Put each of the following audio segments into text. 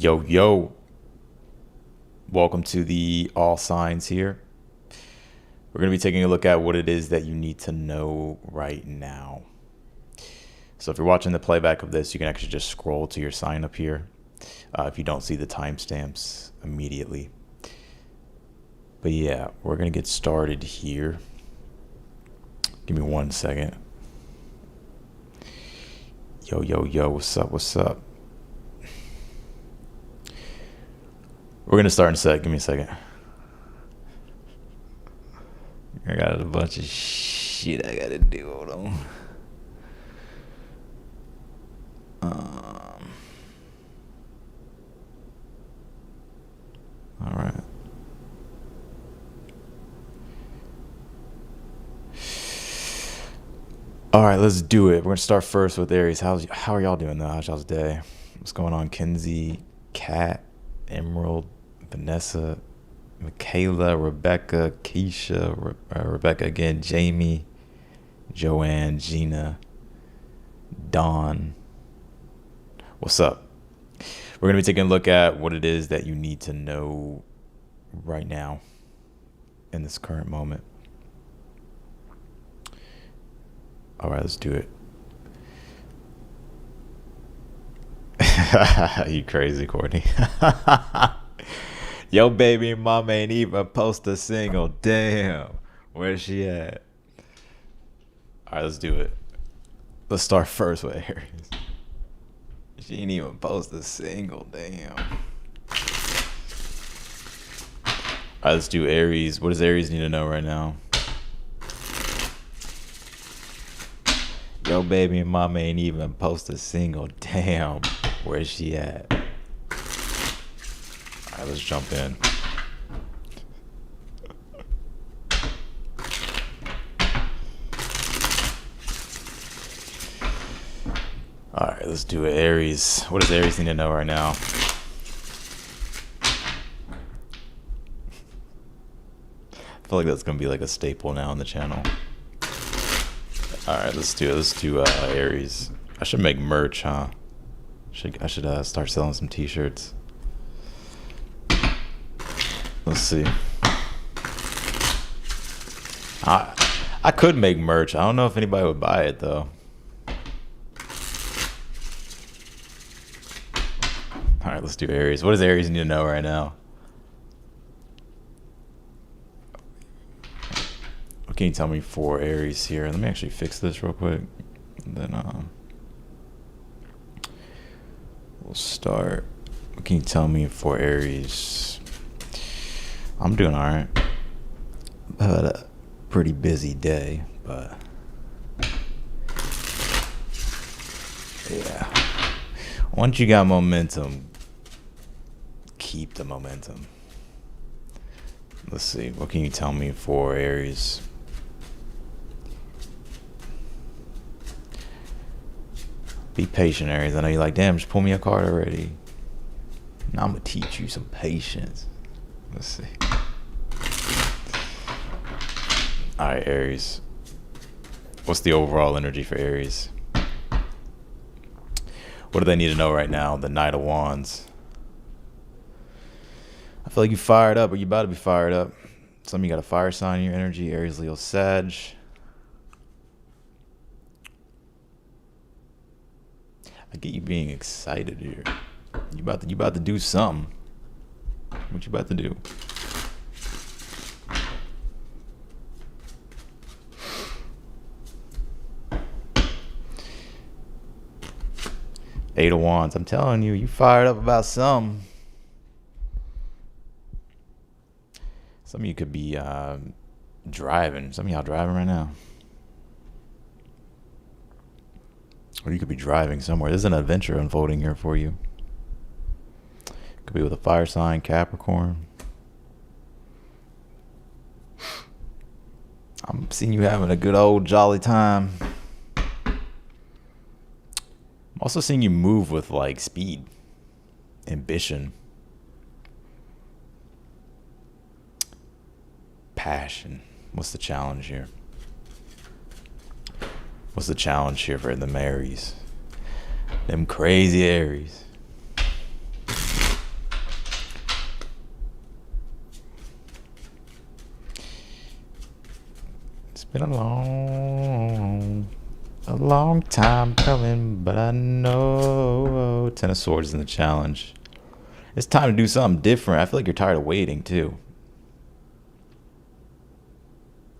Yo, yo. Welcome to the All Signs here. We're going to be taking a look at what it is that you need to know right now. So if you're watching the playback of this, you can actually just scroll to your sign up here if you don't see the timestamps immediately. But yeah, we're going to get started here. Give me 1 second. Yo, yo, yo, what's up, what's up? We're going to start in a sec. Give me a second. I got a bunch of shit I got to do. Hold on. All right. All right, let's do it. We're going to start first with Aries. How are y'all doing though? How's y'all's day? What's going on? Kinsey, Kat, Emerald, Vanessa, Michaela, Rebecca, Keisha, Rebecca again, Jamie, Joanne, Gina, Dawn. What's up? We're going to be taking a look at what it is that you need to know right now in this current moment. All right, let's do it. You crazy, Courtney. Yo, baby mama ain't even post a single. Damn. Where's she at? All right, let's do it. Let's start first with Aries. She ain't even post a single. Damn. All right, let's do Aries. What does Aries need to know right now? Yo, baby mama ain't even post a single. Damn. Where's she at? All right, let's jump in. All right, let's do it. Aries. What does Aries need to know right now? I feel like that's going to be like a staple now on the channel. All right, let's do it. Let's do Aries. I should make merch, huh? I should start selling some t-shirts. Let's see. I could make merch. I don't know if anybody would buy it though. All right, let's do Aries. What does Aries need to know right now? What can you tell me for Aries here? Let me actually fix this real quick. And then we'll start. What can you tell me for Aries? I'm doing all right. I had a pretty busy day, but yeah. Once you got momentum, keep the momentum. Let's see. What can you tell me for Aries? Be patient, Aries. I know you're like, damn, just pull me a card already. Now I'm going to teach you some patience. Let's see. All right, Aries. What's the overall energy for Aries? What do they need to know right now? The Knight of Wands. I feel like you fired up, or you about to be fired up. Some of you got a fire sign in your energy. Aries, Leo, Sag. I get you being excited here. You about to do something. What you about to do? Eight of Wands. I'm telling you, you fired up about something. Some of you could be driving. Some of y'all driving right now. Or you could be driving somewhere. There's an adventure unfolding here for you. Could be with a fire sign, Capricorn. I'm seeing you having a good old jolly time. I'm also seeing you move with like speed, ambition, passion. What's the challenge here? What's the challenge here for the Aries? Them crazy Aries. It's been a long time coming, but I know. Ten of Swords in the challenge. It's time to do something different. I feel like you're tired of waiting, too.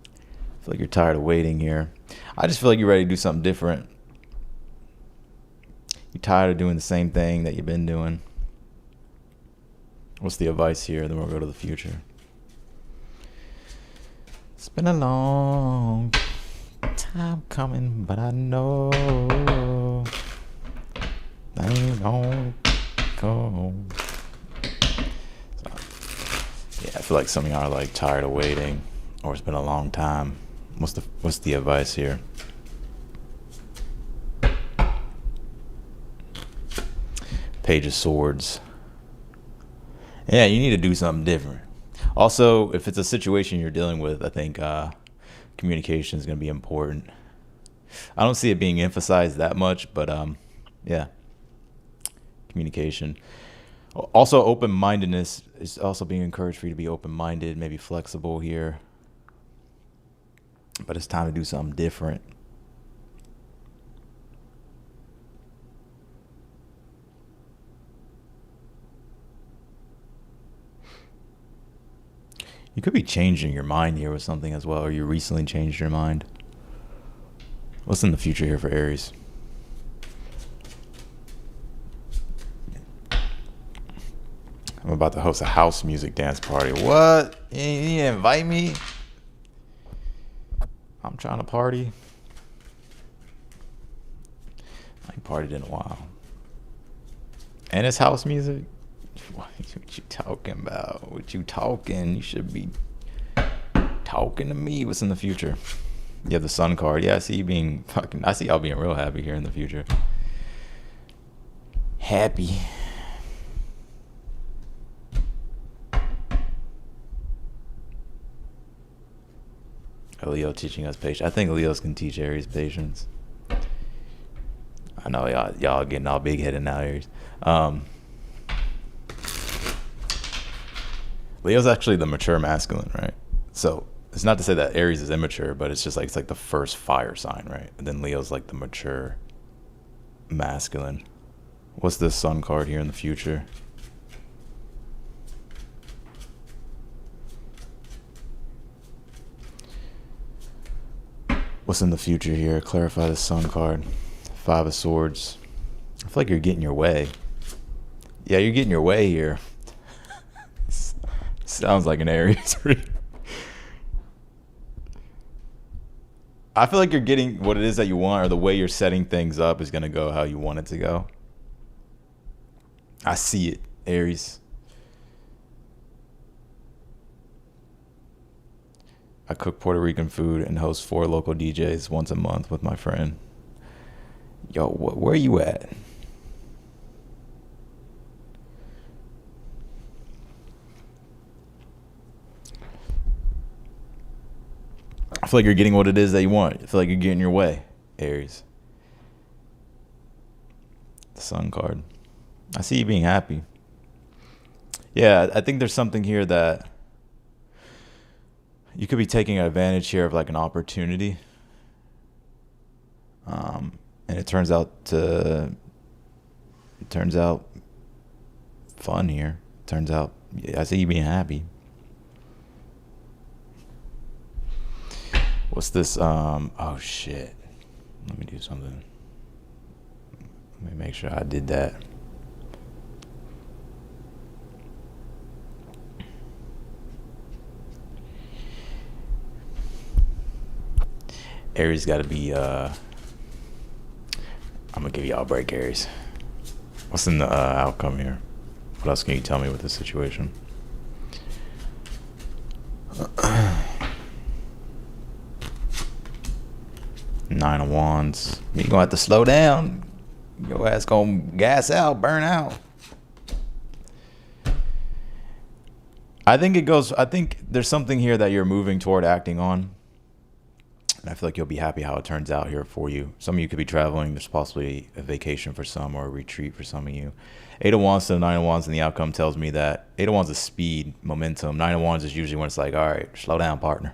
I feel like you're tired of waiting here. I just feel like you're ready to do something different. You're tired of doing the same thing that you've been doing. What's the advice here? Then we'll go to the future. It's been a long time coming, but I know I ain't gonna go. So, yeah, I feel like some of y'all are like tired of waiting, or it's been a long time. What's the advice here? Page of Swords. Yeah, you need to do something different. Also, if it's a situation you're dealing with, I think communication is going to be important. I don't see it being emphasized that much, but yeah, communication. Also, open-mindedness is also being encouraged for you to be open-minded, maybe flexible here. But it's time to do something different. You could be changing your mind here with something as well, or you recently changed your mind. What's in the future here for Aries? I'm about to host a house music dance party. What? You didn't invite me? I'm trying to party. I ain't partied in a while. And it's house music? What you talking about? What you talking? You should be talking to me. What's in the future? You have the Sun card. Yeah, I see you being fucking. I see y'all being real happy here in the future. Happy. A Leo teaching us patience. I think Leos can teach Aries patience. I know y'all getting all big headed now, Aries. Leo's actually the mature masculine, right? So it's not to say that Aries is immature, but it's just like it's like the first fire sign, right? And then Leo's like the mature masculine. What's this Sun card here in the future? What's in the future here? Clarify the Sun card. Five of Swords. I feel like you're getting your way. Yeah, you're getting your way here. Sounds like an Aries. I feel like you're getting what it is that you want, or the way you're setting things up is going to go how you want it to go. I see it, Aries. I cook Puerto Rican food and host 4 local DJs once a month with my friend. Yo, where you at? I feel like you're getting what it is that you want. I feel like you're getting your way, Aries. The Sun card. I see you being happy. Yeah, I think there's something here that you could be taking advantage here of, like an opportunity. And it turns out fun here. Turns out, I see you being happy. What's this? Oh shit. Let me do something. Let me make sure I did that. Aries got to be, I'm going to give y'all a break, Aries. What's in the outcome here? What else can you tell me with this situation? Nine of Wands. You're going to have to slow down. Your ass going to gas out, burn out. I think there's something here that you're moving toward acting on. And I feel like you'll be happy how it turns out here for you. Some of you could be traveling. There's possibly a vacation for some, or a retreat for some of you. 8 of Wands to 9 of Wands, and the outcome tells me that 8 of Wands is speed, momentum. 9 of Wands is usually when it's like, all right, slow down, partner.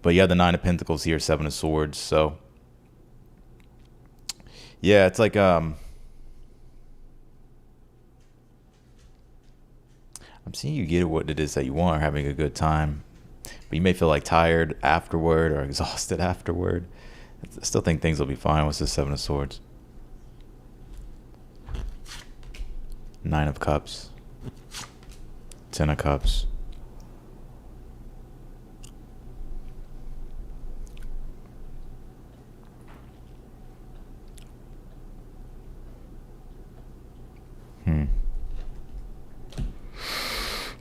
But you have the Nine of Pentacles here, Seven of Swords. So yeah, it's like I'm seeing you get what it is that you want, or having a good time. But you may feel like tired afterward or exhausted afterward. I still think things will be fine with the Seven of Swords. Nine of Cups. Ten of Cups.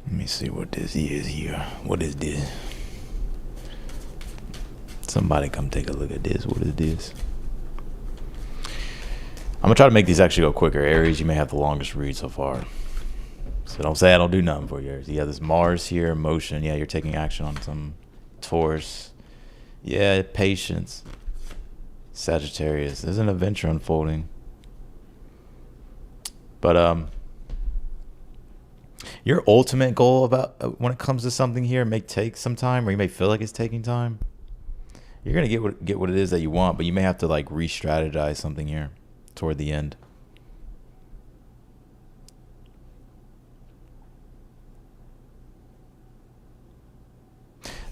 Let me see what this is here. What is this? Somebody come take a look at this. What is this? I'm gonna try to make these actually go quicker. Aries, you may have the longest read so far. So don't say I don't do nothing for you, Aries. You have this Mars here, emotion. Yeah, you're taking action on some. Taurus. Yeah, patience. Sagittarius. There's an adventure unfolding. But your ultimate goal about when it comes to something here may take some time, or you may feel like it's taking time. You're gonna get what it is that you want, but you may have to like re-strategize something here toward the end.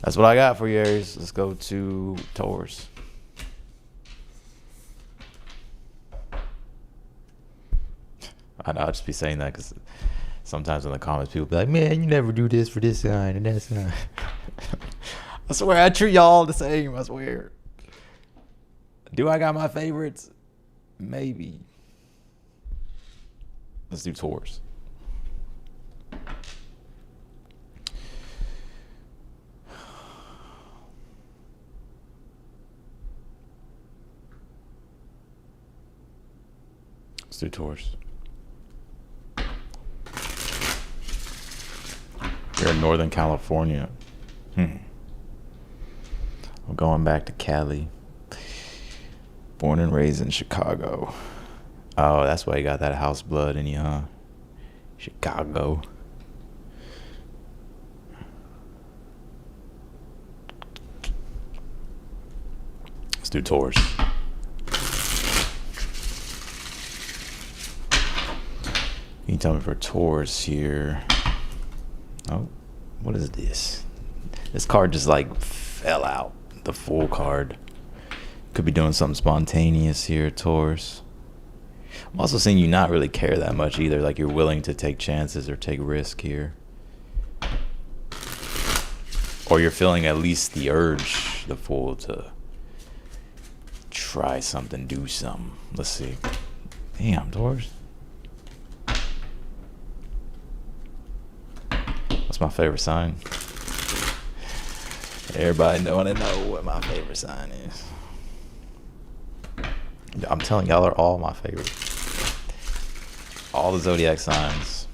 That's what I got for you, Aries. Let's go to Taurus. I know I'll just be saying that because sometimes in the comments people be like, man, you never do this for this sign and that sign. I swear I treat y'all the same. I swear. Do I got my favorites? Maybe. Let's do Taurus. Let's do Taurus. You're in Northern California. I'm going back to Cali. Born and raised in Chicago. Oh, that's why you got that house blood in you, huh? Chicago. Let's do Taurus. Can you tell me for Taurus here? Oh, what is this? This card just like fell out. The Fool card. Could be doing something spontaneous here, Taurus. I'm also seeing you not really care that much either. Like you're willing to take chances or take risk here. Or you're feeling at least the urge, the Fool, to try something, do something. Let's see. Damn, Taurus. What's my favorite sign? Everybody want to know what my favorite sign is. I'm telling y'all are all my favorite. All the zodiac signs.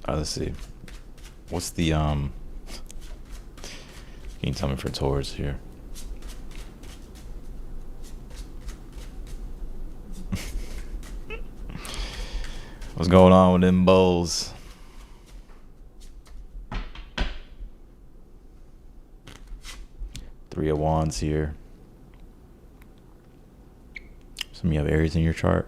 All right, let's see. What's the Can you tell me for Taurus here? What's going on with them bulls? Three of Wands here. Some of you have Aries in your chart.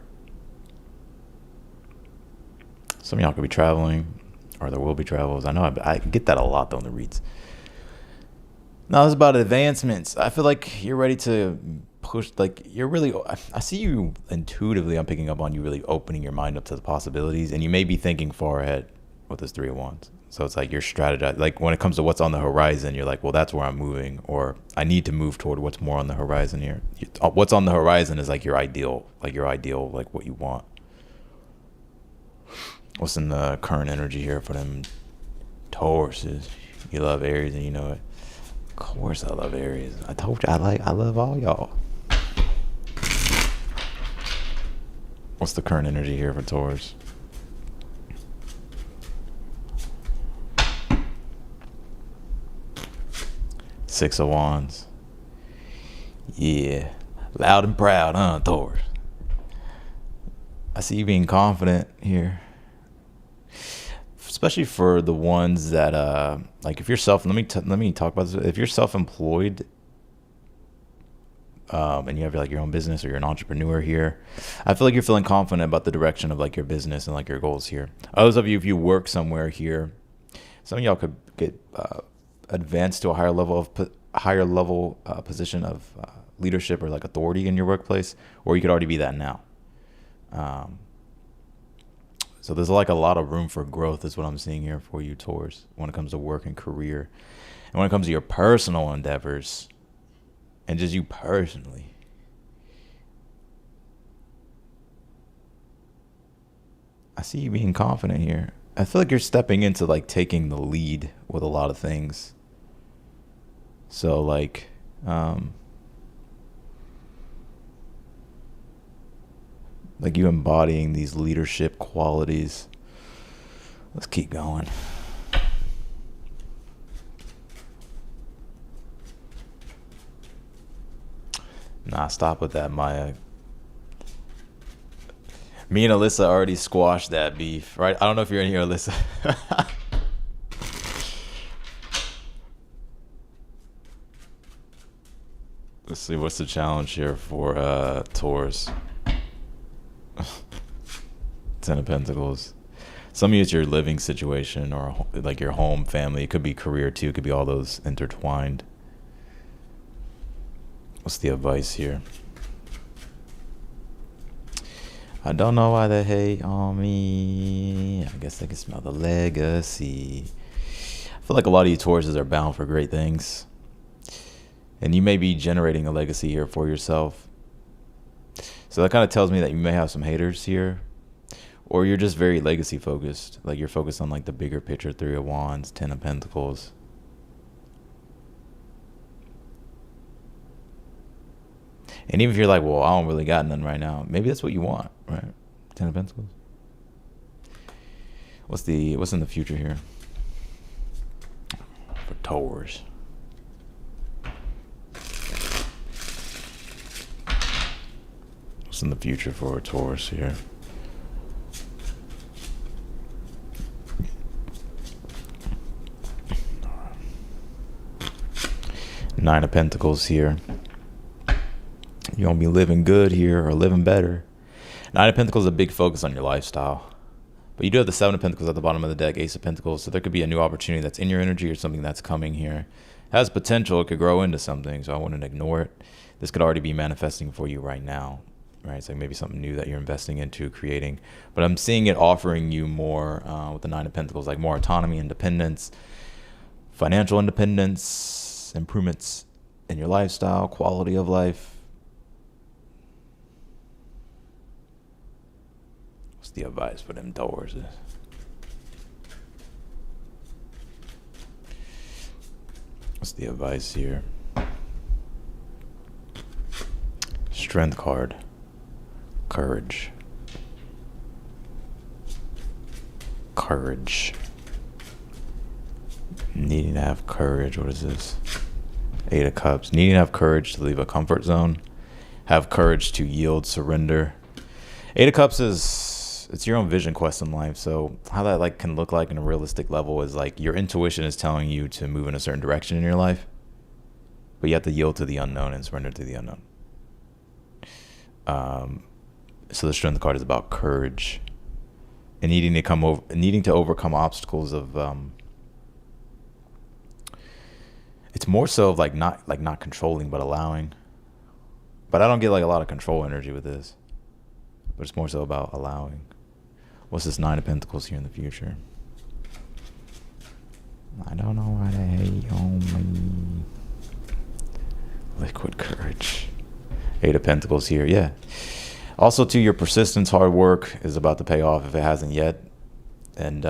Some of y'all could be traveling, or there will be travels. I know I get that a lot though in the reads. No, it's about advancements. I feel like you're ready to push. Like you're really. I see you intuitively. I'm picking up on you really opening your mind up to the possibilities, and you may be thinking far ahead with this Three of Wands. So it's like you're strategizing. Like when it comes to what's on the horizon, you're like, well, that's where I'm moving, or I need to move toward what's more on the horizon here. What's on the horizon is like your ideal, like what you want. What's in the current energy here for them Tauruses? You love Aries and you know it. Of course I love Aries. I told you I love all y'all. What's the current energy here for Taurus? Six of Wands. Yeah. Loud and proud, huh, Taurus? I see you being confident here. especially for the ones that like if you're let me talk about this. If you're self-employed, and you have like your own business or you're an entrepreneur here, I feel like you're feeling confident about the direction of like your business and like your goals here. Others of you, if you work somewhere here, some of y'all could get advanced to a higher level position of leadership or like authority in your workplace, or you could already be that now. So there's like a lot of room for growth is what I'm seeing here for you, Taurus, when it comes to work and career. And when it comes to your personal endeavors and just you personally, I see you being confident here. I feel like you're stepping into like taking the lead with a lot of things. So like, like you embodying these leadership qualities. Let's keep going. Nah, stop with that, Maya. Me and Alyssa already squashed that beef, right? I don't know if you're in here, Alyssa. Let's see, what's the challenge here for Taurus? 10 of Pentacles. Some of you, it's your living situation or like your home, family. It could be career too. It could be all those intertwined. What's the advice here? I don't know why they hate on me. I guess I can smell the legacy. I feel like a lot of you Tauruses are bound for great things. And you may be generating a legacy here for yourself. So that kind of tells me that you may have some haters here. Or you're just very legacy focused. Like you're focused on like the bigger picture, 3 of Wands, 10 of Pentacles. And even if you're like, well, I don't really got none right now. Maybe that's what you want, right? 10 of Pentacles. What's in the future here for Taurus? What's in the future for a Taurus here? Nine of Pentacles here. You're going to be living good here or living better. Nine of Pentacles is a big focus on your lifestyle. But you do have the Seven of Pentacles at the bottom of the deck, Ace of Pentacles. So there could be a new opportunity that's in your energy or something that's coming here. It has potential. It could grow into something. So I wouldn't ignore it. This could already be manifesting for you right now. Right? It's like maybe something new that you're investing into, creating. But I'm seeing it offering you more with the Nine of Pentacles, like more autonomy, independence, financial independence, improvements in your lifestyle, quality of life. What's the advice for them Tauruses? What's the advice here? Strength card. Courage. Courage. Needing to have courage. What is this? 8 of Cups. Needing to have courage to leave a comfort zone. Have courage to yield, surrender. 8 of Cups is, it's your own vision quest in life. So how that like can look like in a realistic level is like your intuition is telling you to move in a certain direction in your life, but you have to yield to the unknown and surrender to the unknown. So the Strength card is about courage and needing to overcome obstacles of it's more so of like not controlling but allowing. But I don't get like a lot of control energy with this. But it's more so about allowing. What's this Nine of Pentacles here in the future? I don't know why they hate on me. Liquid courage. 8 of Pentacles here, yeah. Also, too, your persistence, hard work is about to pay off if it hasn't yet. And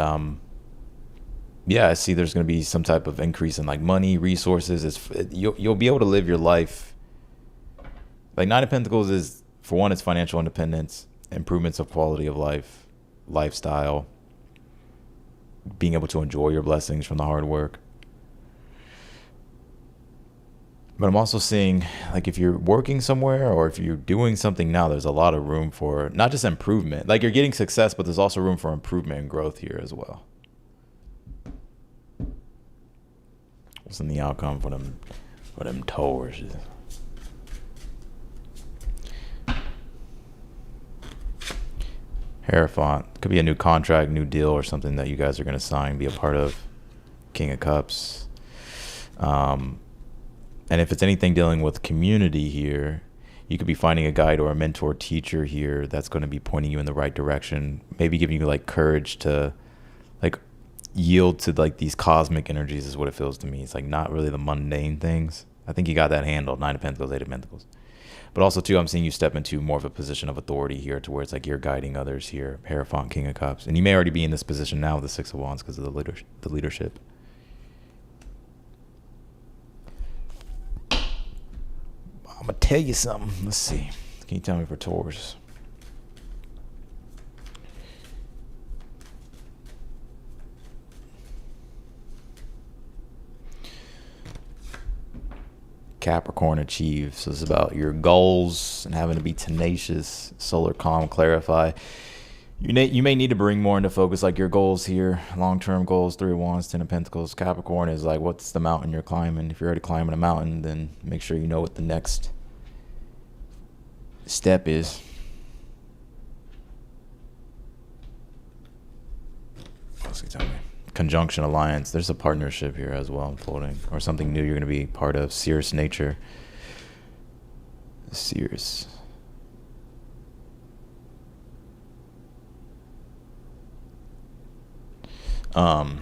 yeah, I see there's going to be some type of increase in like money, resources. You'll be able to live your life. Like 9 of Pentacles is, for one, it's financial independence, improvements of quality of life, lifestyle, being able to enjoy your blessings from the hard work. But I'm also seeing, like, if you're working somewhere or if you're doing something now, there's a lot of room for not just improvement. Like, you're getting success, but there's also room for improvement and growth here as well. What's in the outcome for them Taurus? Hierophant. Could be a new contract, new deal, or something that you guys are going to sign, be a part of. King of Cups. And if it's anything dealing with community here, you could be finding a guide or a mentor teacher here that's going to be pointing you in the right direction, maybe giving you like courage to like yield to like these cosmic energies is what it feels to me. It's like not really the mundane things. I think you got that handled. 9 of Pentacles, 8 of Pentacles. But also too, I'm seeing you step into more of a position of authority here, to where it's like you're guiding others here. Hierophant, King of Cups. And you may already be in this position now with the 6 of Wands because of the leadership. I'm going to tell you something. Let's see. Can you tell me for Taurus? Capricorn achieves. So it's about your goals and having to be tenacious. Solar calm, clarify. You may need to bring more into focus like your goals here. Long-term goals, 3 of Wands, 10 of Pentacles. Capricorn is like, what's the mountain you're climbing? If you're already climbing a mountain, then make sure you know what the next step is. What's he telling me? Conjunction, alliance. There's a partnership here as well unfolding, or something new you're going to be part of. Cirrus nature. Cirrus. Yeah,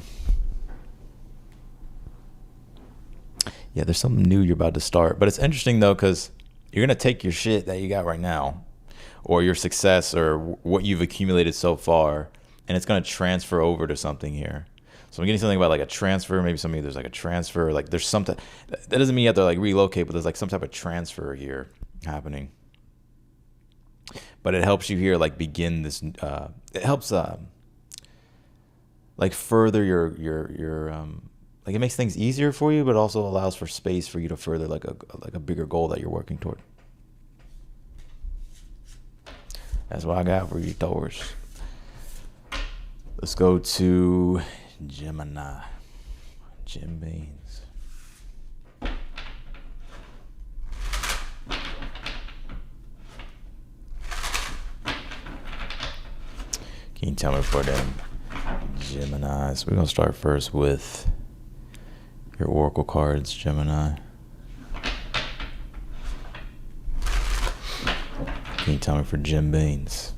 there's something new you're about to start. But it's interesting though, because you're going to take your shit that you got right now, or your success, or what you've accumulated so far, and it's going to transfer over to something here. So I'm getting something about like a transfer. Maybe some of you, there's like a transfer, like there's something that doesn't mean you have to like relocate, but there's like some type of transfer here happening. But it helps you here like begin this, it helps like further your like it makes things easier for you, but also allows for space for you to further like a bigger goal that you're working toward. That's what I got for you, Taurus. Let's go to Gemini. Jim Beans. Can you tell me for them Gemini? So we're going to start first with your oracle cards, Gemini. Can you tell me for Jim Beans?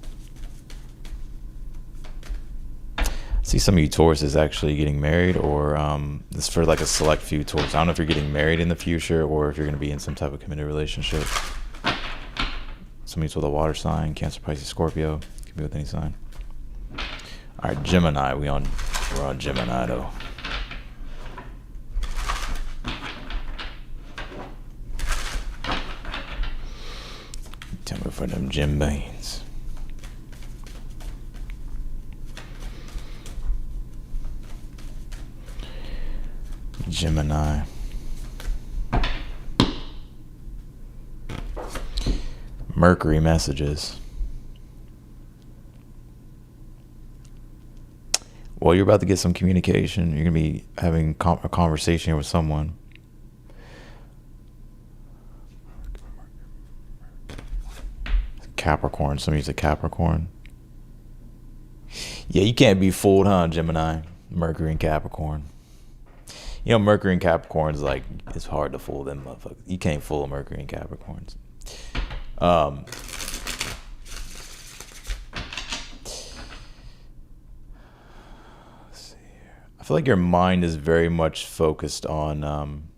See some of you Taurus is actually getting married, or this is for like a select few Taurus. I don't know if you're getting married in the future, or if you're going to be in some type of committed relationship. Some of you with a water sign, Cancer, Pisces, Scorpio. Can be with any sign. All right, Gemini. We're on Gemini though. Tell me for them Jim Beans. Gemini. Mercury messages. Well, you're about to get some communication. You're going to be having a conversation here with someone. Capricorn. Some use a Capricorn. Yeah, you can't be fooled, huh, Gemini? Mercury and Capricorn. You know, Mercury and Capricorns, like, it's hard to fool them motherfuckers. You can't fool Mercury and Capricorns. Let's see here. I feel like your mind is very much focused on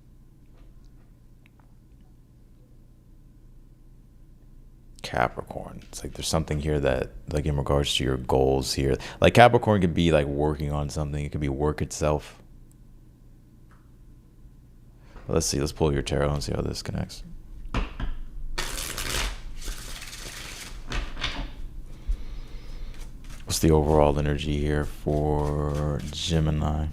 Capricorn. It's like there's something here that, like, in regards to your goals here. Like, Capricorn could be, like, working on something. It could be work itself. Let's see. Let's pull your tarot and see how this connects. What's the overall energy here for Gemini?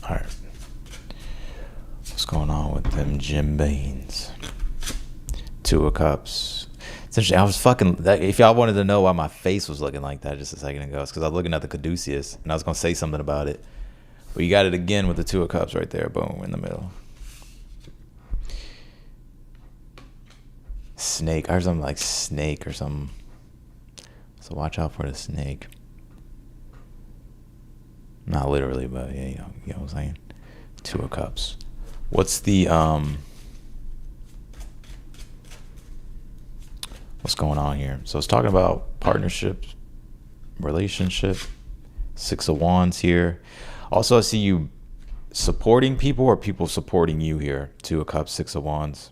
All right. What's going on with Them Jim Beans. Two of Cups. It's interesting. I was fucking... If y'all wanted to know why my face was looking like that just a second ago, it's because I was looking at the caduceus, and I was going to say something about it. But you got it again with the Two of Cups right there. Boom, in the middle. Snake. I heard something like snake or something. So watch out for the snake. Not literally, but yeah, you know what I'm saying? Two of Cups. What's the what's going on here? So it's talking about partnerships, relationship, Six of Wands here. Also, I see you supporting people or people supporting you here. Two of Cups, Six of Wands.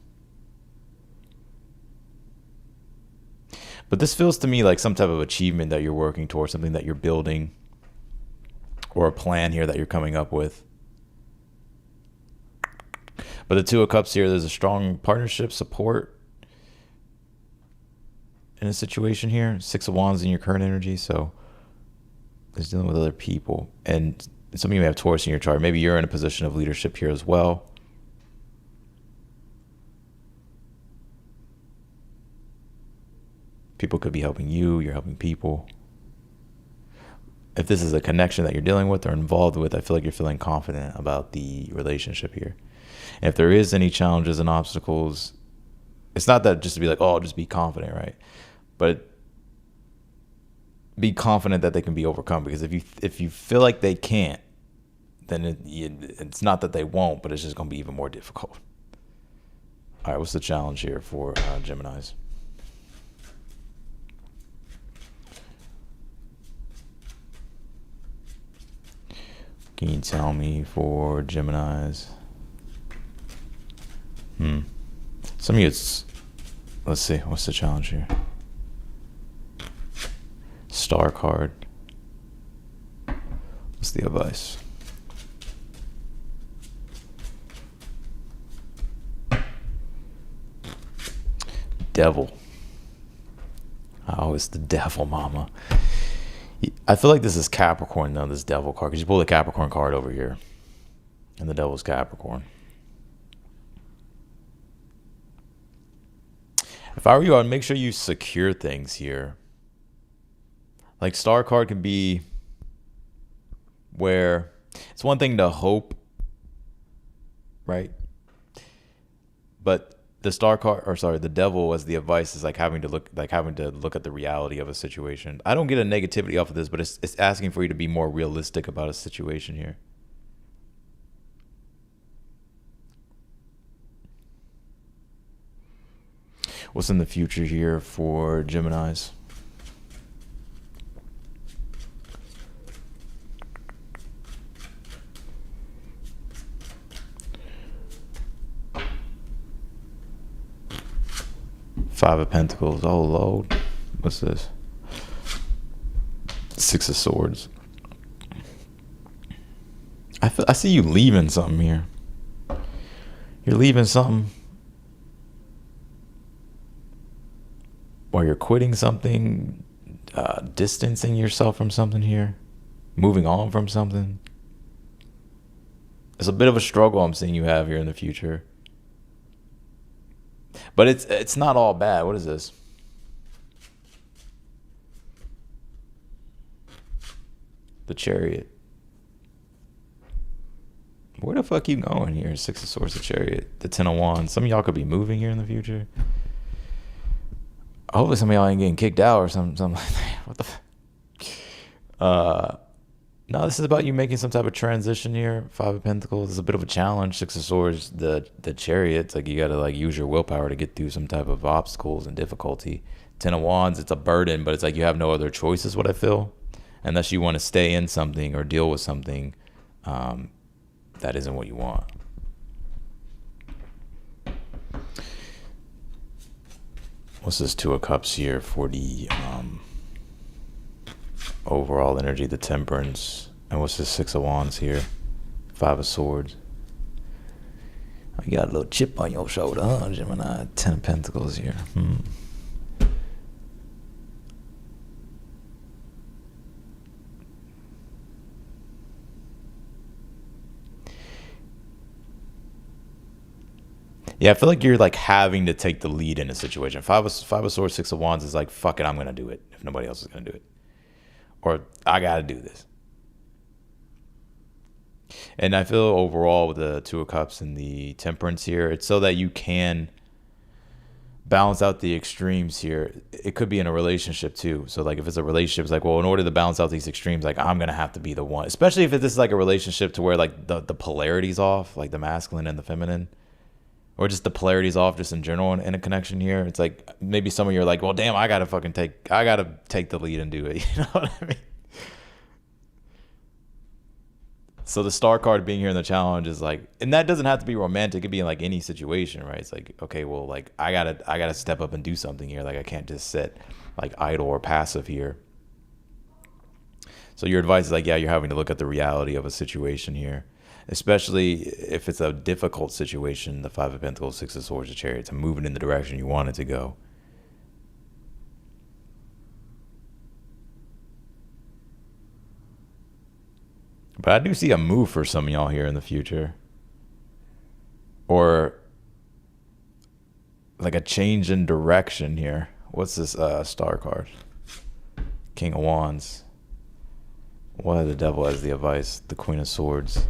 But this feels to me like some type of achievement that you're working towards, something that you're building, or a plan here that you're coming up with. But the Two of Cups here, there's a strong partnership, support in a situation here. Six of Wands in your current energy, so it's dealing with other people. And some of you may have Taurus in your chart. Maybe you're in a position of leadership here as well. People could be helping you, you're helping people. If this is a connection that you're dealing with or involved with, I feel like you're feeling confident about the relationship here. And if there is any challenges and obstacles, it's not that just to be like, oh, just be confident, right? But be confident that they can be overcome. Because if you feel like they can't, then it's not that they won't, but it's just going to be even more difficult. All right, what's the challenge here for Geminis? Can you tell me for Geminis? Some of you, it's... Let's see, what's the challenge here? Star card. What's the advice? Devil. Oh, it's the devil, mama. I feel like this is Capricorn, though, this devil card, because you pull the Capricorn card over here, and the devil's Capricorn. If I were you, I'd make sure you secure things here. Like, star card can be where it's one thing to hope, right? But the star card, or sorry, the devil as the advice is like having to look at the reality of a situation. I don't get a negativity off of this, but it's asking for you to be more realistic about a situation here. What's in the future here for Geminis? Five of Pentacles. Oh, Lord. What's this? Six of Swords. I see you leaving something here. You're leaving something. Or you're quitting something. Distancing yourself from something here. Moving on from something. It's a bit of a struggle I'm seeing you have here in the future. But it's not all bad. What is this? The Chariot. Where the fuck you going here? Six of Swords, the Chariot. The Ten of Wands. Some of y'all could be moving here in the future. Hopefully some of y'all ain't getting kicked out or something like that. What the fuck? No, this is about you making some type of transition here. Five of Pentacles is a bit of a challenge. Six of Swords, the Chariot. It's like you got to like use your willpower to get through some type of obstacles and difficulty. Ten of Wands, it's a burden, but it's like you have no other choice is what I feel. Unless you want to stay in something or deal with something that isn't what you want. What's this Two of Cups here for the overall energy, the Temperance? And what's this Six of Wands here? Five of Swords. Oh, you got a little chip on your shoulder, huh, Gemini? Ten of Pentacles here. Yeah, I feel like you're like having to take the lead in a situation. Five of Swords, Six of Wands is like, fuck it, I'm gonna do it if nobody else is gonna do it, or I gotta do this. And I feel overall with the Two of Cups and the Temperance here, it's so that you can balance out the extremes here. It could be in a relationship too. So like if it's a relationship, it's like, well, in order to balance out these extremes, like I'm gonna have to be the one. Especially if this is like a relationship to where like the polarity's off, like the masculine and the feminine, or just the polarity's off just in general in a connection here. It's like maybe some of you are like, well, damn, I gotta take the lead and do it. You know what I mean? So the star card being here in the challenge is like, and that doesn't have to be romantic. It could be in like any situation, right? It's like, okay, well, like I gotta step up and do something here. Like I can't just sit like idle or passive here. So your advice is like, yeah, you're having to look at the reality of a situation here, especially if it's a difficult situation. The Five of Pentacles, Six of Swords, the Chariot, to move it in the direction you want it to go. But I do see a move for some of y'all here in the future. Or like a change in direction here. What's this star card? King of Wands. Why the devil has the advice? The Queen of Swords.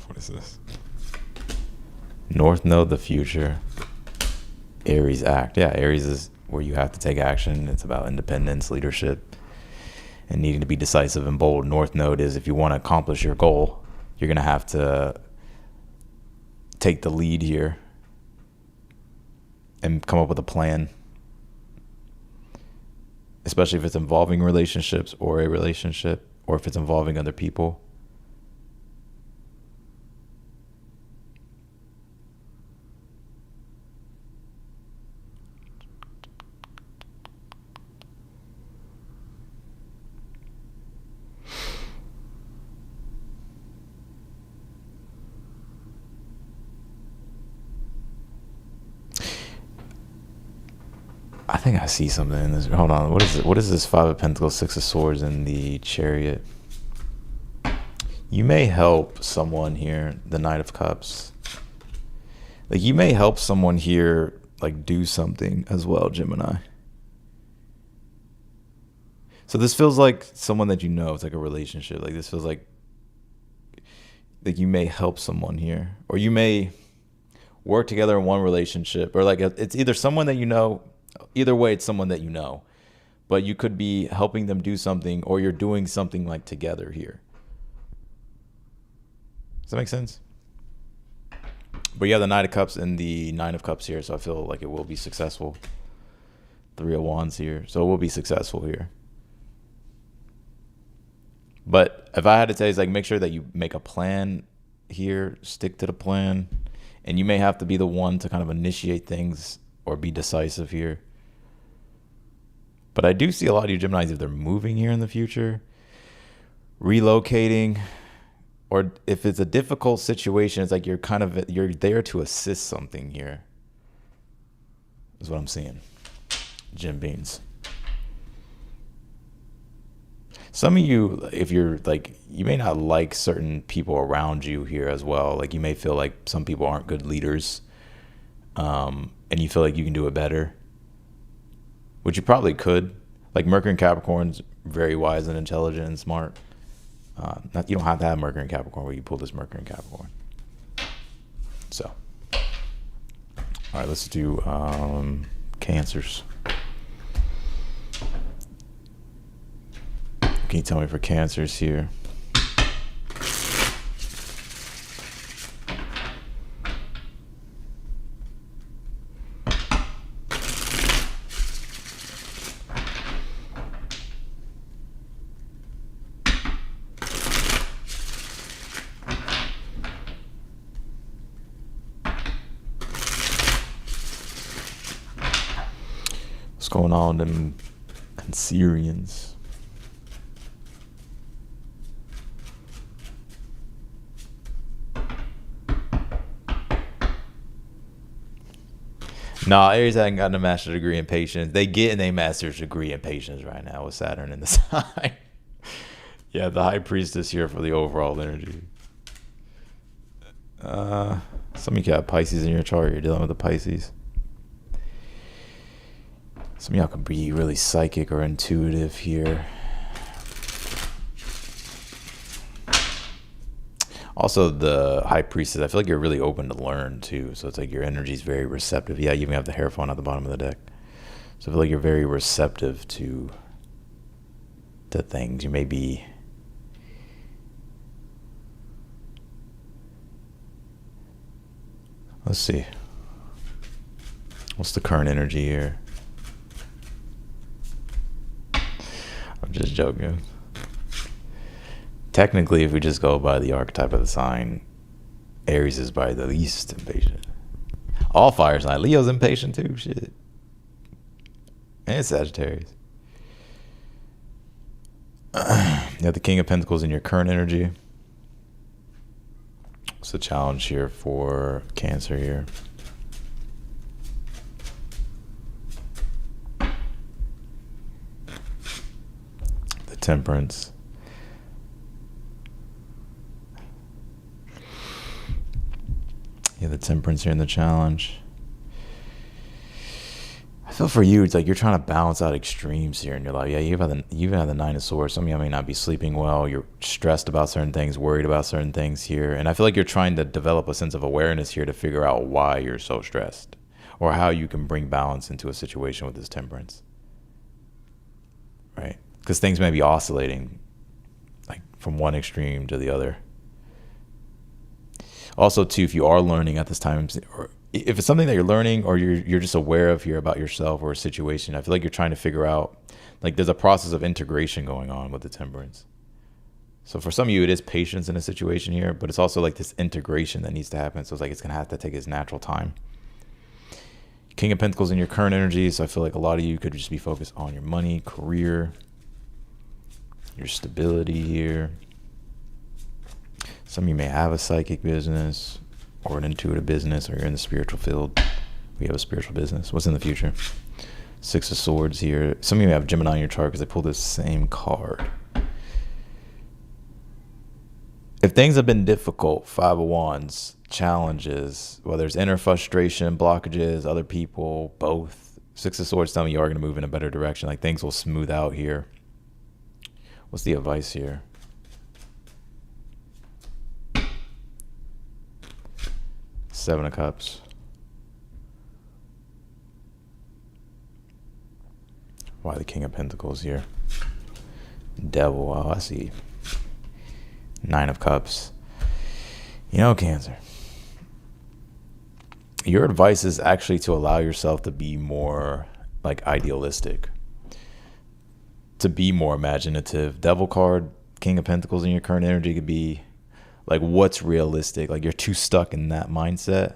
What is this? North Node, the future. Aries act. Yeah, Aries is where you have to take action. It's about independence, leadership, and needing to be decisive and bold. North Node is if you want to accomplish your goal, you're going to have to take the lead here and come up with a plan. Especially if it's involving relationships or a relationship, or if it's involving other people. I think I see something in this. Hold on. What is it? What is this Five of Pentacles, Six of Swords, and the Chariot? You may help someone here, the Knight of Cups. Like you may help someone here, like do something as well, Gemini. So this feels like someone that you know. It's like a relationship. Like this feels like you may help someone here, or you may work together in one relationship, or like it's either someone that you know. Either way, it's someone that you know, but you could be helping them do something, or you're doing something like together here. Does that make sense? But you have the Knight of Cups and the Nine of Cups here, so I feel like it will be successful. Three of Wands here, so it will be successful here. But if I had to say, it's like make sure that you make a plan here, stick to the plan, and you may have to be the one to kind of initiate things or be decisive here. But I do see a lot of you Geminis, if they're moving here in the future, relocating, or if it's a difficult situation, it's like you're there to assist something here. Is what I'm seeing. Jim Beans. Some of you, if you're like, you may not like certain people around you here as well. Like you may feel like some people aren't good leaders. And you feel like you can do it better, which you probably could. Like Mercury and Capricorn's very wise and intelligent and smart. You don't have to have Mercury and Capricorn where you pull this Mercury and Capricorn. So, all right, let's do Cancers. Can you tell me for Cancers here? What's going on, them Cancerians? No, Aries hasn't gotten a master's degree in patience. They getting a master's degree in patience right now with Saturn in the sign. Yeah, the high priestess here for the overall energy. Some of you got Pisces in your chart. You're dealing with the Pisces. Some of y'all could be really psychic or intuitive here. Also, the high priestess, I feel like you're really open to learn too. So it's like your energy is very receptive. Yeah, you even have the Hierophant at the bottom of the deck. So I feel like you're very receptive to things. You may be... Let's see. What's the current energy here? I'm just joking. Technically, if we just go by the archetype of the sign, Aries is by the least impatient. All fire signs. Leo's impatient too. Shit. And Sagittarius. You have the King of Pentacles in your current energy. What's the challenge here for Cancer here? The Temperance. Yeah, the Temperance here in the challenge. I feel for you, it's like you're trying to balance out extremes here in your life. Yeah, you even have the Nine of Swords. Some of you may not be sleeping well. You're stressed about certain things, worried about certain things here. And I feel like you're trying to develop a sense of awareness here to figure out why you're so stressed or how you can bring balance into a situation with this Temperance. Right? Because things may be oscillating like from one extreme to the other. Also, too, if you are learning at this time, or if it's something that you're learning or you're just aware of here about yourself or a situation, I feel like you're trying to figure out, like there's a process of integration going on with the Temperance. So for some of you, it is patience in a situation here, but it's also like this integration that needs to happen. So it's like it's going to have to take its natural time. King of Pentacles in your current energy. So I feel like a lot of you could just be focused on your money, career, your stability here. Some of you may have a psychic business or an intuitive business, or you're in the spiritual field. We have a spiritual business. What's in the future? Six of Swords here. Some of you may have Gemini in your chart because they pulled this same card. If things have been difficult, Five of Wands, challenges, whether it's inner frustration, blockages, other people, both. Six of Swords telling you are going to move in a better direction. Like things will smooth out here. What's the advice here? Seven of Cups. Why the King of Pentacles here? Devil. Wow, I see. Nine of Cups. You know, Cancer, your advice is actually to allow yourself to be more like idealistic, to be more imaginative. Devil card, King of Pentacles in your current energy could be like what's realistic. Like you're too stuck in that mindset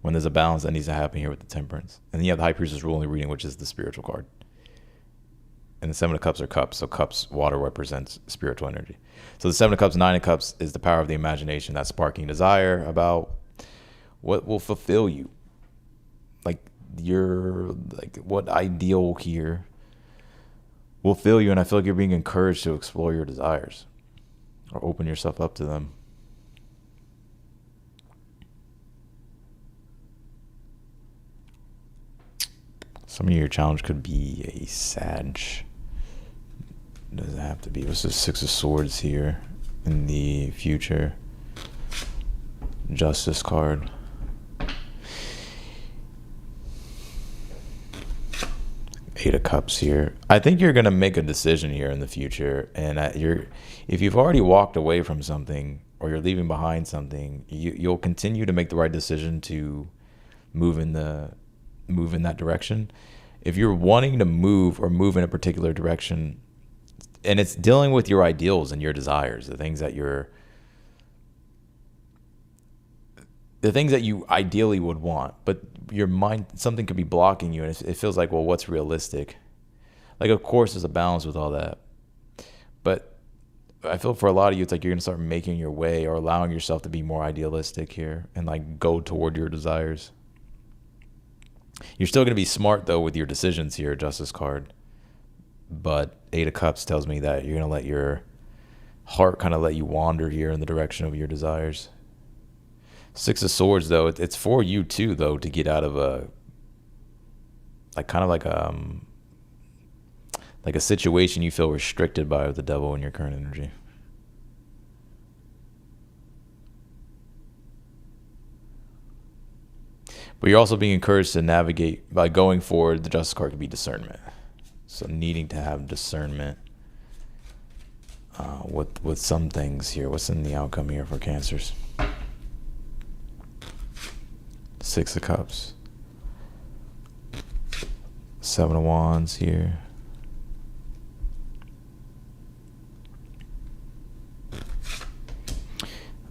when there's a balance that needs to happen here with the Temperance. And then you have the High Priestess ruling reading, which is the spiritual card. And the Seven of Cups are cups. So cups, water represents spiritual energy. So the Seven of Cups, Nine of Cups is the power of the imagination, that sparking desire about what will fulfill you. Like what ideal here will fill you. And I feel like you're being encouraged to explore your desires or open yourself up to them. Some of your challenge could be a Sag. Does it have to be? What's the Six of Swords here in the future? Justice card. Eight of Cups here. I think you're going to make a decision here in the future. And if you've already walked away from something or you're leaving behind something, you'll continue to make the right decision to move in that direction. If you're wanting to move in a particular direction, and it's dealing with your ideals and your desires, the things that you ideally would want, but your mind, something could be blocking you, and it feels like, well, what's realistic? Like, of course, there's a balance with all that, but I feel for a lot of you, it's like you're going to start making your way or allowing yourself to be more idealistic here and like go toward your desires. You're still going to be smart, though, with your decisions here, Justice card. But Eight of Cups tells me that you're going to let your heart kind of let you wander here in the direction of your desires. Six of Swords, though, it's for you, too, though, to get out of a, like, kind of like a situation you feel restricted by with the devil in your current energy. But you're also being encouraged to navigate by going forward. The Justice card could be discernment. So needing to have discernment with some things here. What's in the outcome here for Cancers? Six of Cups. Seven of Wands here.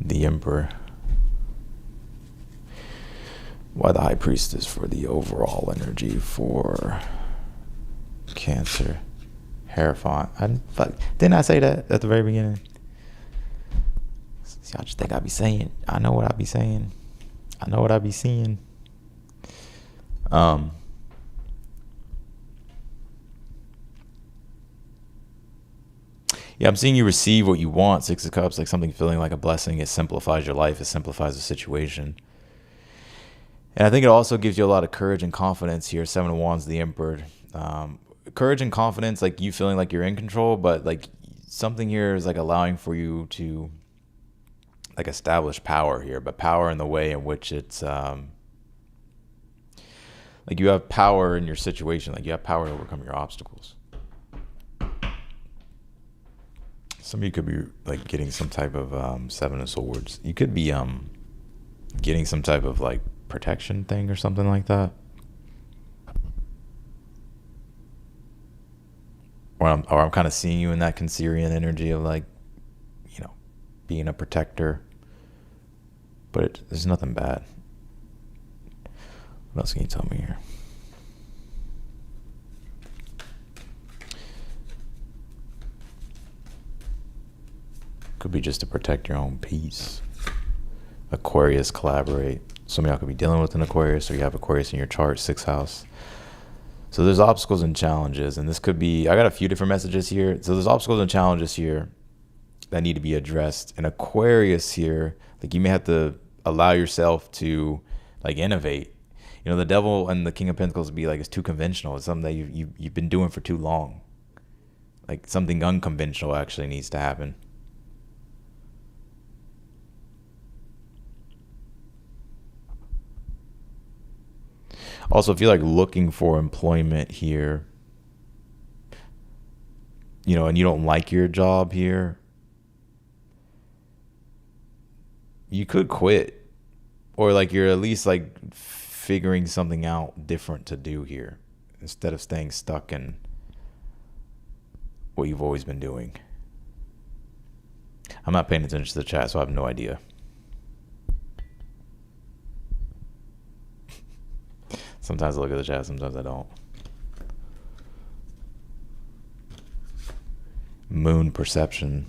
The Emperor. Why the High Priestess for the overall energy for Cancer. Hierophant. Didn't I say that at the very beginning? Y'all just think I be saying. I know what I be saying. I know what I be seeing. Yeah, I'm seeing you receive what you want. Six of Cups, like something feeling like a blessing. It simplifies your life. It simplifies the situation. And I think it also gives you a lot of courage and confidence here. Seven of Wands, the Emperor. Courage and confidence, like you feeling like you're in control, but like something here is like allowing for you to like establish power here, but power in the way in which it's like you have power in your situation, like you have power to overcome your obstacles. Some of you could be like getting some type of Seven of Swords. You could be getting some type of like protection thing or something like that. Or I'm kind of seeing you in that Cancerian energy of like, you know, being a protector. But there's nothing bad. What else can you tell me here? Could be just to protect your own peace. Aquarius, collaborate. Some of y'all could be dealing with an Aquarius, or you have Aquarius in your chart, 6th house. So there's obstacles and challenges, and this could be, I got a few different messages here. So there's obstacles and challenges here that need to be addressed. And Aquarius here, like you may have to allow yourself to like innovate. You know, the Devil and the King of Pentacles be like, it's too conventional. It's something that you've been doing for too long. Like something unconventional actually needs to happen. Also, if you're like looking for employment here, you know, and you don't like your job here, you could quit, or like you're at least like figuring something out different to do here instead of staying stuck in what you've always been doing. I'm not paying attention to the chat, so I have no idea. Sometimes I look at the chat, sometimes I don't. Moon perception.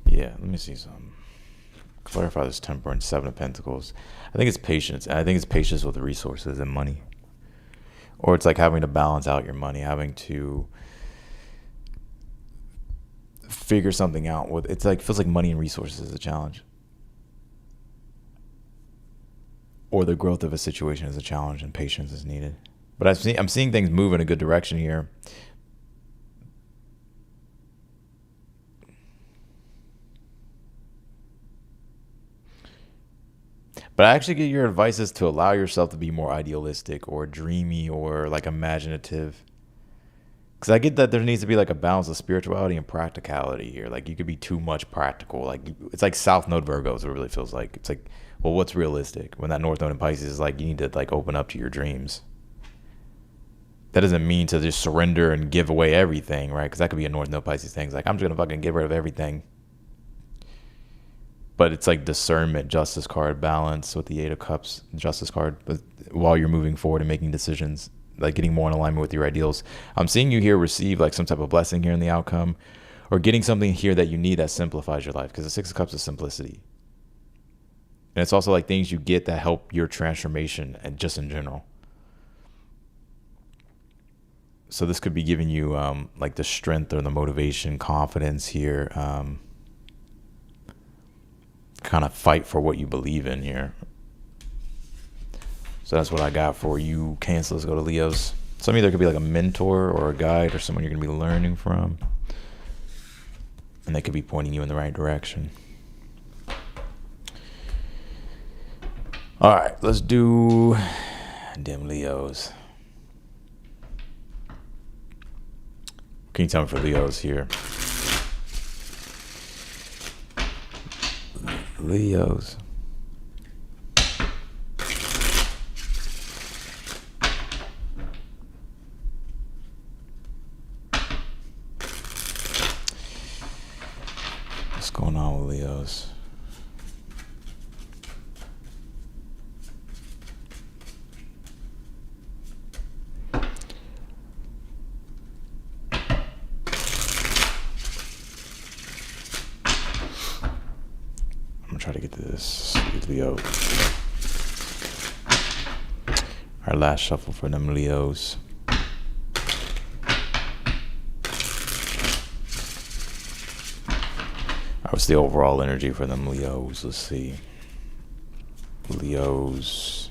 Yeah, let me see some. Clarify this Temperance, 7 of Pentacles. I think it's patience. I think it's patience with resources and money. Or it's like having to balance out your money, having to figure something out with. It's like, feels like money and resources is a challenge, or the growth of a situation is a challenge and patience is needed. But I'm seeing things move in a good direction here. But I actually get your advice is to allow yourself to be more idealistic or dreamy or like imaginative. Because I get that there needs to be like a balance of spirituality and practicality here. Like you could be too much practical. Like it's like South Node Virgo is what it really feels like. It's like, well, what's realistic? When that North Node in Pisces is like, you need to like open up to your dreams. That doesn't mean to just surrender and give away everything, right? Because that could be a North Node Pisces thing. It's like, I'm just going to fucking get rid of everything. But it's like discernment, Justice card, balance with the 8 of Cups, Justice card, but while you're moving forward and making decisions, like getting more in alignment with your ideals. I'm seeing you here receive like some type of blessing here in the outcome, or getting something here that you need that simplifies your life, because the Six of Cups is simplicity. And it's also like things you get that help your transformation and just in general. So this could be giving you like the strength or the motivation, confidence here. Kind of fight for what you believe in here. So that's what I got for you, Cancer. Let's go to Leos. Some of you, there could be like a mentor or a guide or someone you're going to be learning from. And they could be pointing you in the right direction. All right, let's do dim Leos. Can you tell me for Leos here? Leos. What's going on with Leos? Try to get to this Leo. Our last shuffle for them Leos. All right, what's the overall energy for them Leos? Let's see. Leos.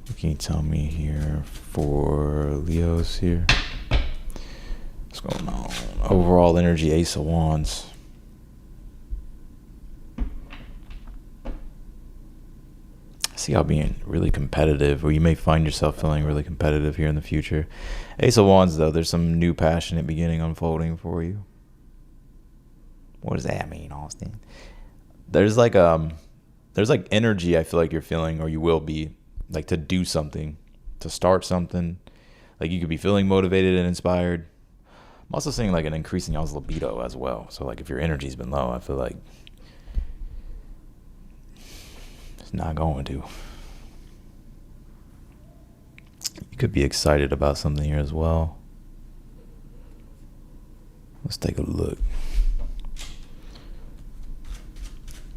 What can you tell me here for Leos here? What's going on? Overall energy, Ace of Wands. I see y'all being really competitive, or you may find yourself feeling really competitive here in the future. Ace of Wands, though, there's some new passionate beginning unfolding for you. What does that mean, Austin? There's like energy I feel like you're feeling, or you will be, like to do something, to start something. Like you could be feeling motivated and inspired. I'm also seeing like an increase in y'all's libido as well. So like if your energy's been low, I feel like it's not going to. You could be excited about something here as well. Let's take a look.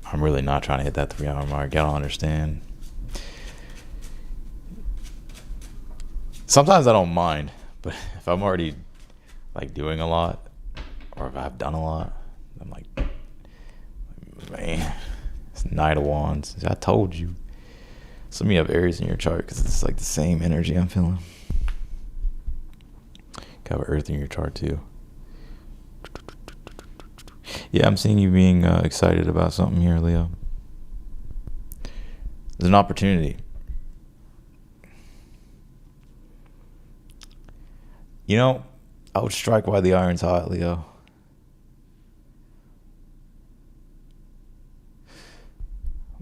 I'm really not trying to hit that 3-hour mark. Y'all don't understand. Sometimes I don't mind, but if I'm already like doing a lot, or if I've done a lot, I'm like, man, it's Knight of Wands. I told you. Some of you have Aries in your chart because it's like the same energy I'm feeling. You have Earth in your chart too. Yeah, I'm seeing you being excited about something here, Leo. There's an opportunity. You know, I would strike while the iron's hot, Leo.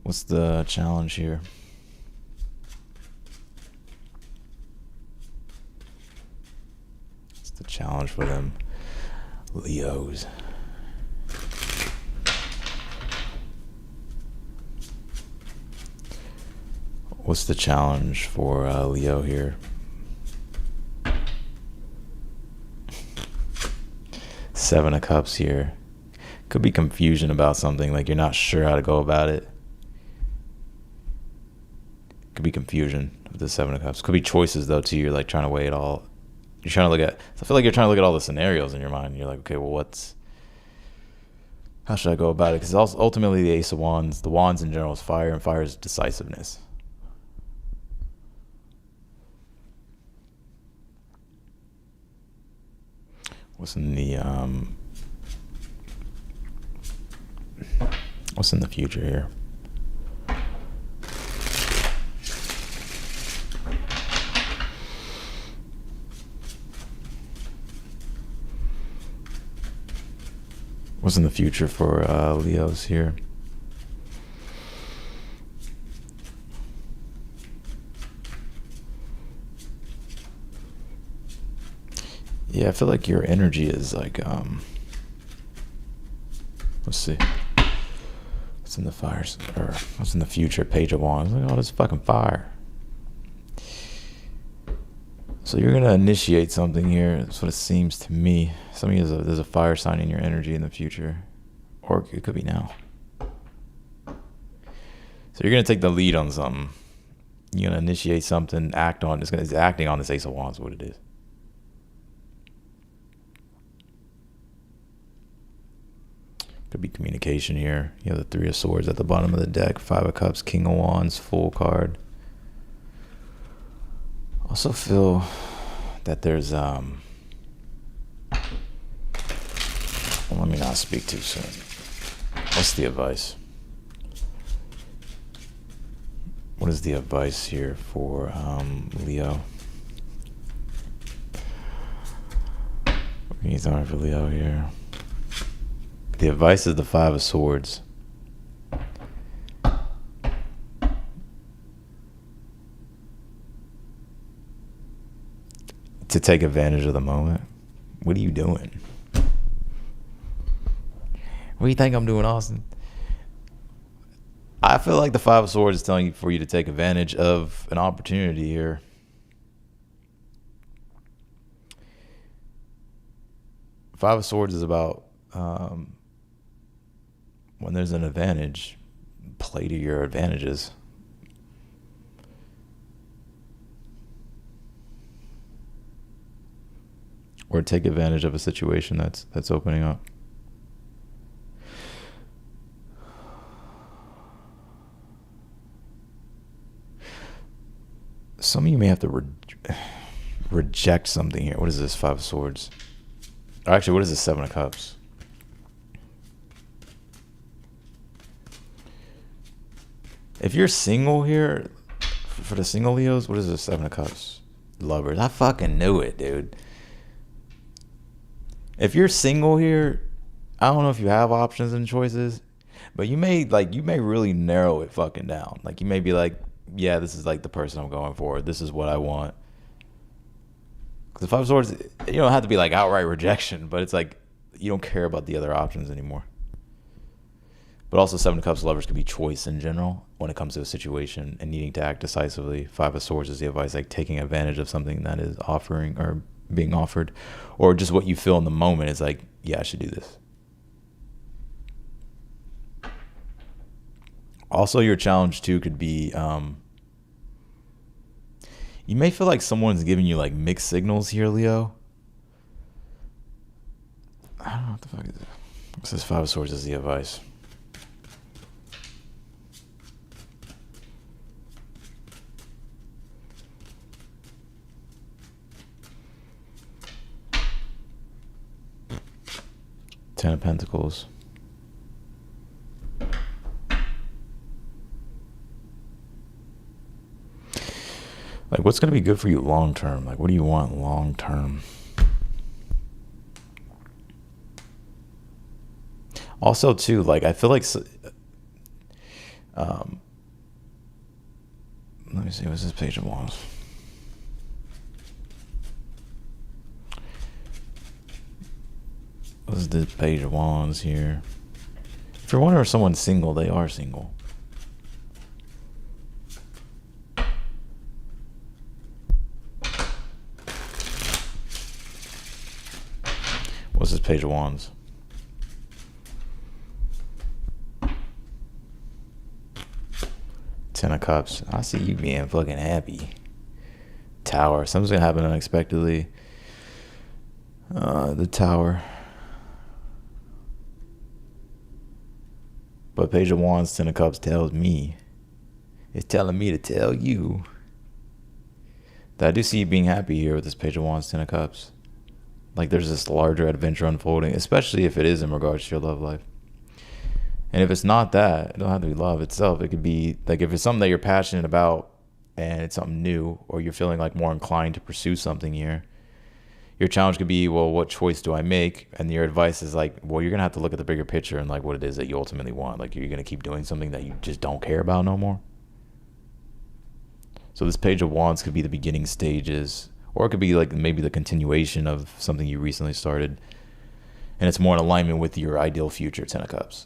What's the challenge here? What's the challenge for them Leos? What's the challenge for Leo here? Seven of Cups here. Could be confusion about something, like you're not sure how to go about it. Could be confusion with the Seven of Cups. Could be choices though too. You're like trying to weigh it all. You're trying to look at, I feel like you're trying to look at all the scenarios in your mind. You're like, okay, well how should I go about it? Because ultimately the Ace of Wands, the Wands in general is fire, and fire is decisiveness. What's in the future here? What's in the future for Leos here? Yeah, I feel like your energy is like, let's see. What's What's in the fires, or what's in the future? Page of Wands. Look at all this fucking fire. So you're gonna initiate something here. That's what it seems to me. Some of you, there's a fire sign in your energy in the future, or it could be now. So you're gonna take the lead on something. You're gonna initiate something, act on. It's acting on this Ace of Wands. What it is. Could be communication here. You have the Three of Swords at the bottom of the deck. Five of Cups, King of Wands, full card. Also feel that there's let me not speak too soon. What's the advice? What is the advice here for Leo? What can you tell me for Leo here? The advice is the Five of Swords. To take advantage of the moment. What are you doing? What do you think I'm doing, Austin? I feel like the Five of Swords is telling you for you to take advantage of an opportunity here. Five of Swords is about when there's an advantage, play to your advantages. Or take advantage of a situation that's opening up. Some of you may have to reject something here. What is this, Five of Swords? Or actually, what is this, Seven of Cups? If you're single here, for the single Leos, what is this, Seven of Cups? Lovers. I fucking knew it, dude. If you're single here, I don't know if you have options and choices, but you may really narrow it fucking down. Like, you may be like, yeah, this is like the person I'm going for. This is what I want. Because the Five of Swords, you don't have to be like outright rejection, but it's like you don't care about the other options anymore. But also, Seven of Cups lovers could be choice in general when it comes to a situation and needing to act decisively. Five of Swords is the advice, like taking advantage of something that is offering or being offered, or just what you feel in the moment is like, yeah, I should do this. Also, your challenge too could be, you may feel like someone's giving you like mixed signals here, Leo. I don't know what the fuck is it. This is Five of Swords is the advice. Ten of Pentacles. Like, what's going to be good for you long term? Like, what do you want long term? Also, too, like, I feel like, let me see, what's this Page of Wands? What's this Page of Wands here? If you're wondering if someone's single, they are single. What's this Page of Wands? Ten of Cups. I see you being fucking happy. Tower. Something's gonna happen unexpectedly. The Tower. But Page of Wands, Ten of Cups tells me, it's telling me to tell you that I do see you being happy here with this Page of Wands, Ten of Cups. Like, there's this larger adventure unfolding, especially if it is in regards to your love life. And if it's not that, it don't have to be love itself. It could be, like, if it's something that you're passionate about and it's something new, or you're feeling like more inclined to pursue something here, your challenge could be, well, what choice do I make? And your advice is like, well, you're going to have to look at the bigger picture and like what it is that you ultimately want. Like, you're going to keep doing something that you just don't care about no more. So this Page of Wands could be the beginning stages, or it could be like maybe the continuation of something you recently started. And it's more in alignment with your ideal future, Ten of Cups.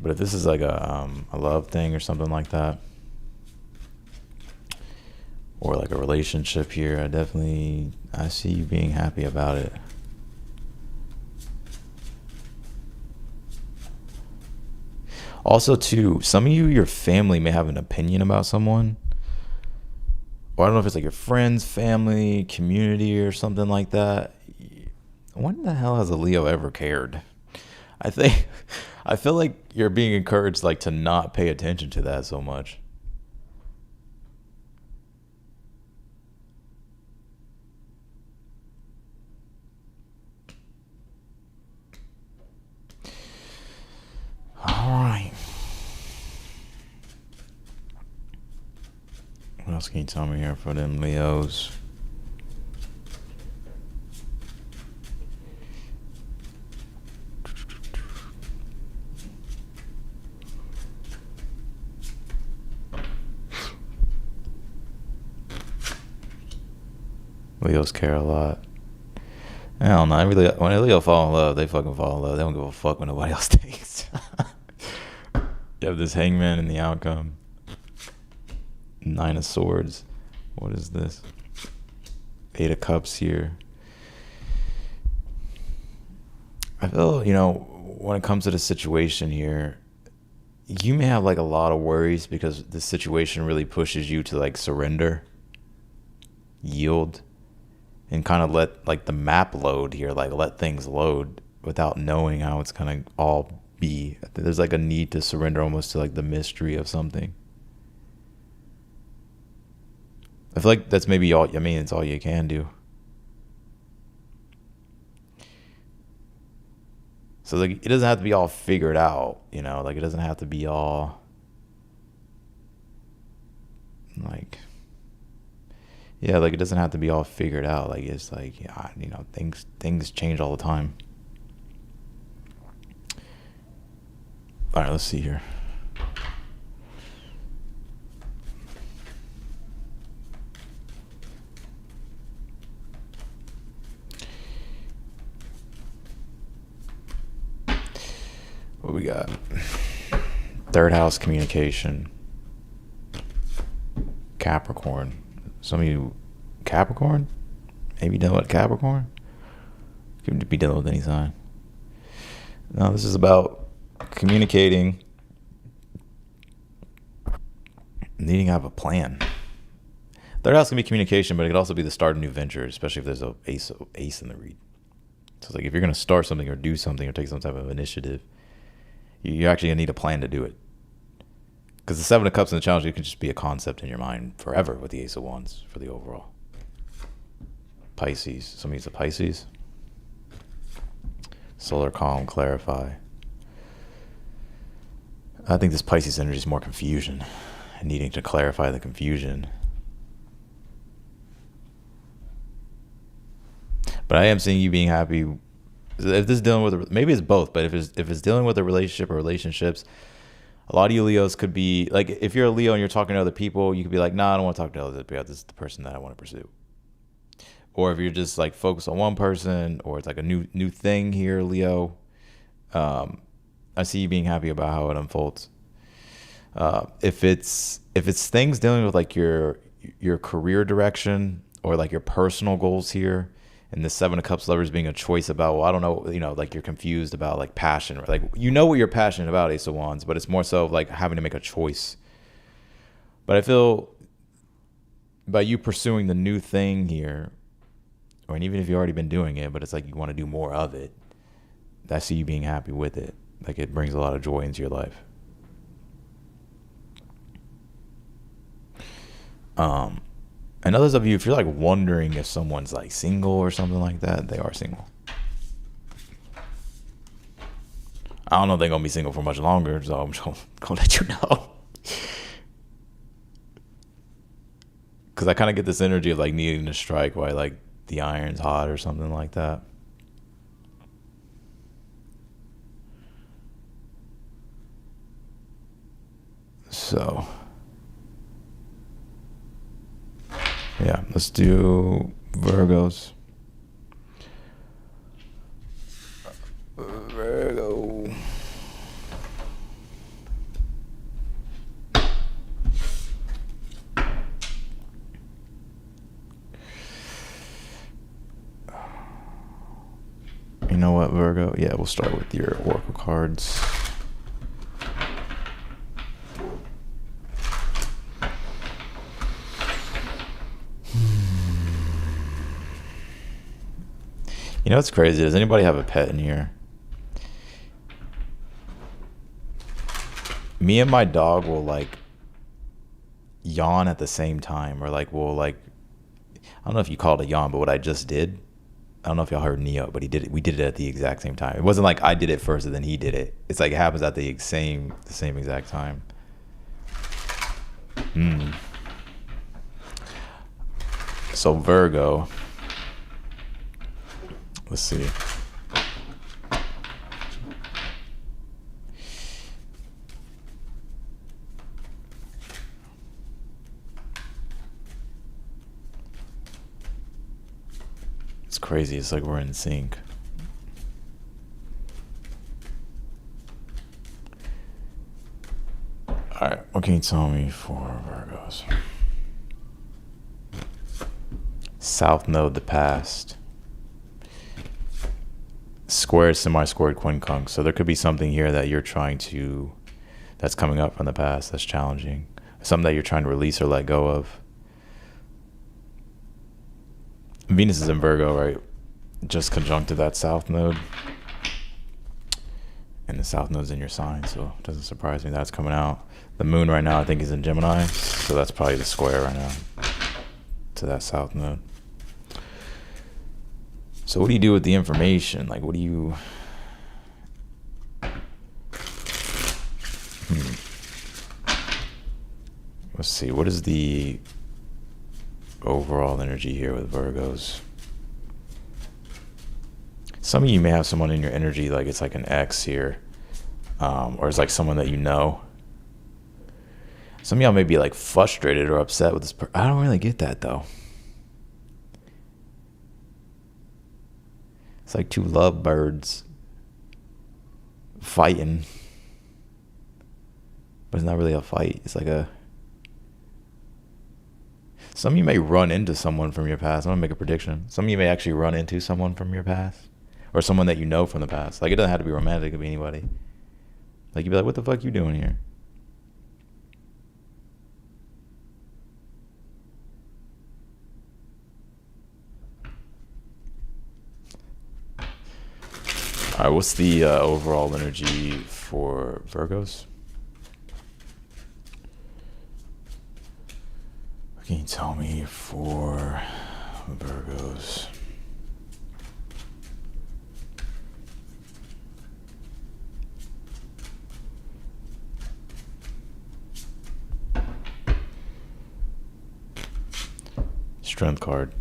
But if this is like a love thing or something like that, or like a relationship here, I see you being happy about it. Also, too, some of you, your family may have an opinion about someone. Or I don't know if it's like your friends, family, community, or something like that. When the hell has a Leo ever cared? I feel like you're being encouraged like to not pay attention to that so much. All right. What else can you tell me here for them Leos? Leos care a lot. I don't know. When a Leo fall in love, they fucking fall in love. They don't give a fuck what nobody else thinks. You have this Hangman in the outcome. 9 of Swords. What is this? 8 of Cups here. I feel, when it comes to the situation here, you may have like a lot of worries because the situation really pushes you to like surrender, yield, and kind of let like the map load here, like let things load without knowing how it's gonna all be. There's like a need to surrender almost to like the mystery of something. I feel like that's maybe all, it's all you can do. So like it doesn't have to be all figured out, like it doesn't have to be all like, yeah, like it doesn't have to be all figured out. Like it's like, things change all the time. All right, let's see here. What we got? 3rd house communication. Capricorn. Some of you Capricorn? Maybe dealing with Capricorn? Could be dealing with any sign. No, this is about communicating, needing to have a plan. 3rd house can be communication, but it could also be the start of new ventures, especially if there's a ace in the read. So it's like if you're going to start something or do something or take some type of initiative, you're actually going to need a plan to do it. Because the 7 of Cups in the challenge, it can just be a concept in your mind forever with the Ace of Wands for the overall. Pisces. Somebody's a Pisces. Solar calm, clarify. I think this Pisces energy is more confusion and needing to clarify the confusion. But I am seeing you being happy. If this is dealing with, maybe it's both, but if it's dealing with a relationship or relationships, a lot of you Leos could be like, if you're a Leo and you're talking to other people, you could be like, nah, I don't want to talk to other people. This is the person that I want to pursue. Or if you're just like focused on one person, or it's like a new thing here, Leo. I see you being happy about how it unfolds. If it's things dealing with like your career direction or like your personal goals here, and the 7 of Cups lovers being a choice about, well, I don't know, like you're confused about like passion, like what you're passionate about, Ace of Wands, but it's more so like having to make a choice. But I feel by you pursuing the new thing here, or even if you've already been doing it, but it's like you want to do more of it, I see you being happy with it. Like it brings a lot of joy into your life. And others of you, if you're like wondering if someone's like single or something like that, they are single. I don't know if they're going to be single for much longer, so I'm just going to let you know. Because I kind of get this energy of like needing to strike while like the iron's hot or something like that. So, yeah, let's do Virgos. Virgo. know what, Virgo? Yeah, we'll start with your oracle cards. You know what's crazy? Does anybody have a pet in here? Me and my dog will like yawn at the same time, or like we'll like, I don't know if you call it a yawn, but what I just did, I don't know if y'all heard Neo, but he did it. We did it at the exact same time. It wasn't like I did it first and then he did it. It's like it happens at the same exact time. So Virgo, let's see. It's crazy. It's like we're in sync. All right, what can you tell me for Virgos? South node, the past. Squared, semi-squared, quincunx. So there could be something here that you're trying to, that's coming up from the past, that's challenging. Something that you're trying to release or let go of. Venus is in Virgo, right? Just conjuncted that south node. And the south node's in your sign, so it doesn't surprise me that's coming out. The moon right now, I think, is in Gemini, so that's probably the square right now to that south node. So what do you do with the information? Like, what do you... Let's see, what is the overall energy here with Virgos? Some of you may have someone in your energy, like it's like an ex here, or it's like someone that you know. Some of y'all may be like frustrated or upset with this person. I don't really get that though. It's like two lovebirds fighting, but it's not really a fight. It's like a... Some of you may run into someone from your past. I'm gonna make a prediction. Some of you may actually run into someone from your past, or someone that you know from the past. Like, it doesn't have to be romantic, it could be anybody. Like, you'd be like, what the fuck you doing here? All right, what's the overall energy for Virgos? What can you tell me for Virgos? Strength card.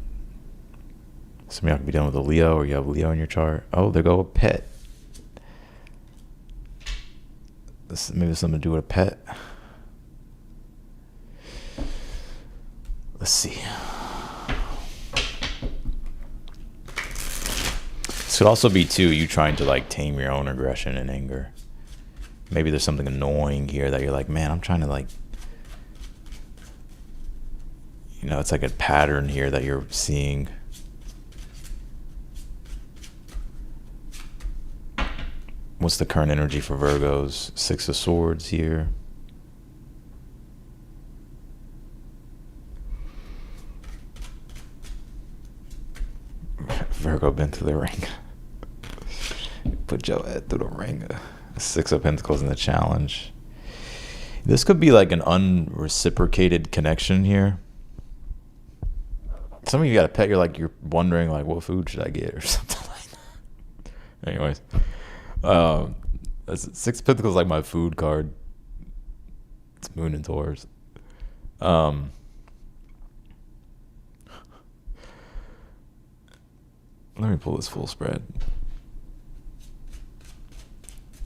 Some of y'all could be dealing with a Leo, or you have Leo in your chart. Oh, there go a pet. This maybe something to do with a pet. Let's see. This could also be too you trying to like tame your own aggression and anger. Maybe there's something annoying here that you're like, man, I'm trying to like, you know, it's like a pattern here that you're seeing. What's the current energy for Virgos? Six of Swords here. Virgo been through the ring. Put your head through the ring. Six of Pentacles in the challenge. This could be like an unreciprocated connection here. Some of you got a pet, you're wondering like, what food should I get or something like that. Anyways. Six of Pentacles is like my food card. It's Moon and Taurus. Let me pull this full spread.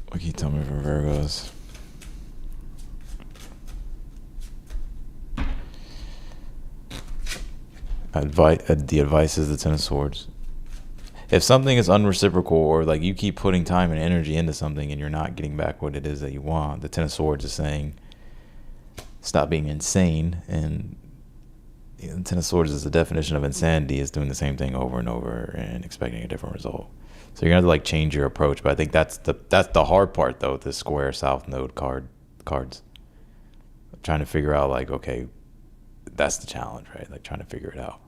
What can you tell me for Virgos? The advice is the Ten of Swords. If something is unreciprocal, or like you keep putting time and energy into something and you're not getting back what it is that you want, the Ten of Swords is saying stop being insane. And the Ten of Swords is the definition of insanity, is doing the same thing over and over and expecting a different result. So you're gonna have to like change your approach. But I think that's the hard part though, with the square south node cards. Trying to figure out like, okay, that's the challenge, right? Like trying to figure it out.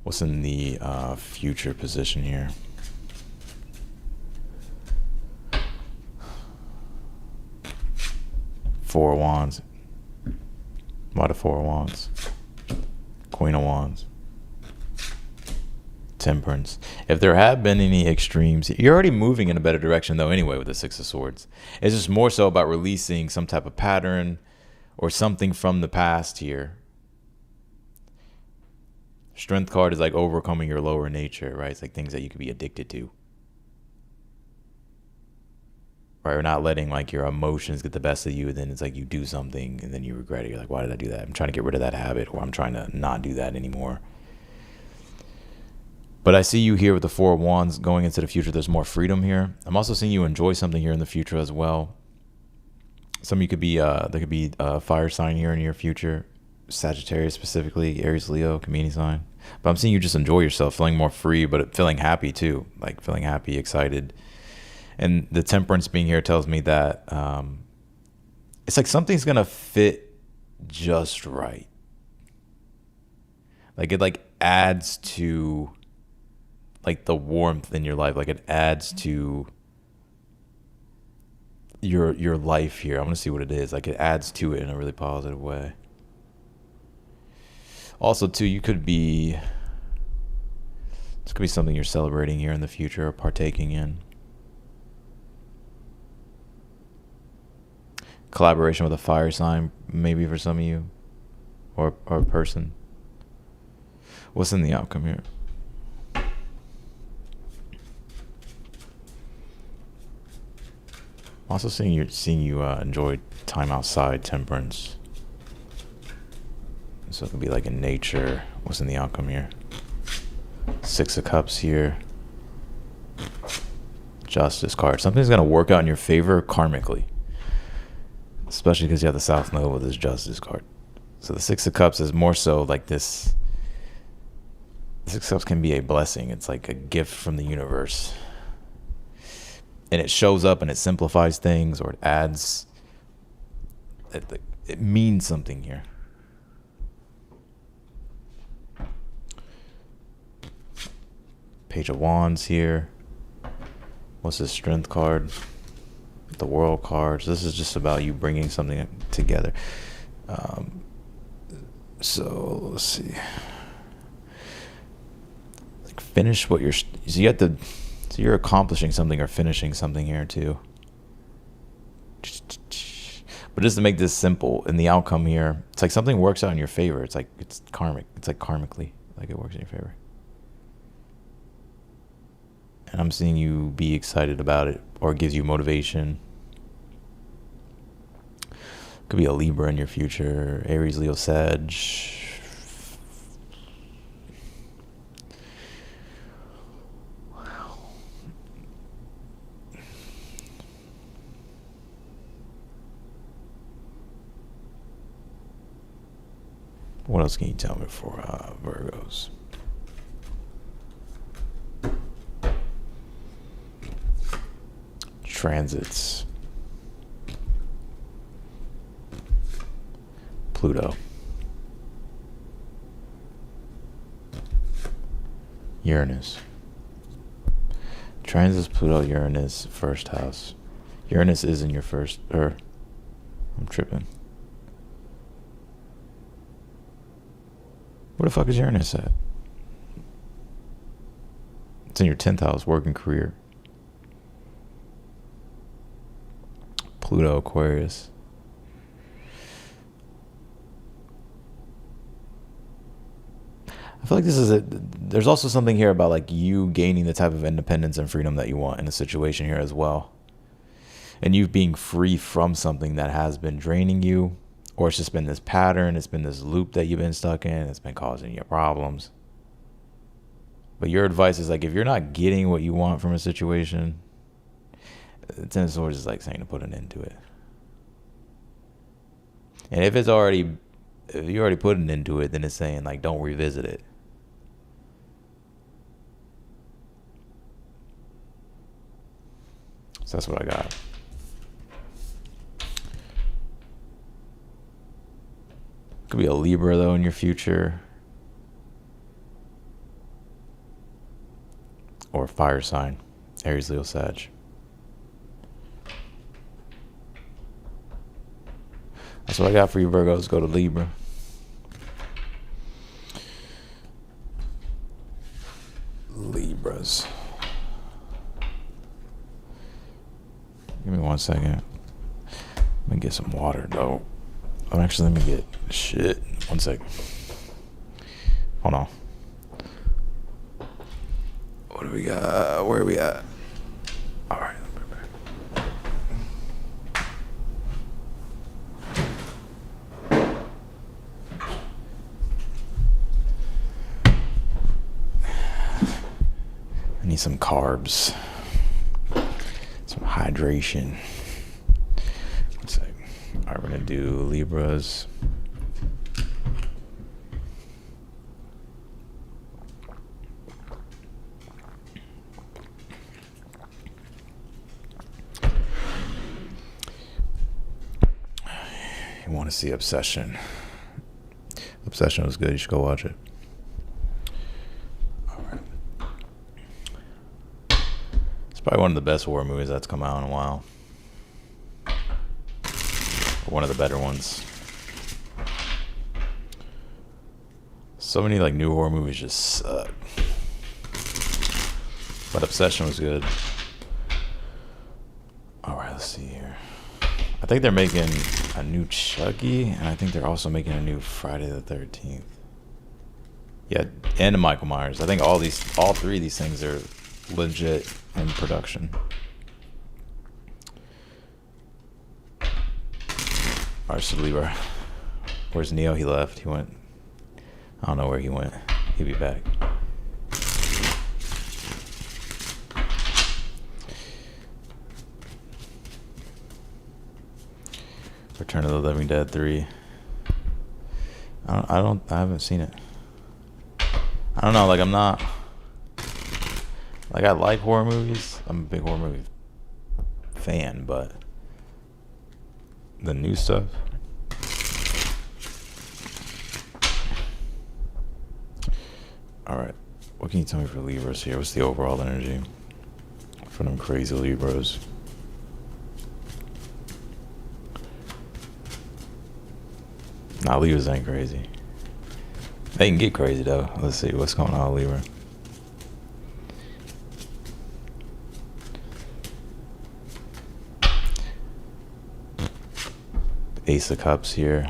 What's in the future position here? Four of Wands. Why the Four of Wands? Queen of Wands. Temperance. If there have been any extremes, you're already moving in a better direction though anyway with the Six of Swords. It's just more so about releasing some type of pattern or something from the past here. Strength card is like overcoming your lower nature, right? It's like things that you could be addicted to. Right? Or not letting like your emotions get the best of you, and then it's like you do something and then you regret it. You're like, why did I do that? I'm trying to get rid of that habit, or I'm trying to not do that anymore. But I see you here with the Four of Wands going into the future. There's more freedom here. I'm also seeing you enjoy something here in the future as well. Some of you could be, there could be a fire sign here in your future. Sagittarius specifically, Aries, Leo, Gemini sign. But I'm seeing you just enjoy yourself, feeling more free, but feeling happy too. Like feeling happy, excited. And the Temperance being here tells me that it's like something's going to fit just right. Like it like adds to like the warmth in your life. Like it adds to your life here. I'm going to see what it is. Like it adds to it in a really positive way. Also too, this could be something you're celebrating here in the future or partaking in. Collaboration with a fire sign, maybe for some of you, or a person. What's in the outcome here? I'm also seeing you enjoy time outside, Temperance. So it could be like in nature. What's in the outcome here? Six of Cups here. Justice card. Something's going to work out in your favor karmically. Especially because you have the South Node with this Justice card. So the Six of Cups is more so like this. The Six of Cups can be a blessing. It's like a gift from the universe. And it shows up and it simplifies things, or it adds. It means something here. Page of Wands here. What's this Strength card? The World cards. This is just about you bringing something together. So let's see. Like finish what you're. So you have to. So you're accomplishing something or finishing something here too. But just to make this simple, in the outcome here, it's like something works out in your favor. It's like it's karmic. It's like karmically, like it works in your favor. And I'm seeing you be excited about it, or it gives you motivation. Could be a Libra in your future, Aries, Leo, Sag. What else can you tell me for Virgos? Transits. Pluto. Uranus. Transits, Pluto, Uranus, first house. Uranus is in your first, I'm tripping. Where the fuck is Uranus at? It's in your 10th house, work and career. Pluto, Aquarius. I feel like this is there's also something here about like you gaining the type of independence and freedom that you want in a situation here as well. And you being free from something that has been draining you, or it's just been this pattern, it's been this loop that you've been stuck in, it's been causing you problems. But your advice is like, if you're not getting what you want from a situation, the Ten of Swords is like saying to put an end to it. And if you already put an end to it, then it's saying like, don't revisit it. So that's what I got. Could be a Libra though in your future. Or a fire sign. Aries, Leo, Sag. That's what I got for you, Virgos. Go to Libra. Libras. Give me 1 second. Let me get some water, though. Let me get shit. 1 second. Hold on. What do we got? Where are we at? All right. I need some carbs, some hydration. 1 sec. All right, we're gonna do Libras. You want to see Obsession? Obsession was good. You should go watch it. Probably one of the best horror movies that's come out in a while. One of the better ones. So many like new horror movies just suck. But Obsession was good. Alright, let's see here. I think they're making a new Chucky, and I think they're also making a new Friday the 13th. Yeah, and a Michael Myers. I think all three of these things are legit in production. Alright, so Libra. Where's Neo? He left. He went. I don't know where he went. He'll be back. Return of the Living Dead 3. I haven't seen it. I don't know, like I'm not. Like, I like horror movies. I'm a big horror movie fan, but the new stuff. All right. What can you tell me for Libras here? What's the overall energy for them crazy Libras? Nah, Libras ain't crazy. They can get crazy, though. Let's see. What's going on, Libra? Ace of Cups here.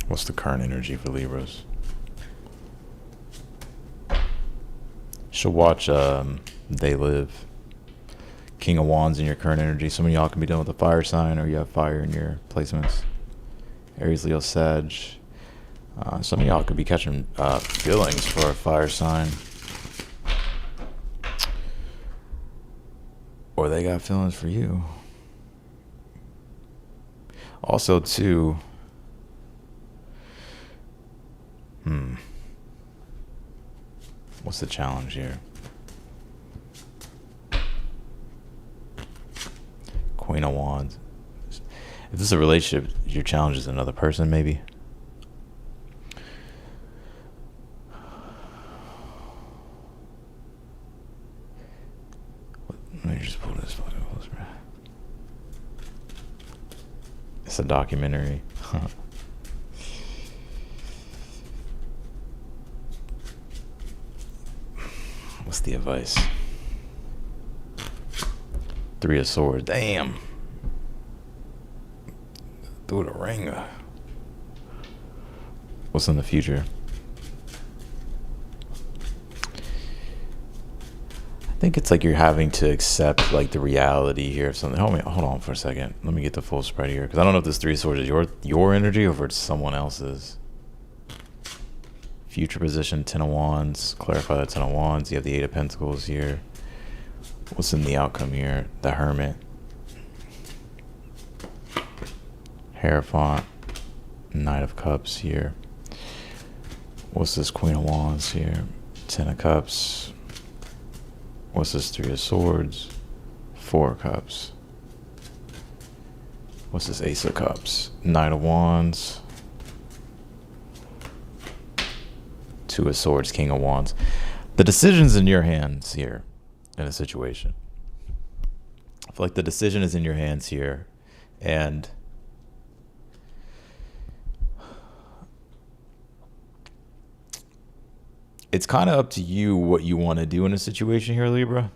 What's the current energy for Libras? Should watch They Live. King of Wands in your current energy. Some of y'all can be dealing with a fire sign, or you have fire in your placements. Aries, Leo, Sag. Some of y'all could be catching feelings for a fire sign. Or they got feelings for you. Also, too, what's the challenge here? Queen of Wands. If this is a relationship, your challenge is another person, maybe. Let me just pull this fucking closer. It's a documentary. What's the advice? 3 of Swords. Damn. Through the ringer. What's in the future? I think it's like you're having to accept like the reality here of something. Hold on for a second. Let me get the full spread here, because I don't know if this 3 of Swords is your energy or if it's someone else's. Future position, 10 of Wands. Clarify that 10 of Wands. You have the 8 of Pentacles here. What's in the outcome here? The Hermit. Hierophant. Knight of Cups here. What's this Queen of Wands here? Ten of Cups. What's this Three of Swords? Four of Cups. What's this Ace of Cups? Knight of Wands. Two of Swords, King of Wands. The decision's in your hands here in a situation. I feel like the decision is in your hands here. And it's kind of up to you what you want to do in a situation here, Libra.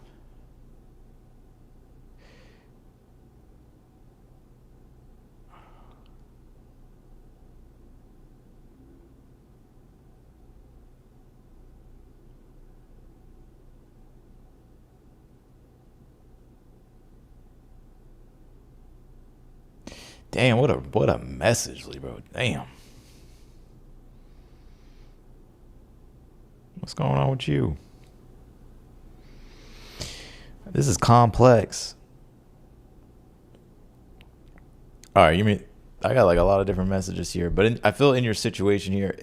Damn, what a message, Libra. Damn. What's going on with you? This is complex. All right, you mean I got like a lot of different messages here, but I feel in your situation here,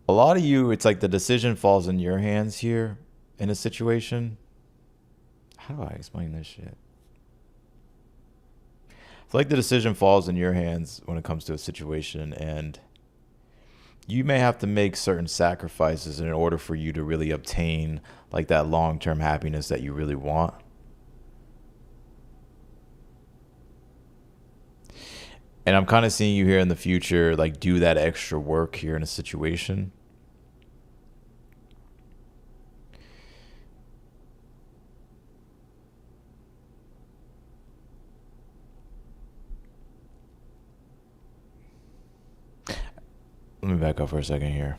a lot of you, it's like the decision falls in your hands here in a situation. How do I explain this shit? I feel like the decision falls in your hands when it comes to a situation, and you may have to make certain sacrifices in order for you to really obtain like that long-term happiness that you really want. And I'm kind of seeing you here in the future, like do that extra work here in a situation. Let me back up for a second here.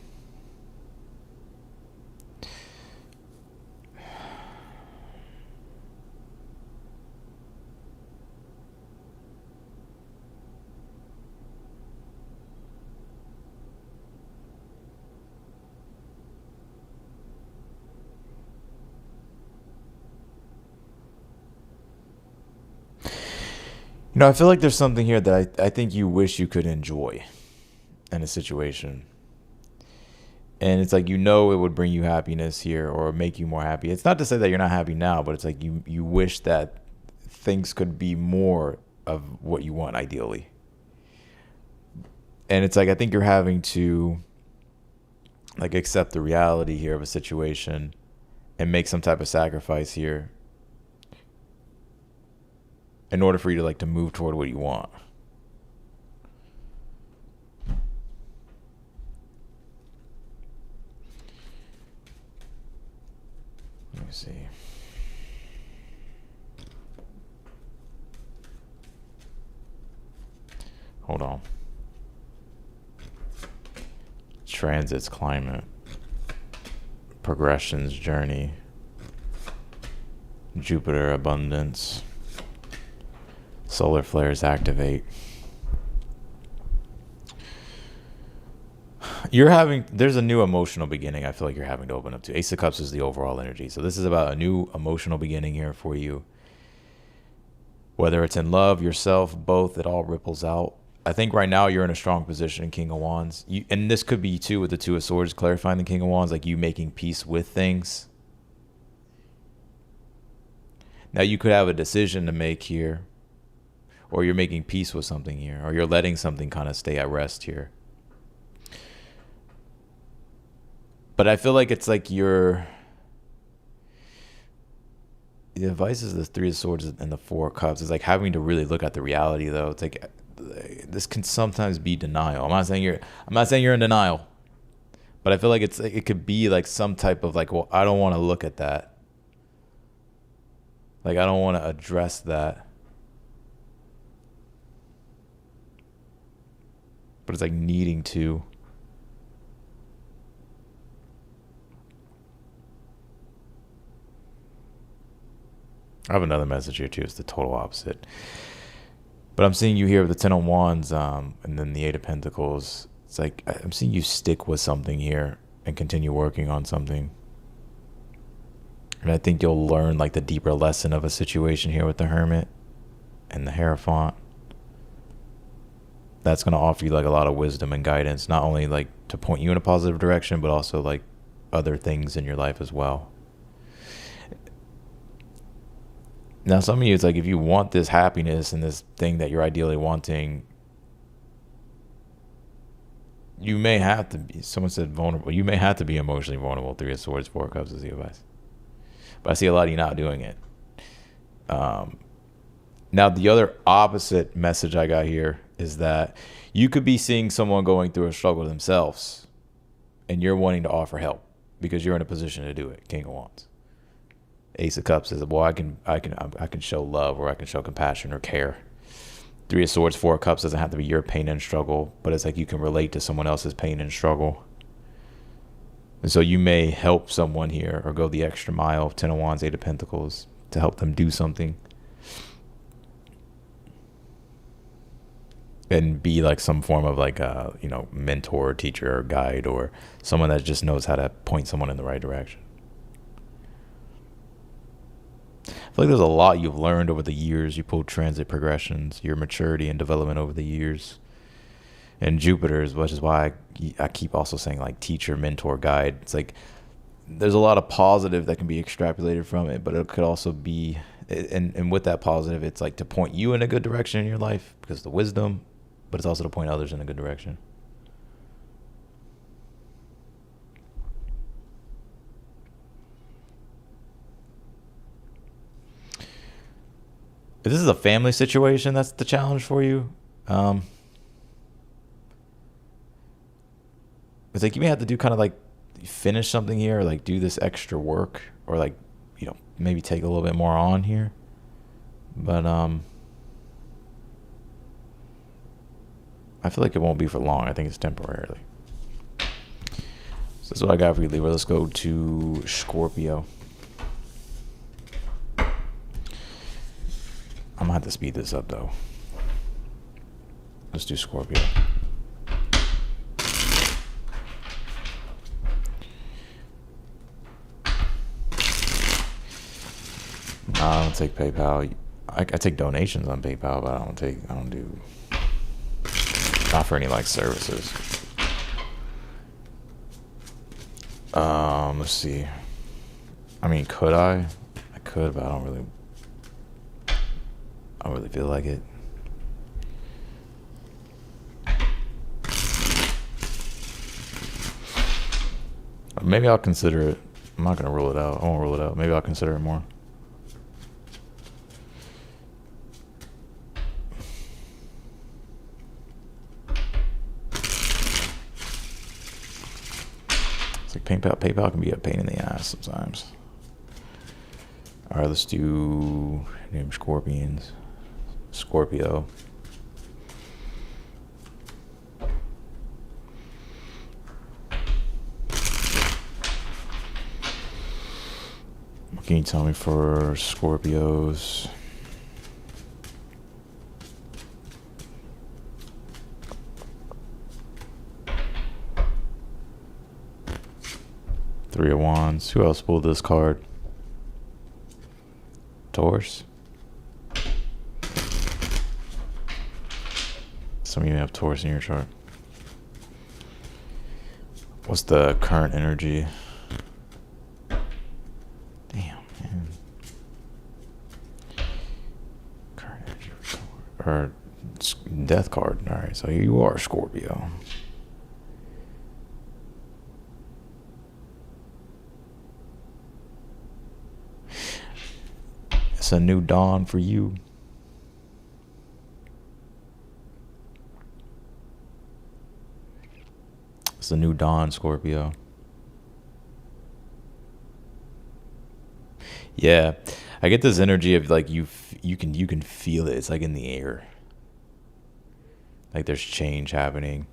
You know, I feel like there's something here that I think you wish you could enjoy in a situation. And it's like, you know, it would bring you happiness here or make you more happy. It's not to say that you're not happy now, but it's like you wish that things could be more of what you want ideally. And it's like, I think you're having to like accept the reality here of a situation and make some type of sacrifice here in order for you to like to move toward what you want. Let me see. Hold on. Transits, climate, progressions, journey, Jupiter, abundance, solar flares, activate. There's a new emotional beginning I feel like you're having to open up to. Ace of Cups is the overall energy. So this is about a new emotional beginning here for you. Whether it's in love, yourself, both, it all ripples out. I think right now you're in a strong position, King of Wands. And this could be too with the Two of Swords, clarifying the King of Wands, like you making peace with things. Now you could have a decision to make here, or you're making peace with something here, or you're letting something kind of stay at rest here. But I feel like it's like the advice is the Three of Swords and the Four of Cups. It's like having to really look at the reality, though. It's like this can sometimes be denial. I'm not saying you're in denial, but I feel like it could be like some type of like, well, I don't want to look at that. Like I don't want to address that. But it's like needing to. I have another message here too. It's the total opposite. But I'm seeing you here with the Ten of Wands and then the Eight of Pentacles. It's like I'm seeing you stick with something here and continue working on something. And I think you'll learn like the deeper lesson of a situation here with the Hermit and the Hierophant. that's going to offer you like a lot of wisdom and guidance, not only like to point you in a positive direction, but also like other things in your life as well. Now, some of you, it's like if you want this happiness and this thing that you're ideally wanting, you may have to be, someone said vulnerable, you may have to be emotionally vulnerable. 3 of Swords, 4 of Cups is the advice. But I see a lot of you not doing it. Now, the other opposite message I got here is that you could be seeing someone going through a struggle themselves and you're wanting to offer help because you're in a position to do it. King of Wands. Ace of Cups says, well, I can show love, or I can show compassion or care. 3 of Swords, 4 of Cups doesn't have to be your pain and struggle, but it's like you can relate to someone else's pain and struggle. And so you may help someone here or go the extra mile. 10 of Wands, 8 of Pentacles, to help them do something. And be like some form of like a, mentor, teacher, or guide, or someone that just knows how to point someone in the right direction. I feel like there's a lot you've learned over the years. You pulled transit progressions, your maturity and development over the years. And Jupiter's, which is why I keep also saying like teacher, mentor, guide. It's like there's a lot of positive that can be extrapolated from it, but it could also be, and with that positive, it's like to point you in a good direction in your life because of the wisdom, but it's also to point others in a good direction. If this is a family situation, that's the challenge for you. It's like you may have to do kind of like finish something here, or like do this extra work, or like, maybe take a little bit more on here. But I feel like it won't be for long. I think it's temporarily. So that's what I got for you, Libra. Let's go to Scorpio. I'm gonna have to speed this up though. Let's do Scorpio. I don't take PayPal. I take donations on PayPal, but I don't do, not for any like services. Let's see. I mean, could I? I could, but I don't really feel like it. Maybe I'll consider it. I'm not gonna rule it out. I won't rule it out. Maybe I'll consider it more. It's like PayPal can be a pain in the ass sometimes. All right, let's do name Scorpions. Scorpio. What can you tell me for Scorpios? Three of Wands. Who else pulled this card? Taurus. Some of you have Taurus in your chart. What's the current energy? Damn, man. Current energy. Or death card. All right, so you are Scorpio. It's a new dawn for you. It's a new dawn, Scorpio. Yeah, I get this energy of like you can feel it. It's like in the air. Like there's change happening.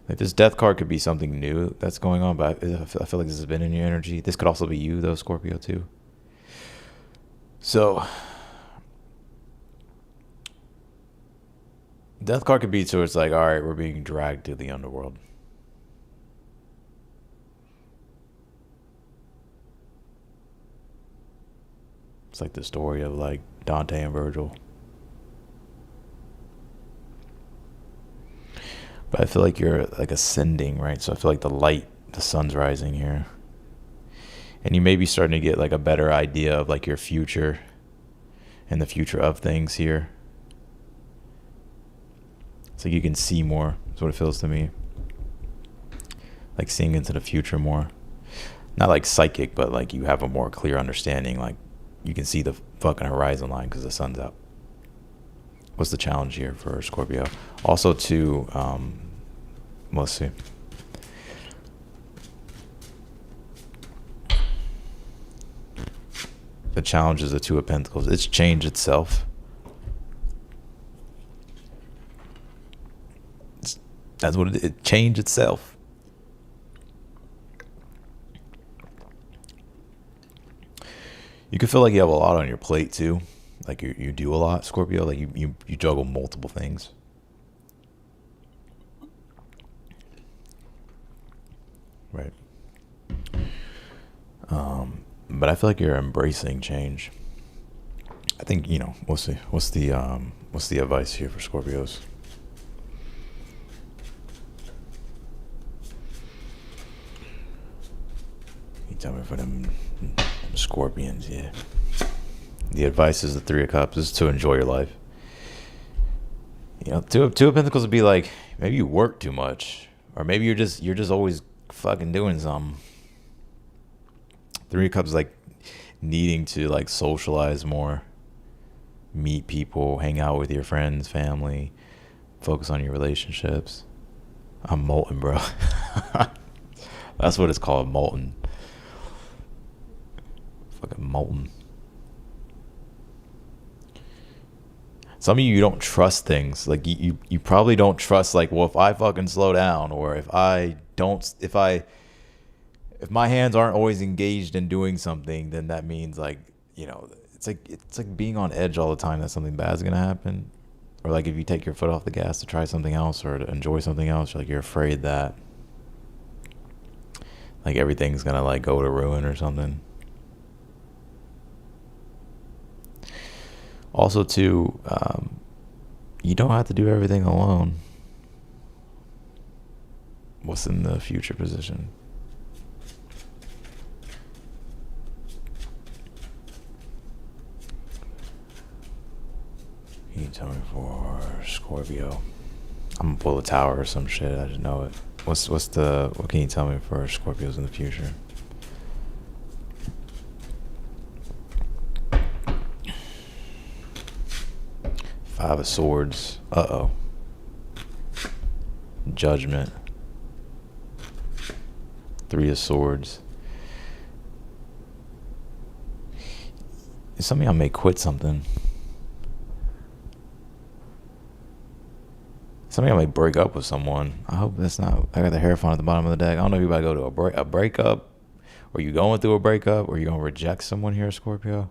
Like this death card could be something new that's going on, but I feel like this has been in your energy. This could also be you though, Scorpio too. So death card could be towards like, all right, we're being dragged to the underworld. It's like the story of like Dante and Virgil. But I feel like you're like ascending, right? So I feel like the sun's rising here. And you may be starting to get like a better idea of like your future and the future of things here. It's like you can see more, is what it feels to me. Like seeing into the future more. Not like psychic, but like you have a more clear understanding. Like you can see the fucking horizon line because the sun's out. What's the challenge here for Scorpio? Also to, let's see. The challenge is the Two of Pentacles. It's change itself. That's what it changed itself. You can feel like you have a lot on your plate too. Like you do a lot, Scorpio. Like you juggle multiple things. Right. But I feel like you're embracing change. I think, we'll see. What's the advice here for Scorpios? You tell me for them Scorpions, yeah. The advice is the Three of Cups is to enjoy your life. Two of Pentacles would be like, maybe you work too much, or maybe you're just always fucking doing something. Three of Cups is like needing to like socialize more, meet people, hang out with your friends, family, focus on your relationships. I'm molten, bro. That's what it's called, molten. Fucking molten. Some of you don't trust things. Like you probably don't trust, like, well, if I fucking slow down, or if my hands aren't always engaged in doing something, then that means like, it's like being on edge all the time that something bad is gonna happen. Or like if you take your foot off the gas to try something else or to enjoy something else, you're afraid that like everything's gonna like go to ruin or something. Also, too, you don't have to do everything alone. What's in the future position? Can you tell me for Scorpio? I'm gonna pull a tower or some shit. I just know it. What can you tell me for Scorpios in the future? Five of Swords. Uh-oh. Judgment. Three of Swords. Some of y'all may quit something. Some of y'all may break up with someone. I hope that's not... I got the Hierophant at the bottom of the deck. I don't know if you about to go to a breakup, or you going through a breakup, or you going to reject someone here, Scorpio.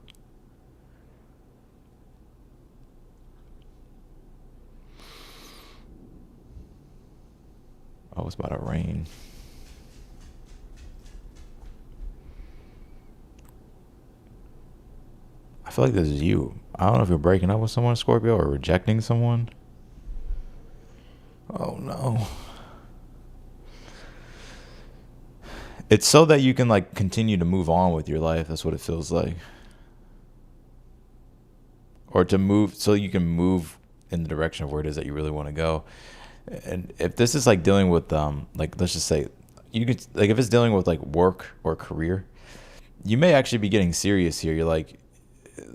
Oh, it's about to rain. I feel like this is you. I don't know if you're breaking up with someone, Scorpio, or rejecting someone. Oh, no. It's so that you can, like, continue to move on with your life. That's what it feels like. Or to move, so you can move in the direction of where it is that you really want to go. And if this is like dealing with like, let's just say you could, like, if it's dealing with like work or career, you may actually be getting serious here. You're like,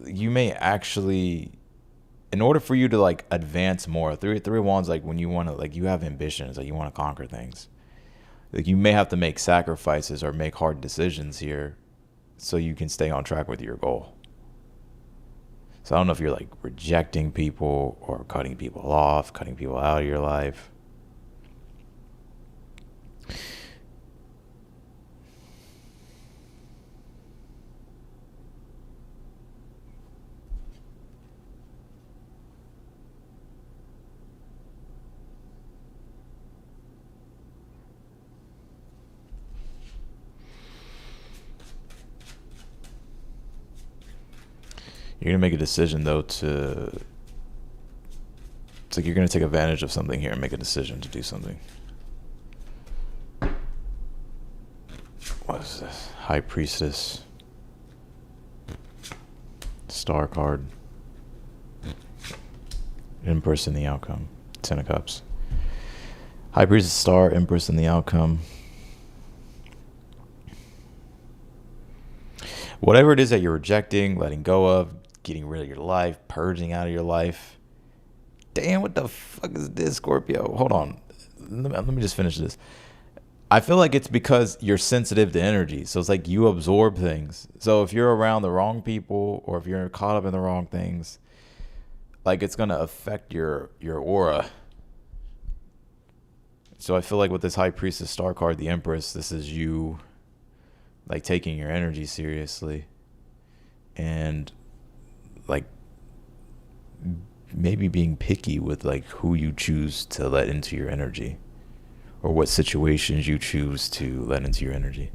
you may actually, in order for you to like advance more, three of wands, like when you want to, like, you have ambitions, like you want to conquer things, like you may have to make sacrifices or make hard decisions here so you can stay on track with your goal. So I don't know if you're like rejecting people or cutting people off, cutting people out of your life. You're gonna make a decision though to like you're going to take advantage of something here and make a decision to do something. What is this? High Priestess. Star card. Empress in the outcome. 10 of Cups. High Priestess, Star, Empress in the outcome. Whatever it is that you're rejecting, letting go of, getting rid of your life, purging out of your life. Damn, what the fuck is this, Scorpio? Hold on. Let me just finish this. I feel like it's because you're sensitive to energy. So it's like you absorb things. So if you're around the wrong people or if you're caught up in the wrong things, like it's going to affect your aura. So I feel like with this High Priestess Star card, the Empress, this is you like taking your energy seriously and like maybe being picky with like who you choose to let into your energy or what situations you choose to let into your energy.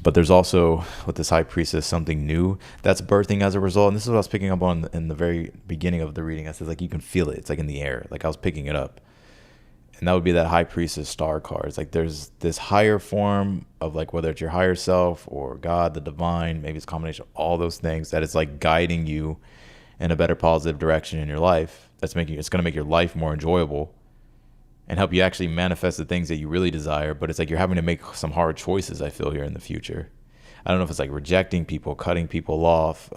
But there's also with this High Priestess something new that's birthing as a result. And this is what I was picking up on in the very beginning of the reading. I said like you can feel it. It's like in the air. Like I was picking it up. And that would be that High Priestess Star card. It's like there's this higher form of like whether it's your higher self or God, the divine, maybe it's a combination of all those things that is like guiding you in a better positive direction in your life. It's going to make your life more enjoyable and help you actually manifest the things that you really desire. But it's like you're having to make some hard choices, I feel, here in the future. I don't know if it's like rejecting people, cutting people off,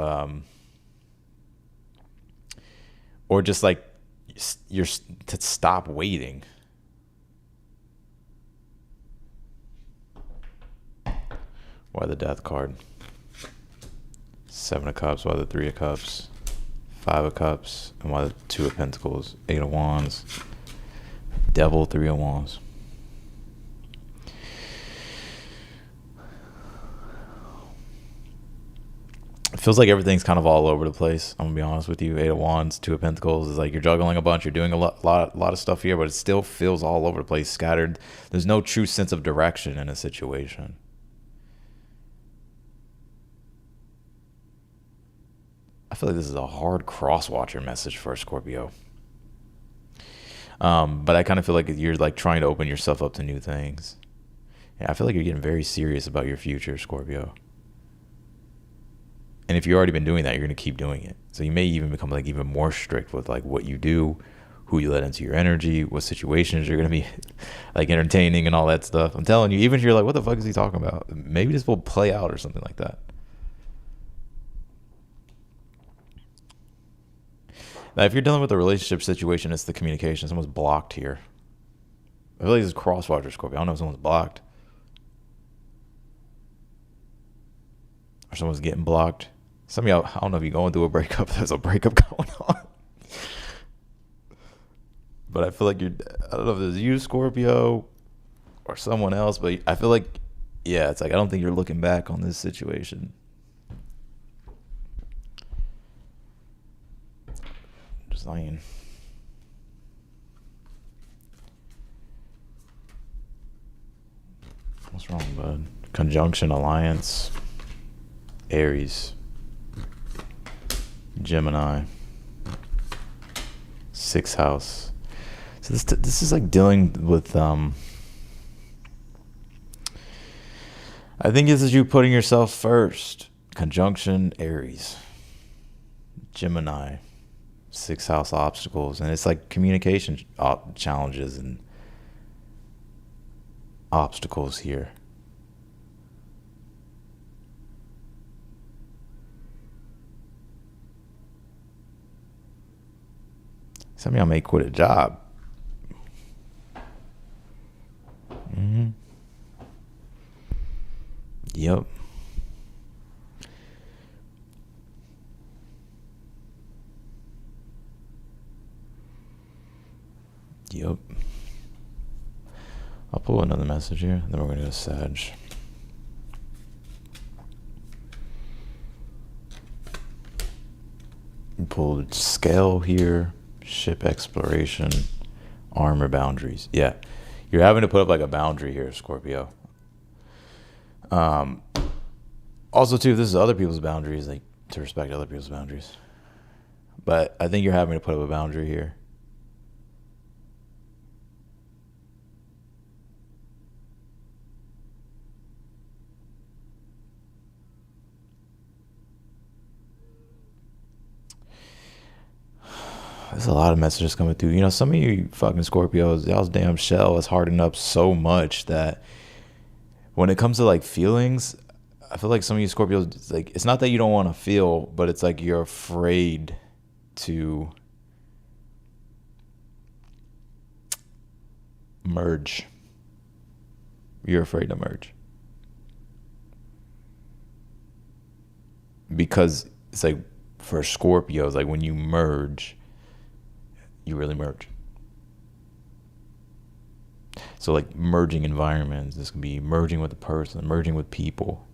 or just like you're to stop waiting. Why the Death card? 7 of Cups. Why the 3 of Cups? 5 of Cups. And why the 2 of Pentacles? 8 of Wands. Devil, 3 of Wands. It feels like everything's kind of all over the place. I'm gonna be honest with you. 8 of Wands, 2 of Pentacles is like you're juggling a bunch. You're doing a lot of stuff here, but it still feels all over the place, scattered. There's no true sense of direction in a situation. I feel like this is a hard cross-watcher message for Scorpio. But I kind of feel like you're like trying to open yourself up to new things. Yeah, I feel like you're getting very serious about your future, Scorpio. And if you've already been doing that, you're going to keep doing it. So you may even become like even more strict with like what you do, who you let into your energy, what situations you're going to be like entertaining and all that stuff. I'm telling you, even if you're like, what the fuck is he talking about? Maybe this will play out or something like that. Now, if you're dealing with a relationship situation, it's the communication. Someone's blocked here. I feel like this is cross-watcher, Scorpio. I don't know if someone's blocked. Or someone's getting blocked. Some of y'all, I don't know if you're going through a breakup. There's a breakup going on. But I feel like I don't know if it's you, Scorpio, or someone else. But I feel like, yeah, it's like I don't think you're looking back on this situation. Saying. What's wrong, bud? Conjunction, alliance, Aries, Gemini, 6th house. So this is like dealing with I think this is you putting yourself first. Conjunction, Aries, Gemini. 6th house obstacles, and it's like communication challenges and obstacles here. Some of y'all may quit a job. Yep. Yep. I'll pull another message here, then we're going to go Sag. Pull scale here, ship exploration, armor boundaries. Yeah, you're having to put up like a boundary here, Scorpio. Also, too, if this is other people's boundaries, like to respect other people's boundaries. But I think you're having to put up a boundary here. There's a lot of messages coming through. You know, some of you fucking Scorpios, y'all's damn shell is hardened up so much that when it comes to like feelings, I feel like some of you Scorpios, like, it's not that you don't want to feel, but it's like you're afraid to merge. You're afraid to merge. Because it's like for Scorpios, like when you merge, you really merge. So like merging environments, this can be merging with a person, merging with people.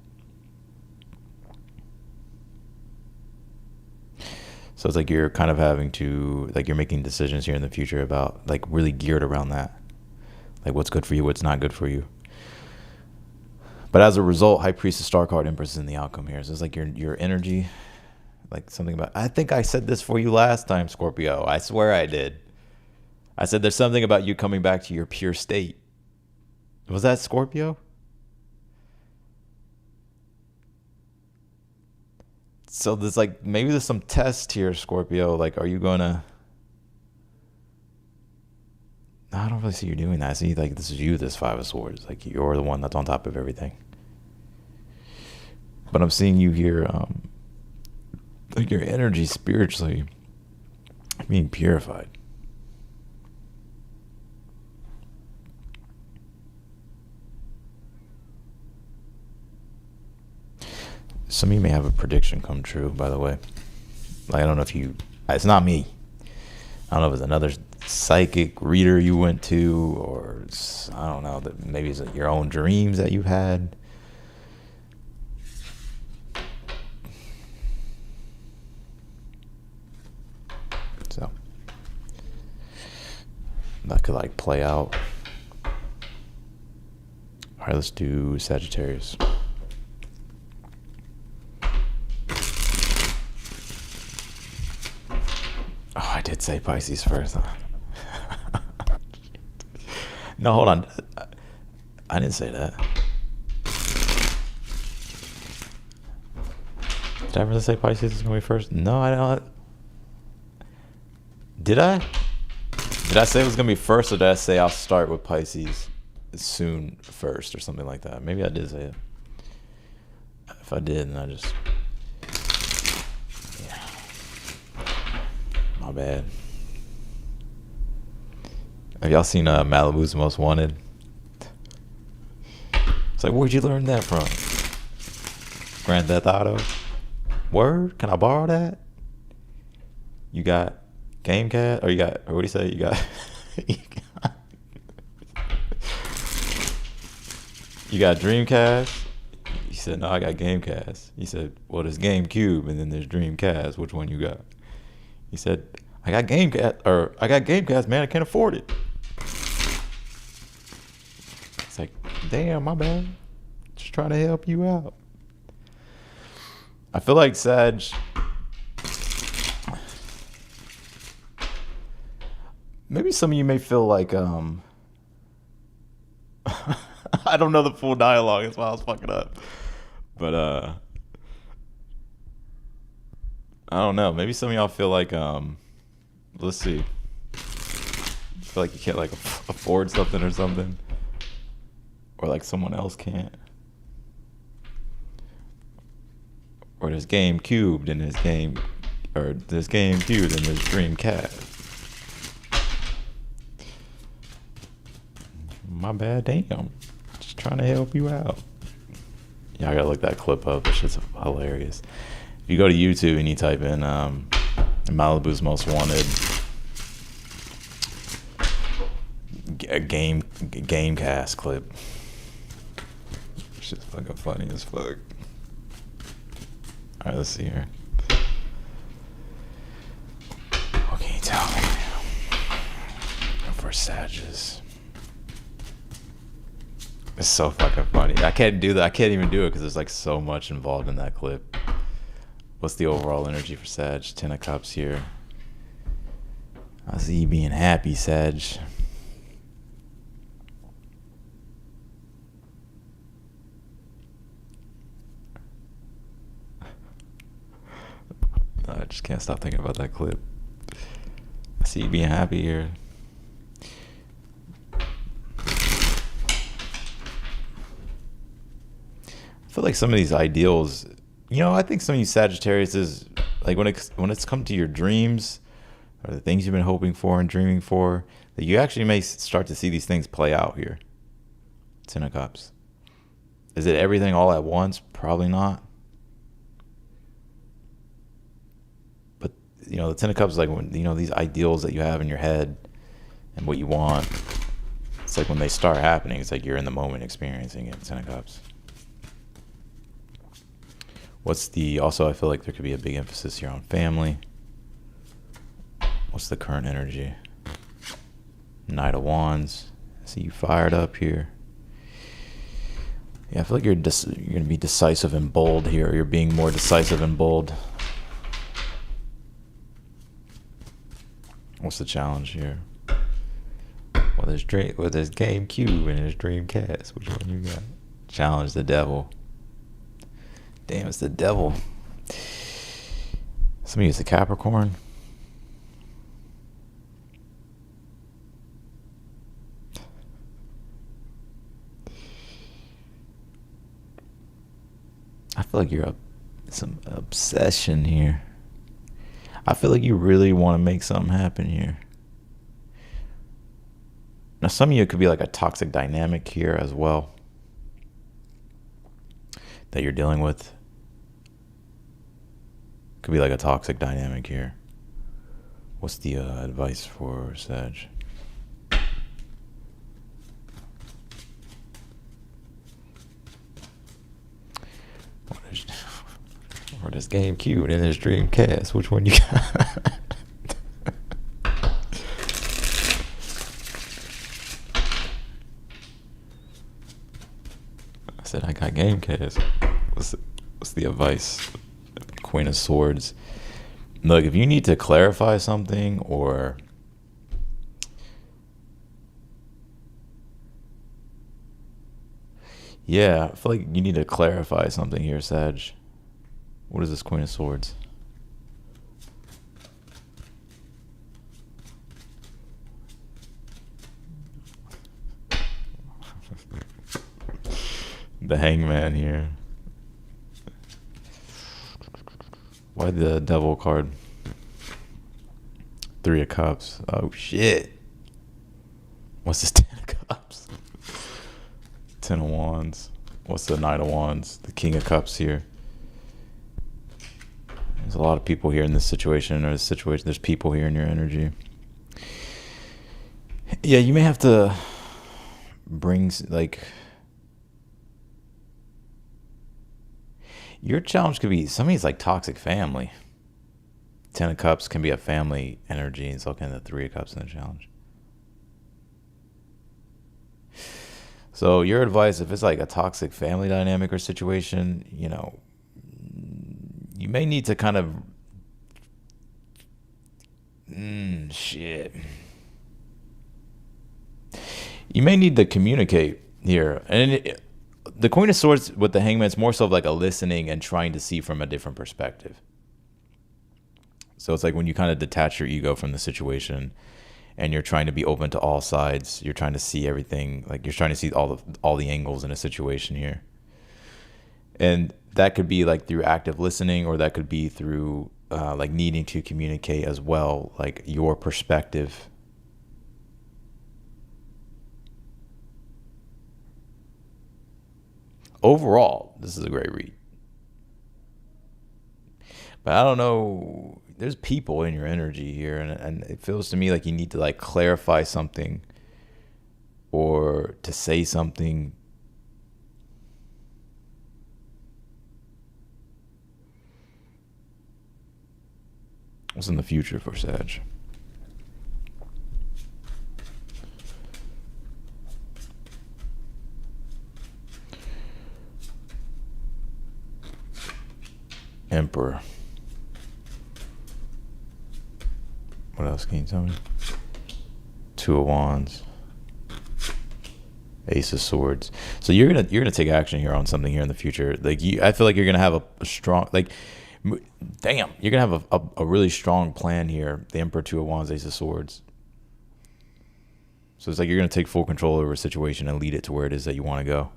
So it's like you're kind of having to, like you're making decisions here in the future about like really geared around that. Like what's good for you, what's not good for you. But as a result, High Priestess, Star card, Empress is in the outcome here. So it's like your energy, like something about, I think I said this for you last time, Scorpio. I swear I did. I said there's something about you coming back to your pure state. Was that Scorpio? So there's like, maybe there's some test here, Scorpio. Like, are you gonna, I don't really see you doing that. I see like this is you, this Five of Swords. Like you're the one that's on top of everything. But I'm seeing you here, like your energy spiritually being purified. Some of you may have a prediction come true, by the way. Like, I don't know if you, it's not me. I don't know if it's another psychic reader you went to, or it's, I don't know, that maybe it's your own dreams that you've had. So that could like play out. All right, let's do Sagittarius. Oh, I did say Pisces first. No, hold on. I didn't say that. Did I really say Pisces is going to be first? No, I don't. Did I? Did I say it was going to be first, or did I say I'll start with Pisces soon first or something like that? Maybe I did say it. If I did, then I just... My bad. Have y'all seen Malibu's Most Wanted? It's like, where'd you learn that from? Grand Theft Auto? Word? Can I borrow that? You got Gamecast? Or you got, or what do you say? You got... You got Dreamcast? He said, no, I got Gamecast. He said, well, there's GameCube and then there's Dreamcast. Which one you got? He said, I got Gamecast, man, I can't afford it. It's like, damn, my bad. Just trying to help you out. I feel like Sag, maybe some of you may feel like, I don't know the full dialogue, that's why I was fucking up. But, I don't know. Maybe some of y'all feel like, let's see. Feel like you can't like afford something or something, or like someone else can't. Or there's GameCube, then there's there's GameCube, then there's Dreamcast. My bad, damn. Just trying to help you out. Yeah, I gotta look that clip up. That shit's hilarious. If you go to YouTube and you type in Malibu's Most Wanted Gamecast clip, shit's fucking funny as fuck. Alright, let's see here. What can you tell me? For Sagittarius. It's so fucking funny. I can't do that. I can't even do it because there's like so much involved in that clip. What's the overall energy for Sag? 10 of Cups here. I see you being happy, Sag. I just can't stop thinking about that clip. I see you being happy here. I feel like some of these ideals, I think some of these Sagittarius is like when it's come to your dreams or the things you've been hoping for and dreaming for, that you actually may start to see these things play out here. Ten of Cups. Is it everything all at once? Probably not. But the Ten of Cups is like when these ideals that you have in your head and what you want. It's like when they start happening, it's like you're in the moment experiencing it. Ten of Cups. Also, I feel like there could be a big emphasis here on family. What's the current energy? Knight of Wands. I see you fired up here. Yeah, I feel like you're going to be decisive and bold here. You're being more decisive and bold. What's the challenge here? Well, there's GameCube and there's Dreamcast. Which one you got? Challenge the devil. Damn, it's the devil. Somebody is a Capricorn. I feel like you're some obsession here. I feel like you really want to make something happen here. Now, some of you, it could be like a toxic dynamic here as well that you're dealing with. Could be like a toxic dynamic here. What's the advice for Sag? Or this GameCube and then there's Dreamcast. Which one you got? I said I got Gamecast. What's the advice? Queen of Swords. Look, if you need to clarify something or I feel like you need to clarify something here, Sag. What is this Queen of Swords? The Hangman here. Why the Devil card? Three of Cups. Oh shit. What's this Ten of Cups? Ten of Wands. What's the Knight of Wands? The King of Cups here. There's a lot of people here in this situation, there's people here in your energy. Yeah, you may have to bring, your challenge could be, somebody's like toxic family. Ten of Cups can be a family energy, and so can the Three of Cups in the challenge. So your advice, if it's like a toxic family dynamic or situation, you may need to kind of you may need to communicate here. And the Queen of Swords with the Hangman is more so of like a listening and trying to see from a different perspective. So it's like when you kind of detach your ego from the situation and you're trying to be open to all sides, you're trying to see everything, like you're trying to see all the angles in a situation here. And that could be like through active listening, or that could be through like needing to communicate as well, like your perspective. Overall, this is a great read. But I don't know, there's people in your energy here, and it feels to me like you need to like clarify something or to say something. What's in the future for Sag? Emperor. What else can you tell me? Two of Wands. Ace of Swords. So you're gonna take action here on something here in the future. Like I feel like you're gonna have a strong, like, damn, you're gonna have a really strong plan here. The Emperor, Two of Wands, Ace of Swords. So it's like you're gonna take full control over a situation and lead it to where it is that you want to go.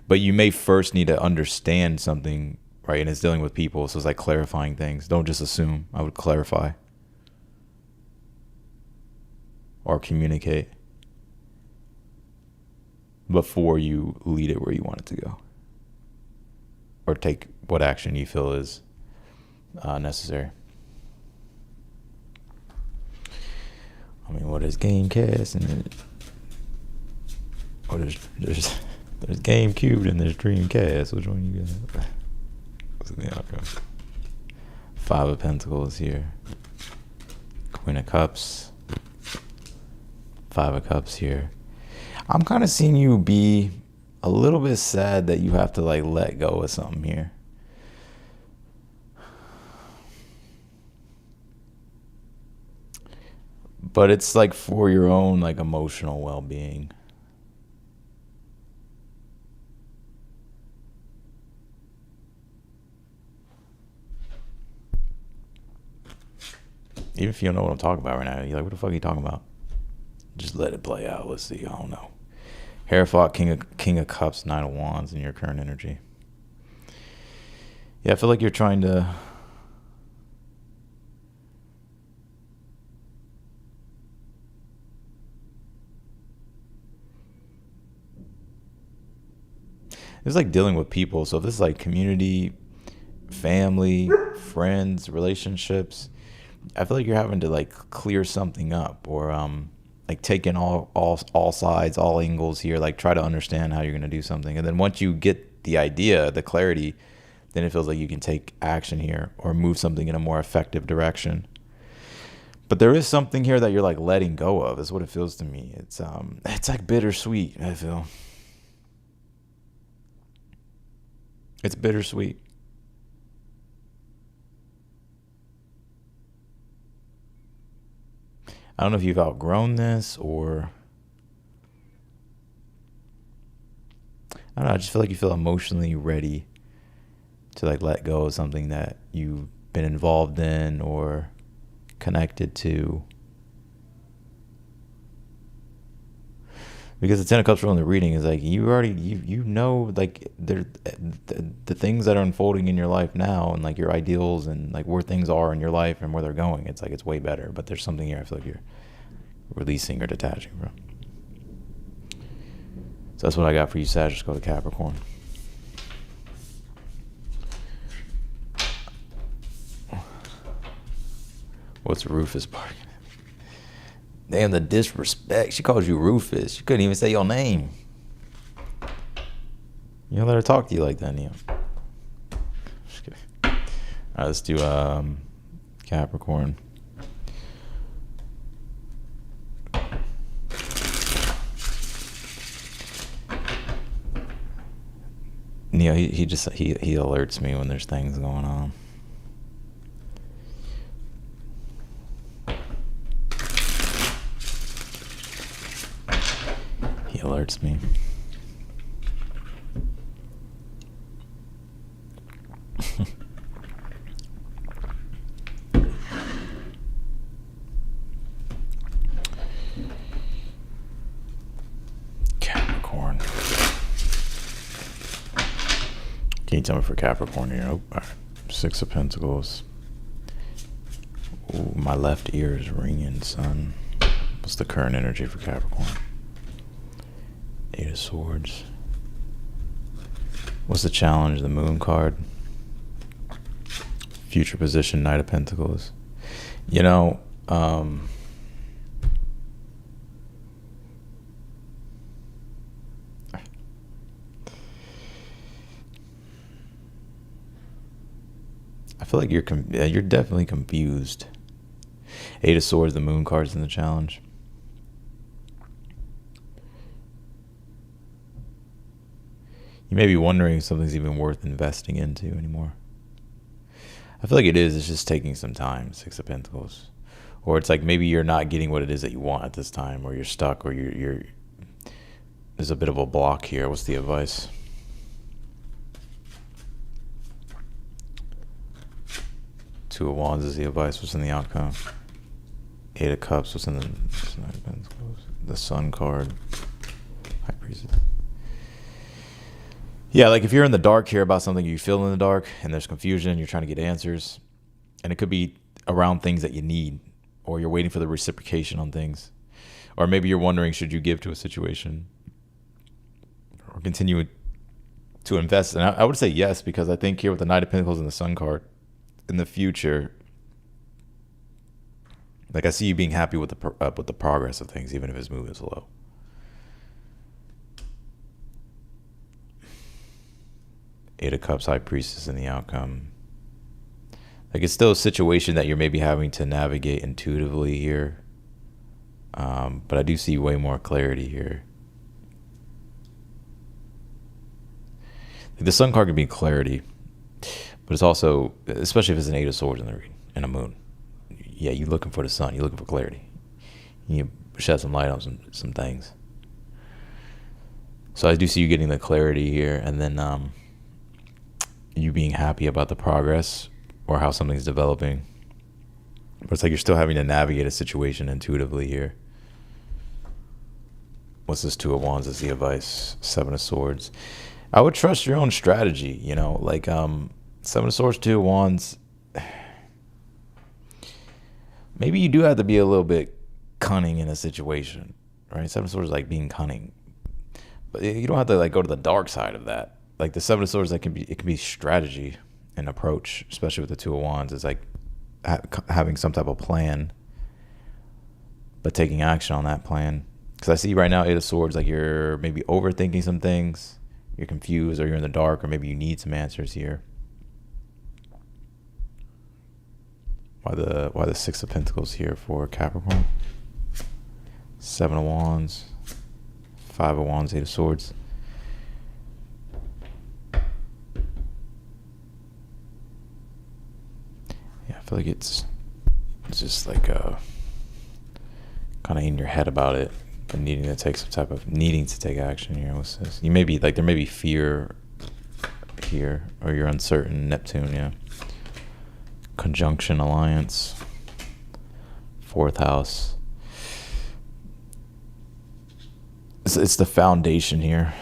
But you may first need to understand something, right? And it's dealing with people, so it's like clarifying things. Don't just assume. I would clarify or communicate before you lead it where you want it to go, or take what action you feel is necessary. I mean, what is game cast and there's game cubed and there's dream cast. Which one you got? What's the outcome? Five of Pentacles here. Queen of Cups. Five of Cups here. I'm kind of seeing you be a little bit sad that you have to like let go of something here. But it's like for your own like emotional well-being. Even if you don't know what I'm talking about right now, you're like, what the fuck are you talking about? Just let it play out. Let's see. I don't know. Hierophant, King of Cups, Nine of Wands in your current energy. Yeah, I feel like you're trying to... It's like dealing with people. So if this is like community, family, friends, relationships, I feel like you're having to like clear something up, or like take in all sides, all angles here, like try to understand how you're going to do something. And then once you get the idea, the clarity, then it feels like you can take action here or move something in a more effective direction. But there is something here that you're like letting go of, is what it feels to me. It's like bittersweet, I feel. It's bittersweet. I don't know if you've outgrown this, or I don't know. I just feel like you feel emotionally ready to like let go of something that you've been involved in or connected to. Because the Ten of Cups from the reading is like you already you know like the things that are unfolding in your life now, and like your ideals and like where things are in your life and where they're going. It's like it's way better. But there's something here I feel like you're releasing or detaching from. So that's what I got for you, Sag. Just go to Capricorn. What's Rufus barking? Damn, the disrespect. She calls you Rufus. She couldn't even say your name. You don't let her talk to you like that, Neil. Just kidding. All right, let's do Capricorn. Neil, he alerts me when there's things going on. He alerts me. Capricorn. Can you tell me for Capricorn here? Oh, all right. Six of Pentacles. Ooh, my left ear is ringing, son. What's the current energy for Capricorn? Eight of Swords. What's the challenge? The Moon card. Future position, Knight of Pentacles. You know, I feel like you're definitely confused. Eight of Swords, the Moon card's in the challenge. You may be wondering if something's even worth investing into anymore. I feel like it is. It's just taking some time. Six of Pentacles. Or it's like maybe you're not getting what it is that you want at this time, or you're stuck, or you're there's a bit of a block here. What's the advice? Two of Wands is the advice. What's in the outcome? Eight of Cups. What's in the Sun card? High Priestess. Yeah, like if you're in the dark here about something, you feel in the dark, and there's confusion, you're trying to get answers, and it could be around things that you need, or you're waiting for the reciprocation on things, or maybe you're wondering, should you give to a situation or continue to invest? And I would say yes, because I think here with the Knight of Pentacles and the Sun card, in the future, like I see you being happy with the progress of things, even if it's moving slow. Eight of Cups, High Priestess in the outcome. Like it's still a situation that you're maybe having to navigate intuitively here. But I do see way more clarity here. Like the Sun card can be clarity, but it's also, especially if it's an Eight of Swords in a moon. Yeah, you're looking for the sun. You're looking for clarity. You shed some light on some things. So I do see you getting the clarity here, and then you being happy about the progress or how something's developing. But it's like you're still having to navigate a situation intuitively here. What's this Two of Wands is the advice? Seven of Swords. I would trust your own strategy, you know, like Seven of Swords, Two of Wands. Maybe you do have to be a little bit cunning in a situation, right? Seven of Swords is like being cunning, but you don't have to like go to the dark side of that. Like the Seven of Swords, it can be strategy and approach, especially with the Two of Wands. It's like having some type of plan, but taking action on that plan. Because I see right now, Eight of Swords, like you're maybe overthinking some things, you're confused, or you're in the dark, or maybe you need some answers here. Why the Six of Pentacles here for Capricorn? Seven of Wands, Five of Wands, Eight of Swords. Yeah, I feel like it's just like kind of in your head about it, but needing to take action here. What's this? You may be like, there may be fear here, or you're uncertain. Neptune, yeah. Conjunction, alliance, fourth house. It's the foundation here.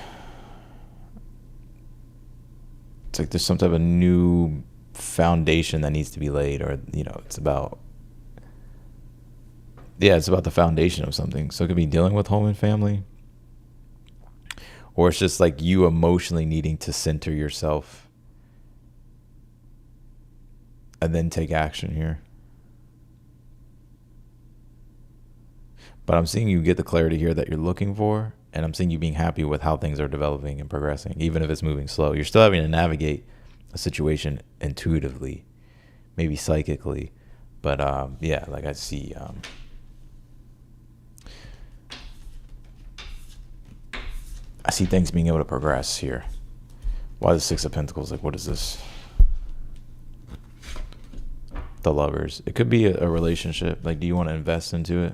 It's like there's some type of new foundation that needs to be laid, or it's about the foundation of something. So it could be dealing with home and family, or it's just like you emotionally needing to center yourself and then take action here. But I'm seeing you get the clarity here that you're looking for, and I'm seeing you being happy with how things are developing and progressing, even if it's moving slow. You're still having to navigate a situation intuitively, maybe psychically, but like I see things being able to progress here. Why the Six of Pentacles? Like, what is this? The Lovers. It could be a relationship. Like, do you want to invest into it?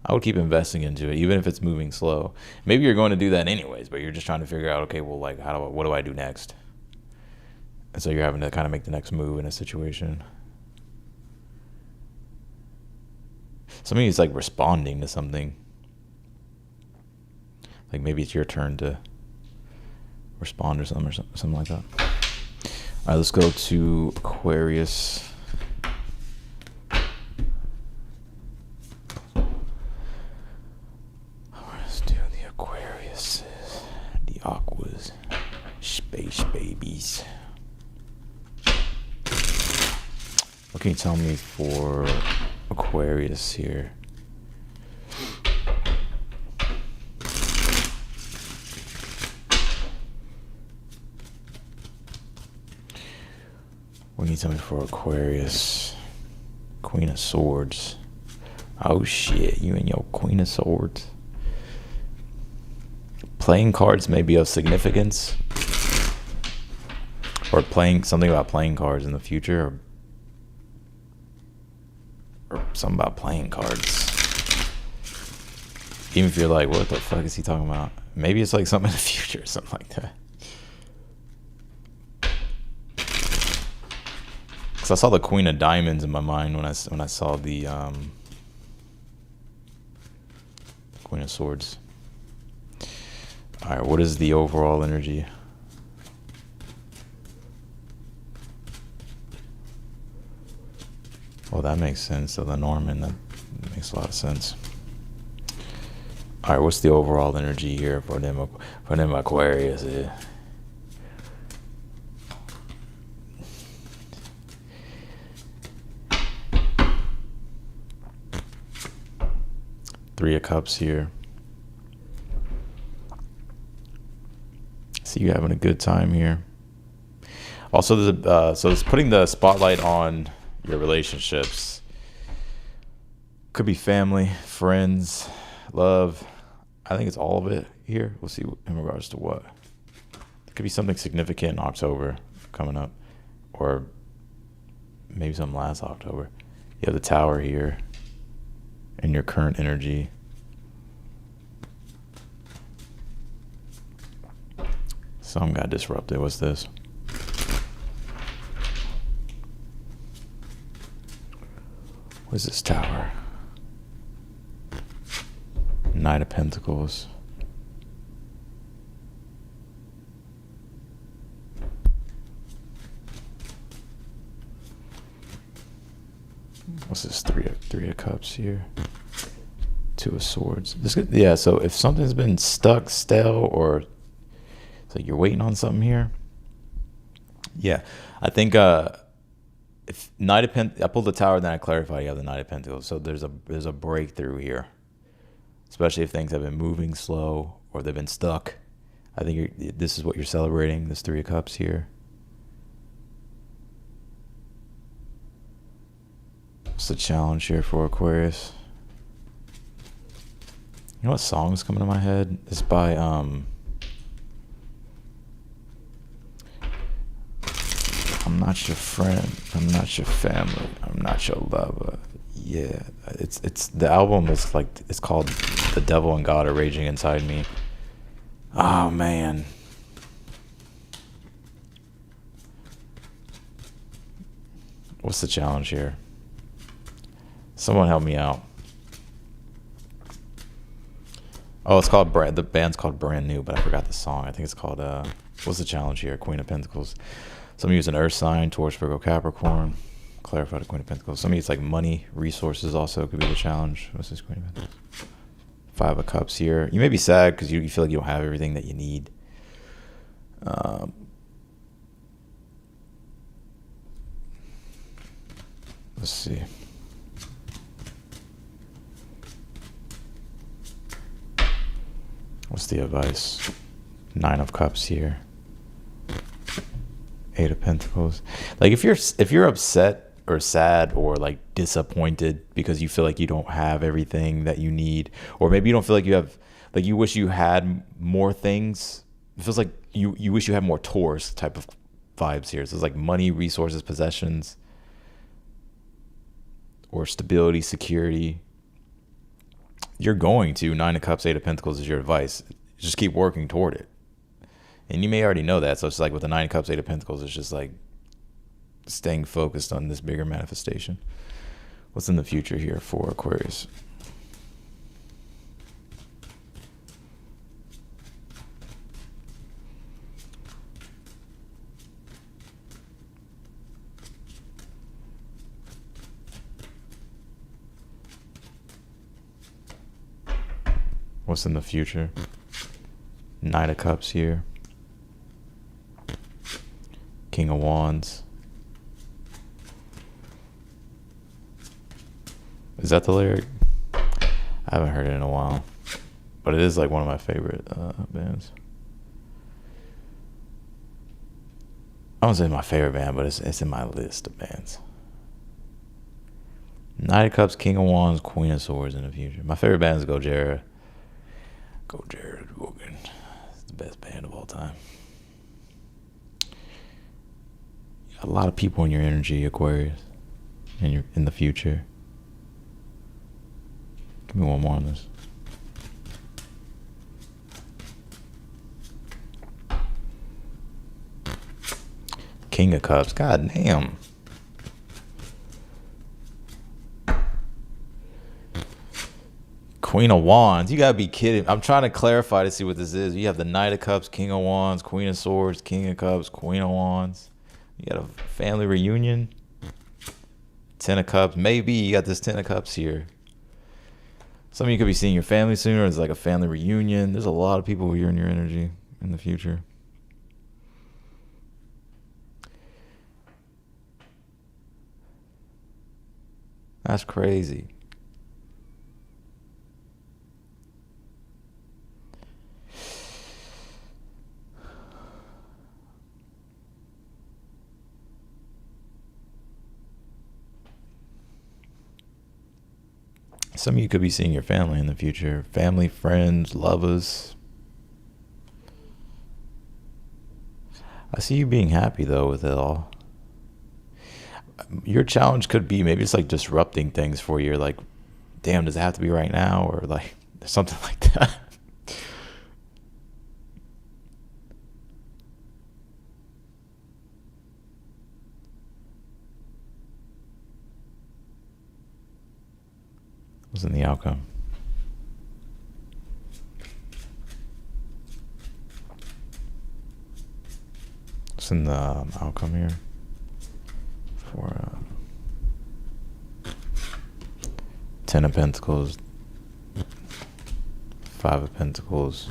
I would keep investing into it, even if it's moving slow. Maybe you're going to do that anyways, but you're just trying to figure out, okay, well, like, what do I do next? And so you're having to kind of make the next move in a situation. Some of you, it's like responding to something. Like maybe it's your turn to respond or something like that. All right, let's go to Aquarius. Let's do the Aquarius, the Aquas, space babies. What can you tell me for Aquarius here? What can you tell me for Aquarius? Queen of Swords. Oh shit, you and your Queen of Swords. Playing cards may be of significance. Or something about playing cards in the future. Or Something about playing cards. Even if you're like, what the fuck is he talking about? Maybe it's like something in the future or something like that. Because I saw the Queen of Diamonds in my mind when I saw the Queen of Swords. All right, what is the overall energy? Well, that makes sense. So the Norman, that makes a lot of sense. All right, what's the overall energy here for them Aquarius? Three of Cups here. See you having a good time here. Also, there's so it's putting the spotlight on your relationships. Could be family, friends, love. I think it's all of it here. We'll see in regards to what. It could be something significant in October coming up, or maybe something last October. You have the Tower here and your current energy. Something got disrupted. What's this? What's this Tower? Knight of Pentacles. What's this? Three of Cups here. Two of Swords. Yeah, so if something's been stuck, stale, or so you're waiting on something here. Yeah, I think if Knight of Pentacles, I pulled the Tower, then I clarified you have the Knight of Pentacles. So there's a breakthrough here, especially if things have been moving slow or they've been stuck. I think this is what you're celebrating. This Three of Cups here. What's the challenge here for Aquarius? You know what song's coming to my head? It's by I'm not your friend, I'm not your family, I'm not your lover. Yeah, it's the album is like, it's called The Devil and God Are Raging Inside Me. Oh man. What's the challenge here? Someone help me out. Oh, it's called the band's called Brand New, but I forgot the song. I think it's called what's the challenge here? Queen of Pentacles. Some use an earth sign, Taurus, Virgo, Capricorn. Clarify the Queen of Pentacles. Some it's like money, resources also could be the challenge. What's this Queen of Pentacles? Five of Cups here. You may be sad because you feel like you don't have everything that you need. Let's see. What's the advice? Nine of Cups here. Eight of Pentacles. Like if you're upset or sad or like disappointed because you feel like you don't have everything that you need, or maybe you don't feel like you have, like you wish you had more things. It feels like you wish you had more Taurus type of vibes here. So it's like money, resources, possessions, or stability, security. You're going to. Nine of Cups, Eight of Pentacles is your advice. Just keep working toward it. And you may already know that. So it's like with the Nine of Cups, Eight of Pentacles, it's just like staying focused on this bigger manifestation. What's in the future here for Aquarius? What's in the future? Knight of Cups here. King of Wands. Is that the lyric? I haven't heard it in a while, but it is like one of my favorite bands. I won't say my favorite band, but it's in my list of bands. Knight of Cups, King of Wands, Queen of Swords in the future. My favorite band is Gojira. Gojira Wogan. It's the best band of all time. A lot of people in your energy, Aquarius, in the future. Give me one more on this. King of Cups. God damn. Queen of Wands. You gotta be kidding. I'm trying to clarify to see what this is. You have the Knight of Cups, King of Wands, Queen of Swords, King of Cups, Queen of Wands. You got a family reunion. Ten of Cups. Maybe you got this Ten of Cups here. Some of you could be seeing your family sooner. It's like a family reunion. There's a lot of people here in your energy in the future. That's crazy. Some of you could be seeing your family in the future. Family, friends, lovers. I see you being happy, though, with it all. Your challenge could be maybe it's like disrupting things for you. Like, damn, does it have to be right now? Or like something like that. What's in the outcome? What's in the outcome here? For Ten of Pentacles, Five of Pentacles,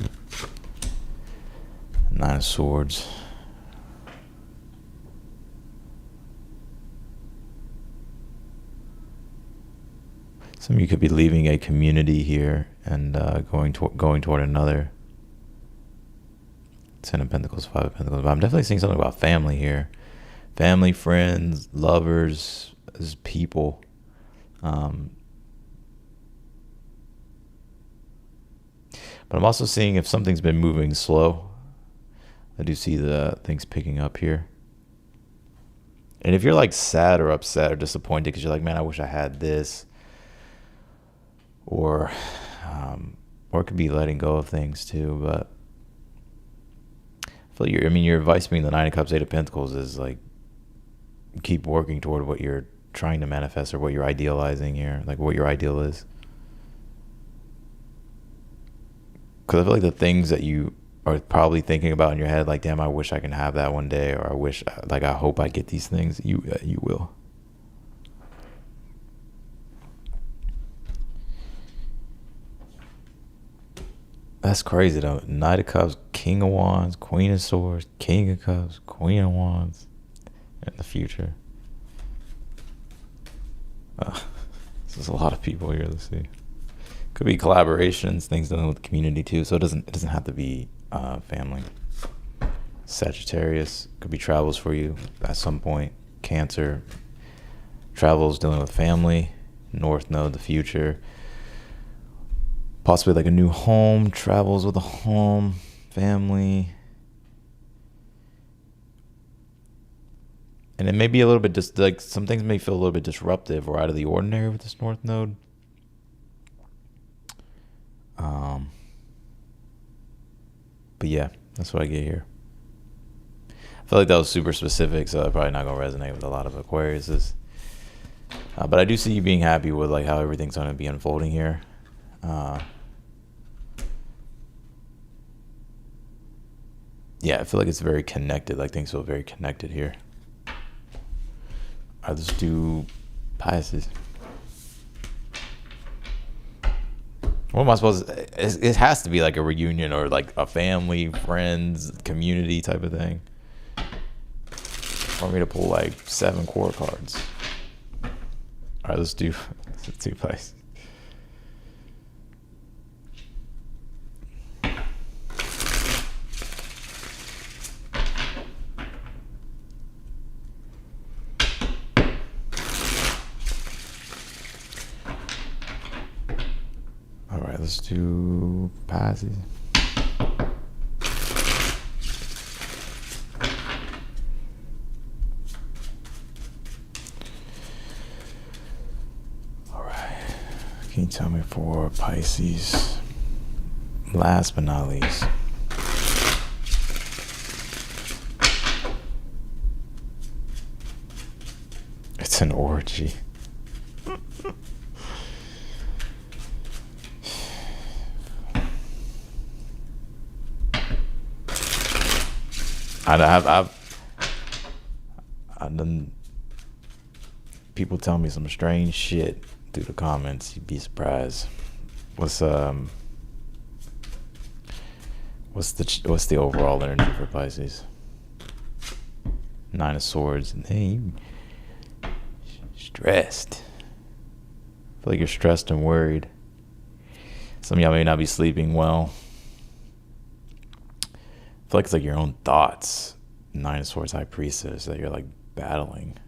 Nine of Swords. Some of you could be leaving a community here and going toward another. Ten of Pentacles, Five of Pentacles. But I'm definitely seeing something about family here. Family, friends, lovers, as people. But I'm also seeing if something's been moving slow. I do see the things picking up here. And if you're like sad or upset or disappointed because you're like, man, I wish I had this. Or it could be letting go of things too. But I feel your advice being the Nine of Cups, Eight of Pentacles is like, keep working toward what you're trying to manifest or what you're idealizing here, like what your ideal is. Because I feel like the things that you are probably thinking about in your head, like, damn, I wish I can have that one day, or I hope I get these things, you will. That's crazy though. Knight of Cups, King of Wands, Queen of Swords, King of Cups, Queen of Wands. In the future. There's a lot of people here. Let's see. Could be collaborations, things done with the community too. So it doesn't have to be family. Sagittarius could be travels for you at some point. Cancer, travels dealing with family. North Node, the future. Possibly like a new home, travels with a home, family. And it may be a little bit just like some things may feel a little bit disruptive or out of the ordinary with this North Node. But yeah, that's what I get here. I feel like that was super specific, so I'm probably not gonna resonate with a lot of Aquariuses. But I do see you being happy with like how everything's gonna be unfolding here. Yeah, I feel like it's very connected. Like things feel very connected here. All right, let's do Pisces. What am I supposed to, it has to be like a reunion or like a family, friends, community type of thing. Want me to pull like 7 core cards. All right, let's do Pisces. Let's do Pisces. All right. King Tell me for Pisces. Last but not least. It's an orgy. I've done. People tell me some strange shit through the comments. You'd be surprised. What's the overall energy for Pisces? 9 of Swords. And hey, stressed. I feel like you're stressed and worried. Some of y'all may not be sleeping well. I feel like it's like your own thoughts. 9 of Swords, High Priestess, that you're like battling.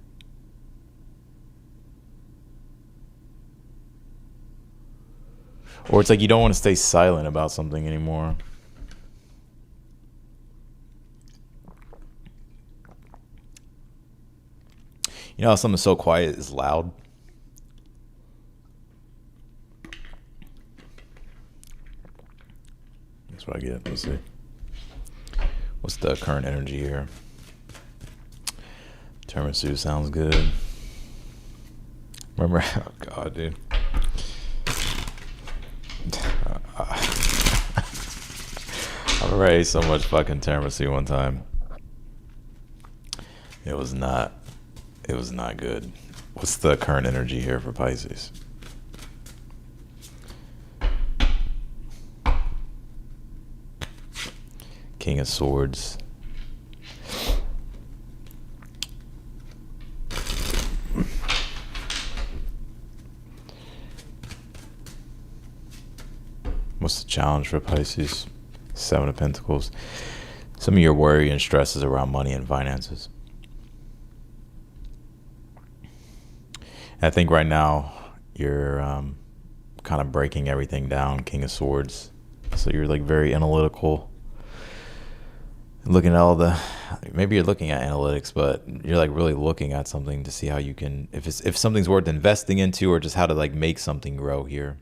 Or it's like you don't want to stay silent about something anymore. You know how something so quiet is loud? That's what I get. Let's see. What's the current energy here? Tiramisu sounds good. Remember? Oh, God, dude. I remember I ate so much fucking tiramisu one time. It was not good. What's the current energy here for Pisces? King of Swords. What's the challenge for Pisces? 7 of Pentacles. Some of your worry and stress is around money and finances. I think right now you're kind of breaking everything down, King of Swords. So you're like very analytical. Looking at all the, maybe you're looking at analytics, but you're like really looking at something to see how you can, if something's worth investing into, or just how to like make something grow here,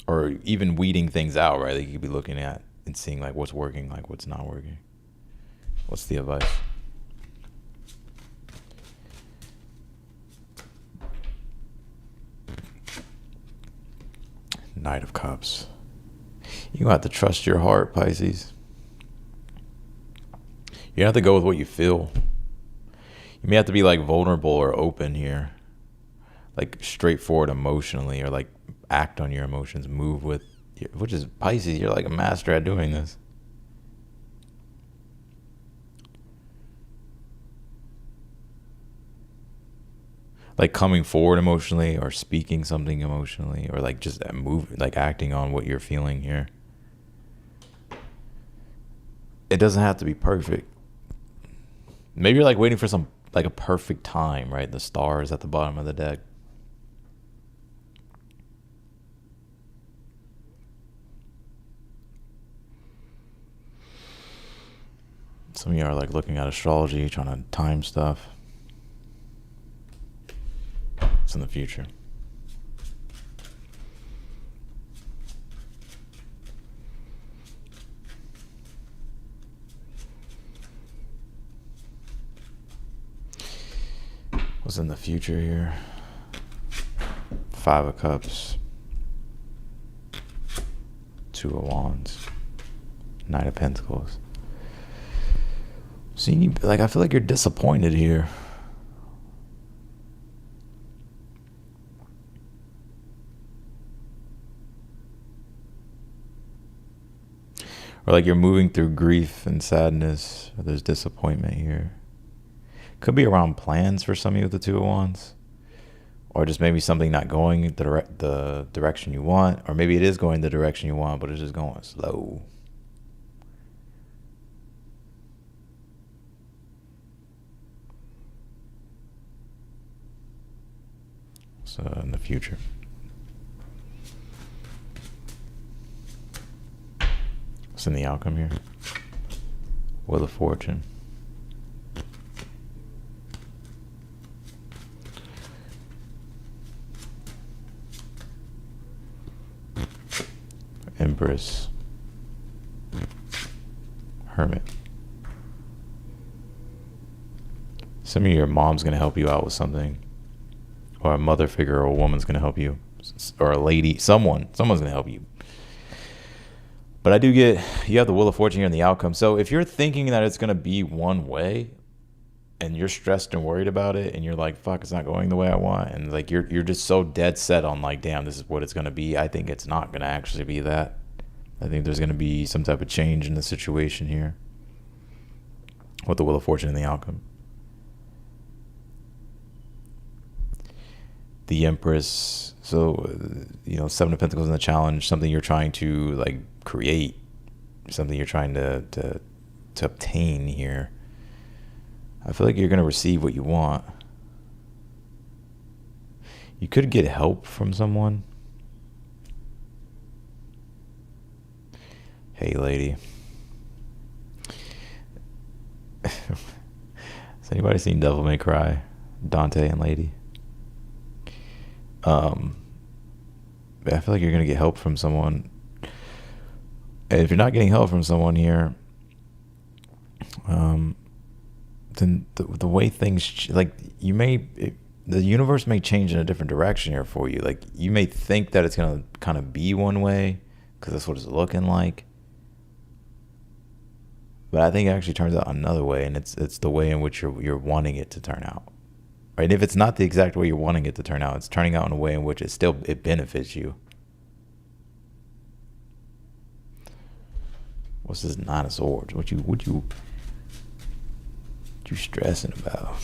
or even weeding things out, right? Like you could be looking at and seeing like what's working, like what's not working. What's the advice? Knight of Cups. You have to trust your heart, Pisces. You have to go with what you feel. You may have to be like vulnerable or open here. Like straightforward emotionally, or like act on your emotions, move with, which is Pisces, you're like a master at doing this. Like coming forward emotionally, or speaking something emotionally, or like just like acting on what you're feeling here. It doesn't have to be perfect. Maybe you're like waiting for some, like a perfect time, right? The stars at the bottom of the deck. Some of you are like looking at astrology, trying to time stuff. It's in the future. What's in the future here? 5 of Cups. 2 of Wands. Knight of Pentacles. See, like I feel like you're disappointed here. Or like you're moving through grief and sadness, or there's disappointment here. Could be around plans for some of you with the 2 of Wands. Or just maybe something not going the direction you want. Or maybe it is going the direction you want, but it's just going slow. So in the future. What's in the outcome here? Wheel of Fortune. Empress, Hermit. Some of your mom's going to help you out with something, or a mother figure or a woman's going to help you, or a lady, someone's going to help you. But I do get, you have the Wheel of Fortune here in the outcome. So if you're thinking that it's going to be one way and you're stressed and worried about it and you're like, fuck, it's not going the way I want. And like, you're just so dead set on like, damn, this is what it's going to be. I think it's not going to actually be that. I think there's going to be some type of change in the situation here with the Wheel of Fortune in the outcome. The Empress. So, Seven of Pentacles in the challenge, something you're trying to like create, something you're trying to obtain here. I feel like you're going to receive what you want. You could get help from someone. Hey, lady. Has anybody seen Devil May Cry? Dante and Lady? I feel like you're going to get help from someone. And if you're not getting help from someone here, then the way things, the universe may change in a different direction here for you. Like, you may think that it's going to kind of be one way because that's what it's looking like. But I think it actually turns out another way, and it's the way in which you're wanting it to turn out. Right? If it's not the exact way you're wanting it to turn out, it's turning out in a way in which it benefits you. What's this Nine of Swords? What you stressing about?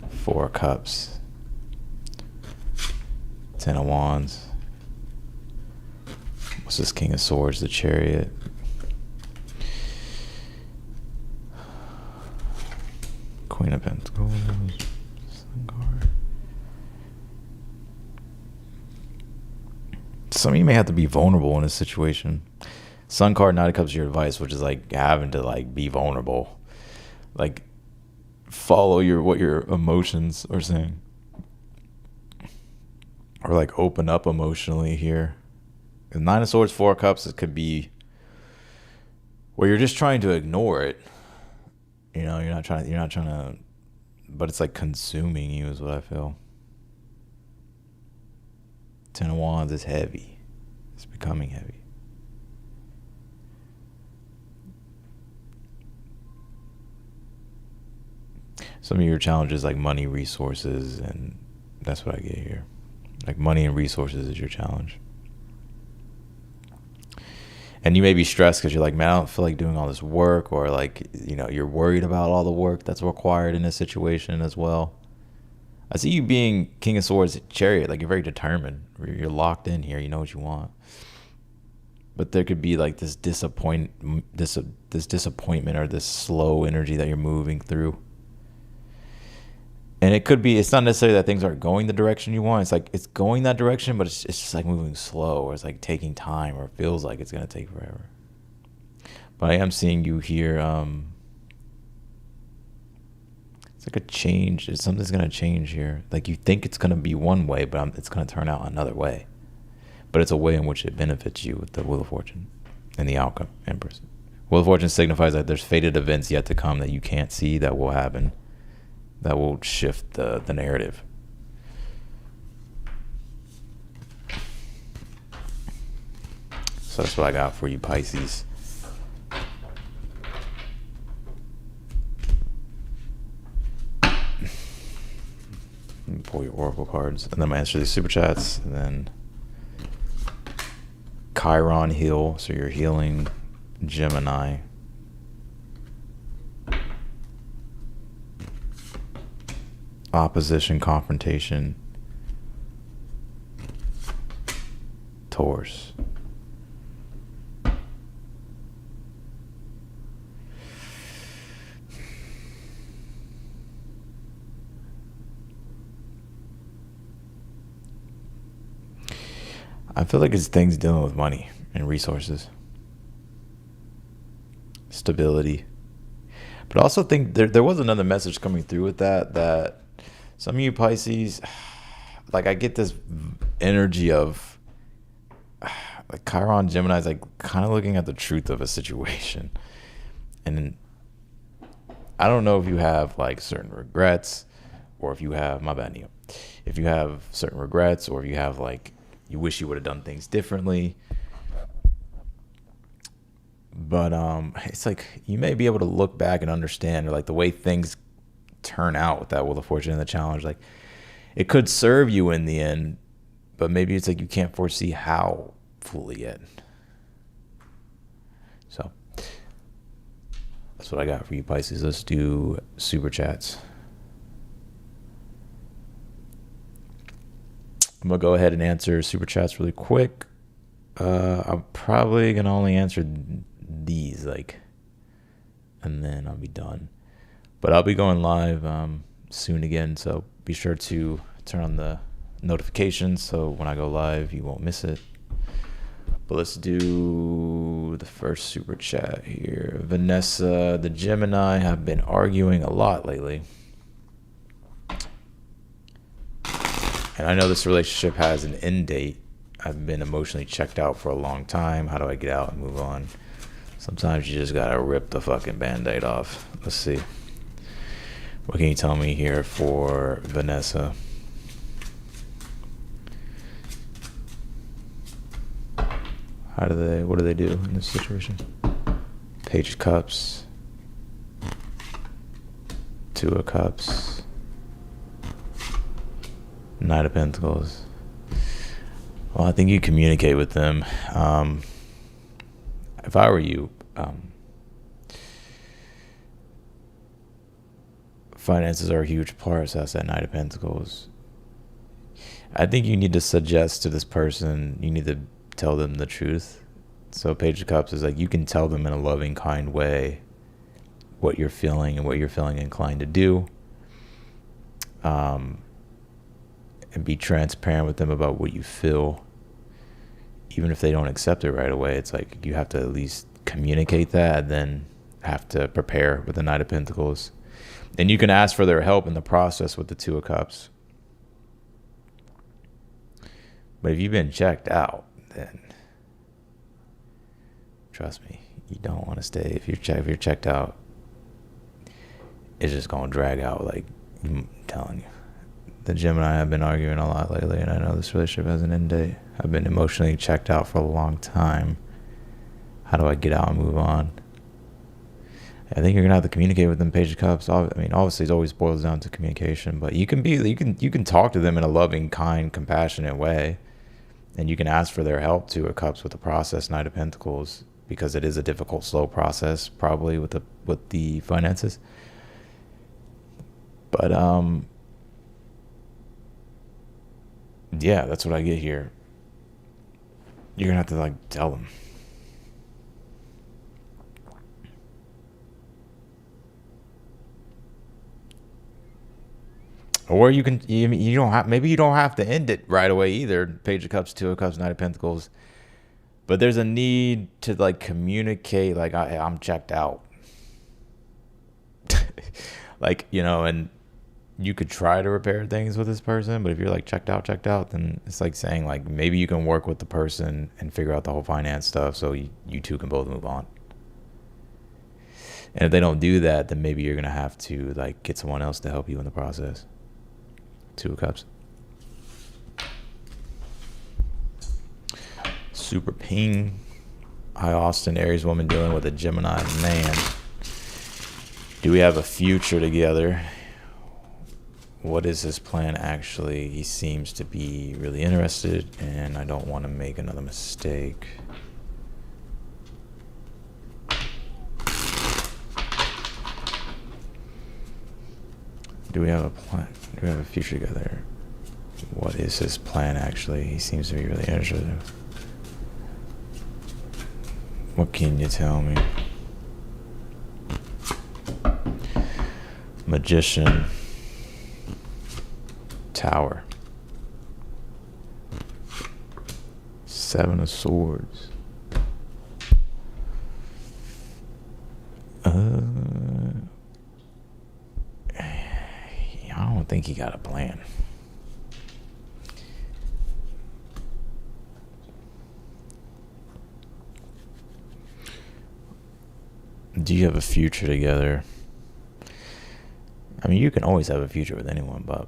Four of Cups. Ten of Wands. What's this King of Swords? The Chariot. Queen of Pentacles. Sun card. Some of you may have to be vulnerable in this situation. Sun card, Knight of Cups, your advice, which is like having to like be vulnerable, like follow what your emotions are saying, or like open up emotionally here. The Nine of Swords, Four of Cups, it could be where you're just trying to ignore it. You're not trying to, but it's like consuming you is what I feel. Ten of Wands is heavy. It's becoming heavy. Some of your challenges like money, resources, and that's what I get here. Like money and resources is your challenge. And you may be stressed because you're like, man, I don't feel like doing all this work, or like, you're worried about all the work that's required in this situation as well. I see you being King of Swords, Chariot, like you're very determined. You're locked in here. You know what you want. But there could be like this disappointment or this slow energy that you're moving through. And it could be, it's not necessarily that things aren't going the direction you want. It's like it's going that direction, but it's just like moving slow, or it's like taking time, or it feels like it's going to take forever. But I am seeing you here. It's like a change. Something's going to change here. Like you think it's going to be one way, but it's going to turn out another way. But it's a way in which it benefits you with the Wheel of Fortune and the outcome, Empress. Wheel of Fortune signifies that there's fated events yet to come that you can't see that will happen, that will shift the narrative. So that's what I got for you, Pisces. Let me pull your oracle cards, and then I'm gonna answer these super chats, and then Chiron heal, so you're healing Gemini. Opposition, confrontation, Taurus. I feel like it's things dealing with money and resources, stability. But I also think there was another message coming through with that some of you Pisces, like I get this energy of like Chiron Gemini is like kind of looking at the truth of a situation. And I don't know if you have like certain regrets, or if you have, my bad, Neil, if you have certain regrets, or if you have like, you wish you would have done things differently. But it's like you may be able to look back and understand, or like the way things turn out with that Wheel of Fortune and the challenge, like it could serve you in the end, but maybe it's like you can't foresee how fully yet. So that's what I got for you, Pisces. Let's do super chats. I'm gonna go ahead and answer super chats really quick. I'm probably gonna only answer these, like, and then I'll be done. But I'll be going live soon again, so be sure to turn on the notifications so when I go live you won't miss it. But let's do the first super chat here. Vanessa, the Gemini have been arguing a lot lately. And I know this relationship has an end date. I've been emotionally checked out for a long time. How do I get out and move on? Sometimes you just gotta rip the fucking band-aid off. Let's see. What can you tell me here for Vanessa? What do they do in this situation? Page of Cups. Two of Cups. Knight of Pentacles. Well, I think you communicate with them. If I were you, finances are a huge part, so that's that Knight of Pentacles. I think you need to suggest to this person, you need to tell them the truth. So Page of Cups is like, you can tell them in a loving, kind way what you're feeling and what you're feeling inclined to do. And be transparent with them about what you feel. Even if they don't accept it right away, it's like you have to at least communicate that, and then have to prepare with the Knight of Pentacles. And you can ask for their help in the process with the Two of Cups. But if you've been checked out, then trust me, you don't want to stay. If you're checked out, it's just gonna drag out. Like, I'm telling you. The Gemini have been arguing a lot lately, and I know this relationship has an end date. I've been emotionally checked out for a long time. How do I get out and move on? I think you're gonna have to communicate with them. Page of Cups. I mean, obviously, it always boils down to communication, but you can talk to them in a loving, kind, compassionate way, and you can ask for their help. Two of Cups with the process, Knight of Pentacles, because it is a difficult, slow process, probably with the finances. But yeah, that's what I get here. You're gonna have to like tell them. Or you don't have, maybe you don't have to end it right away either. Page of Cups, Two of Cups, Knight of Pentacles. But there's a need to like communicate, like I'm checked out. Like, you know, and you could try to repair things with this person, but if you're like checked out, then it's like saying like maybe you can work with the person and figure out the whole finance stuff so you two can both move on. And if they don't do that, then maybe you're gonna have to like get someone else to help you in the process. Two of Cups. Super ping. Hi Austin, Aries woman dealing with a Gemini man. Do we have a future together? What is his plan actually? He seems to be really interested, and I don't want to make another mistake. Do we have a plan? Do we have a future together? What is his plan actually? He seems to be really interested. What can you tell me? Magician. Tower. Seven of Swords. I don't think he got a plan. Do you have a future together? I mean, you can always have a future with anyone, but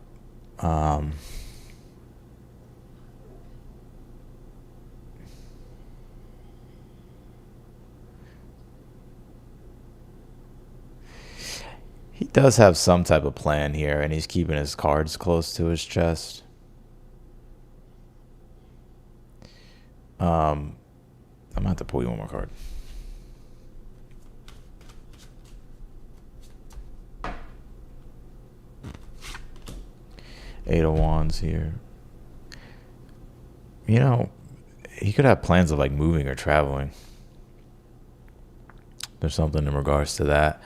he does have some type of plan here, and he's keeping his cards close to his chest. I'm gonna have to pull you one more card. Eight of Wands here. You know, he could have plans of like moving or traveling. There's something in regards to that.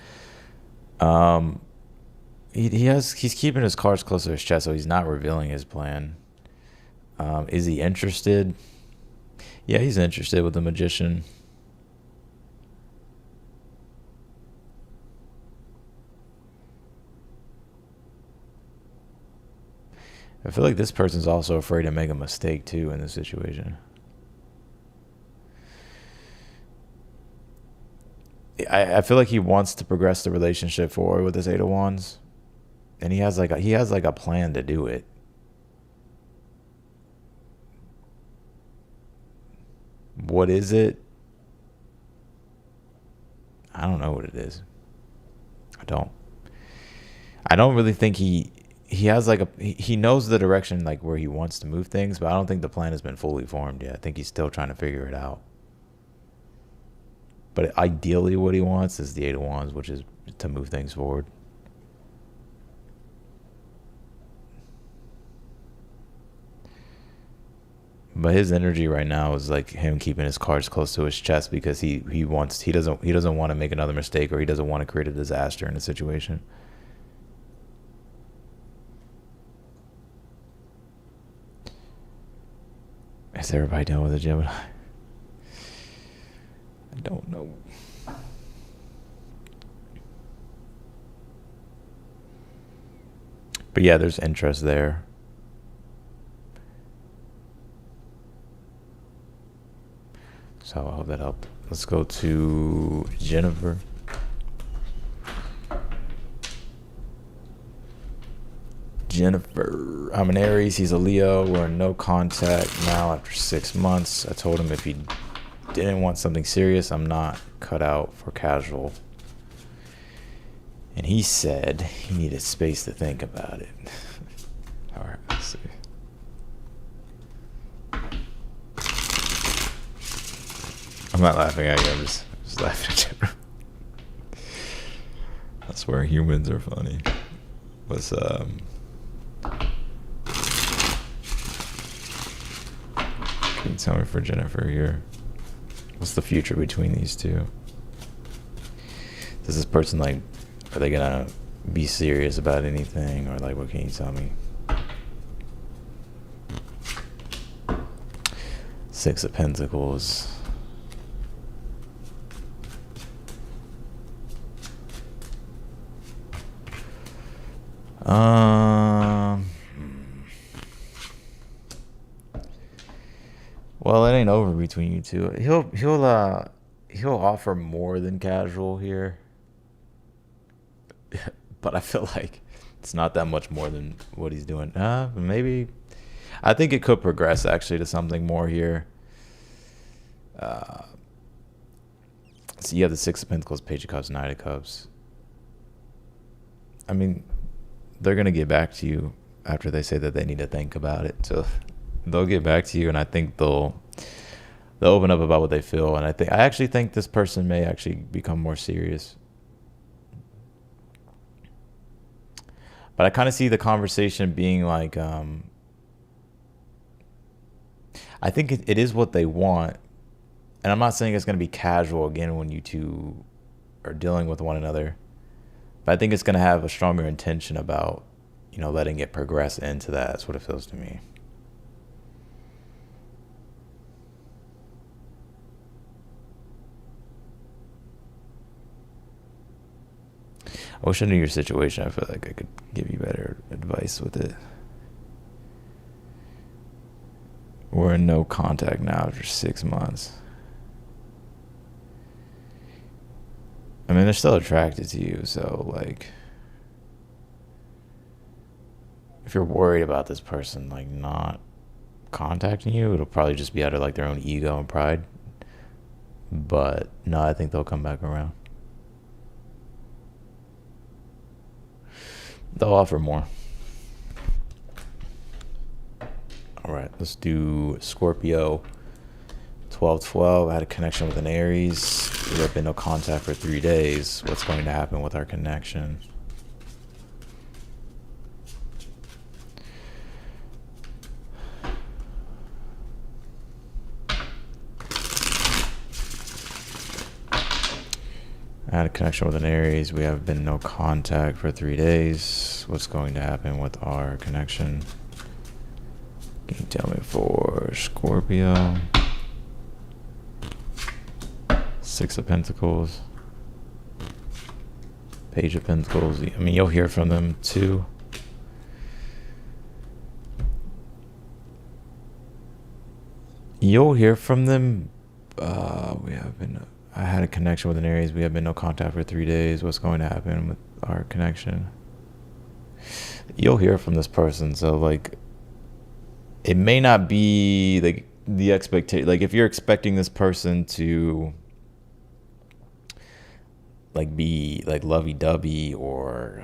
He's keeping his cards close to his chest, so he's not revealing his plan. Is he interested? Yeah, he's interested with the Magician. I feel like this person's also afraid to make a mistake too in this situation. I feel like he wants to progress the relationship forward with this Eight of Wands, and he has like a plan to do it. What is it? I don't know what it is. I don't really think he has like he knows the direction like where he wants to move things, but I don't think the plan has been fully formed yet. I think he's still trying to figure it out. But ideally what he wants is the Eight of Wands, which is to move things forward. But his energy right now is like him keeping his cards close to his chest because he doesn't want to make another mistake, or he doesn't want to create a disaster in a situation. Is everybody done with a Gemini? I don't know. But yeah, there's interest there. So I hope that helped. Let's go to Jennifer. Jennifer, I'm an Aries. He's a Leo. We're in no contact now after 6 months. I told him if he didn't want something serious, I'm not cut out for casual. And he said he needed space to think about it. All right, let's see. I'm not laughing at you. I'm just laughing at you. I swear humans are funny. What's Can you tell me for Jennifer here? What's the future between these two? Does this person like, are they gonna be serious about anything, or like what can you tell me? Six of Pentacles. Well, it ain't over between you two. He'll offer more than casual here, but I feel like it's not that much more than what he's doing. Maybe. I think it could progress actually to something more here. So you have the Six of Pentacles, Page of Cups, Knight of Cups. I mean, they're gonna get back to you after they say that they need to think about it. So they'll get back to you, and I think they'll open up about what they feel. And I actually think this person may actually become more serious. But I kind of see the conversation being like, I think it is what they want. And I'm not saying it's going to be casual again when you two are dealing with one another. But I think it's going to have a stronger intention about, letting it progress into that. That's what it feels to me. I wish I knew your situation. I feel like I could give you better advice with it. We're in no contact now after 6 months. I mean, they're still attracted to you, so like, if you're worried about this person like not contacting you, it'll probably just be out of like their own ego and pride. But no, I think they'll come back around. They'll offer more. All right, let's do Scorpio. 12-12. I had a connection with an Aries. We have been no contact for 3 days. What's going to happen with our connection? I had a connection with an Aries. We have been no contact for 3 days. What's going to happen with our connection? Can you tell me for Scorpio? 6 of Pentacles. Page of Pentacles. I mean, you'll hear from them too. You'll hear from them. I had a connection with an Aries. We have been no contact for 3 days. What's going to happen with our connection? You'll hear from this person. So like, it may not be like the expectation. Like if you're expecting this person to like be like lovey-dovey or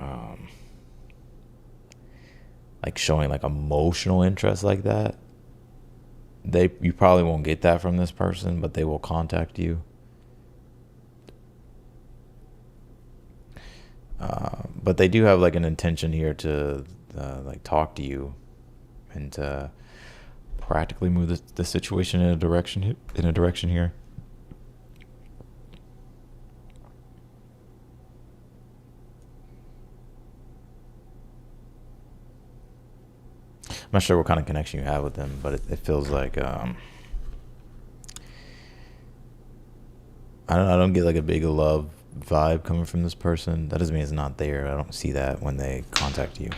like showing like emotional interest like that, you probably won't get that from this person, but they will contact you. But they do have like an intention here to like talk to you and to practically move the situation in a direction here. I'm not sure what kind of connection you have with them, but it feels like I don't get like a big love vibe coming from this person. That doesn't mean it's not there. I don't see that when they contact you.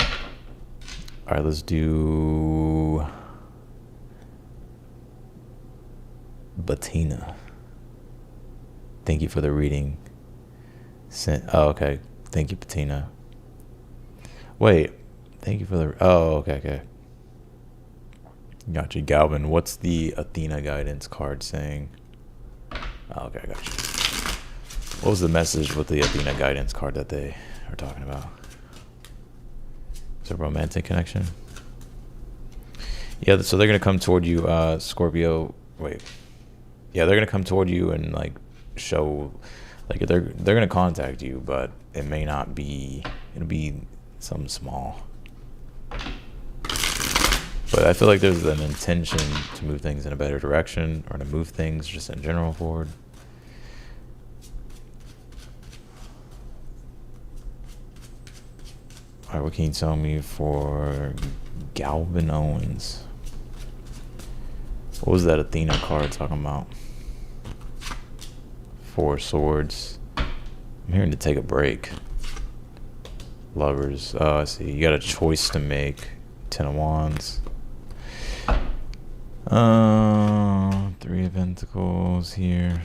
All right, let's do Bettina. Thank you for the reading. Oh, okay. Thank you, Bettina. Wait. Thank you for the... Oh, okay. Gotcha. Galvin, what's the Athena guidance card saying? Oh, okay, I got you. What was the message with the Athena guidance card that they are talking about? It's a romantic connection. Yeah, so they're gonna come toward you, Scorpio. Wait. Yeah, they're gonna come toward you and like show, like they're gonna contact you, but it may not be. It'll be something small. But I feel like there's an intention to move things in a better direction, or to move things just in general forward. All right, what can you tell me for Galvin Owens? What was that Athena card talking about? 4 swords. I'm hearing to take a break. Lovers. Oh, I see. You got a choice to make. 10 of Wands. 3 of Pentacles here.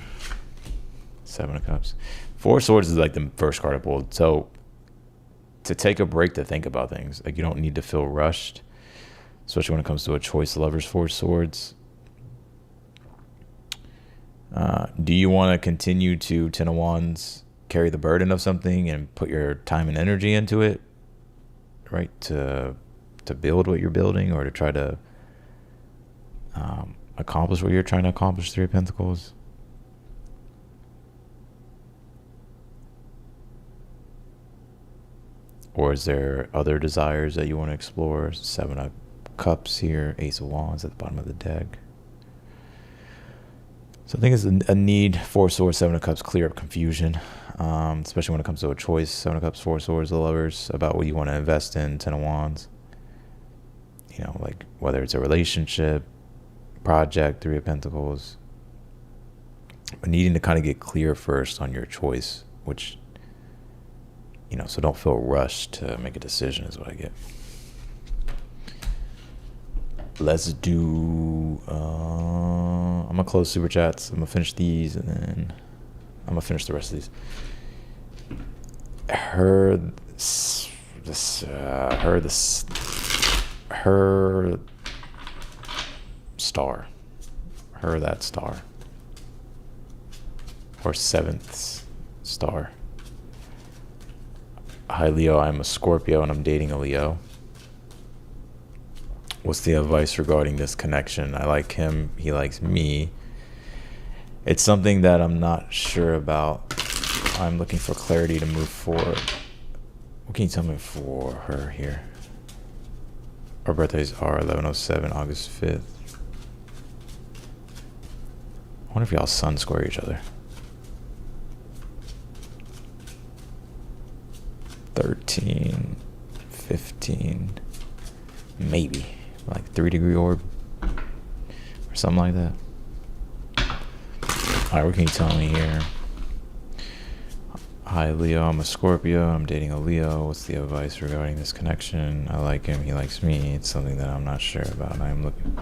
7 of Cups. 4 swords is like the first card I pulled. So to take a break to think about things. Like you don't need to feel rushed, especially when it comes to a choice. Lovers, 4 swords. Do you want to continue to 10 of Wands carry the burden of something and put your time and energy into it, right? To build what you're building, or to try to accomplish what you're trying to accomplish. 3 of Pentacles. Or is there other desires that you want to explore? 7 of Cups here. Ace of Wands at the bottom of the deck. So I think it's a need. 4 swords, 7 of Cups, clear up confusion, especially when it comes to a choice. 7 of Cups, 4 swords, the Lovers, about what you want to invest in. 10 of Wands. You know, like whether it's a relationship, project. 3 of Pentacles. But needing to kind of get clear first on your choice, which, you know, so don't feel rushed to make a decision is what I get. Let's do, I'm I'm gonna close super chats. I'm gonna finish these, and then I'm gonna finish the rest of these. Her star, her that star, or seventh star. Hi Leo, I'm a Scorpio and I'm dating a Leo. What's the advice regarding this connection? I like him, he likes me. It's something that I'm not sure about. I'm looking for clarity to move forward. What can you tell me for her here? Our birthdays are 11/07, August 5th. I wonder if y'all sun square each other. 13, 15, maybe. Like 3-degree orb or something like that. All right, what can you tell me here? Hi Leo, I'm a Scorpio, I'm dating a Leo. What's the advice regarding this connection? I like him, he likes me. It's something that I'm not sure about. I'm looking.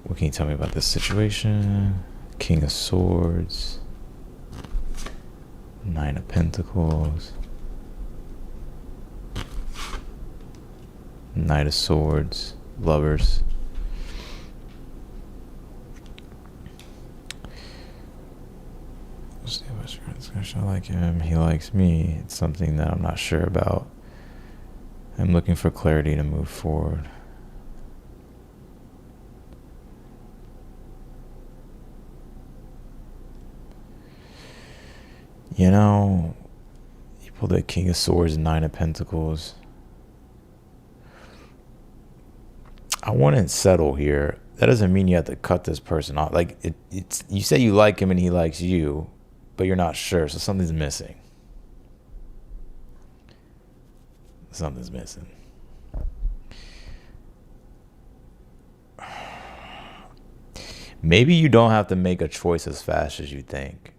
What can you tell me about this situation? King of Swords, Nine of Pentacles, Knight of Swords, Lovers. I like him, he likes me. It's something that I'm not sure about. I'm looking for clarity to move forward. You know, you pulled the King of Swords and Nine of Pentacles. I wouldn't settle here. That doesn't mean you have to cut this person off. Like it's you say you like him and he likes you, but you're not sure, so something's missing. Something's missing. Maybe you don't have to make a choice as fast as you think.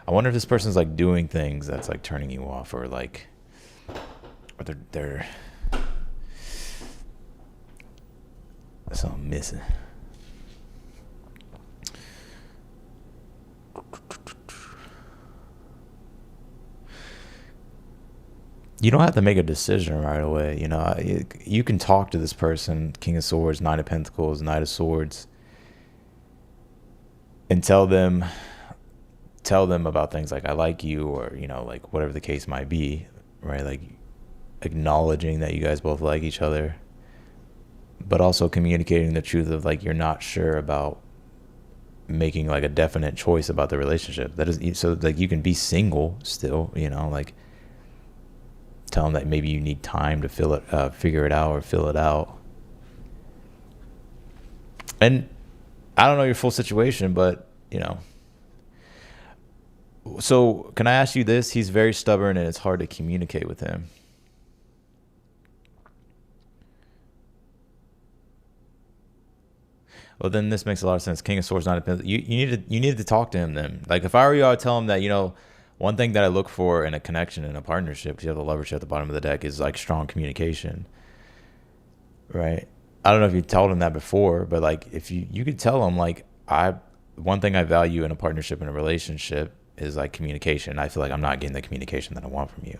I wonder if this person's like doing things that's like turning you off, or like, or they're something missing. You don't have to make a decision right away. You know, you can talk to this person, King of Swords, Nine of Pentacles, Knight of Swords, and tell them about things like I like you, or, you know, like whatever the case might be, right? Like acknowledging that you guys both like each other, but also communicating the truth of like you're not sure about making like a definite choice about the relationship. That is, so like you can be single still, you know, like tell them that maybe you need time to figure it out or fill it out. And I don't know your full situation, but you know. So can I ask you this? He's very stubborn and it's hard to communicate with him. Well, then this makes a lot of sense. King of Swords, not a you needed to talk to him then. Like if I were you, I would tell him that, you know, one thing that I look for in a connection, in a partnership, because you have the Lovers at the bottom of the deck, is like strong communication, right? I don't know if you told him that before, but like if you could tell him like one thing I value in a partnership, in a relationship, is like communication. I feel like I'm not getting the communication that I want from you,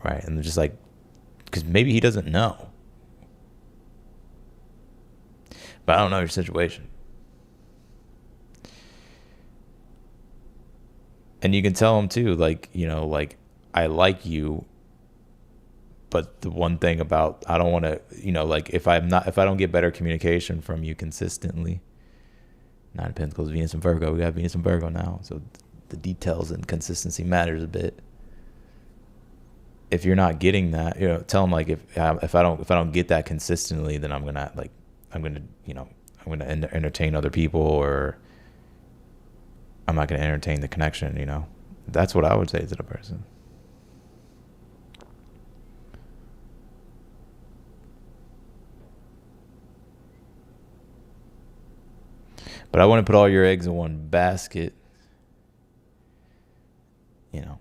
right? And just like, because maybe he doesn't know, but I don't know your situation. And you can tell him too, like, you know, like I like you, but the one thing about, I don't want to, you know, like if I don't get better communication from you consistently. Nine of Pentacles, Venus and Virgo. We got Venus and Virgo now, so the details and consistency matters a bit. If you're not getting that, you know, tell them like if I don't get that consistently, then I'm gonna entertain other people, or I'm not gonna entertain the connection. You know, that's what I would say to the person. But I wouldn't put all your eggs in one basket, you know.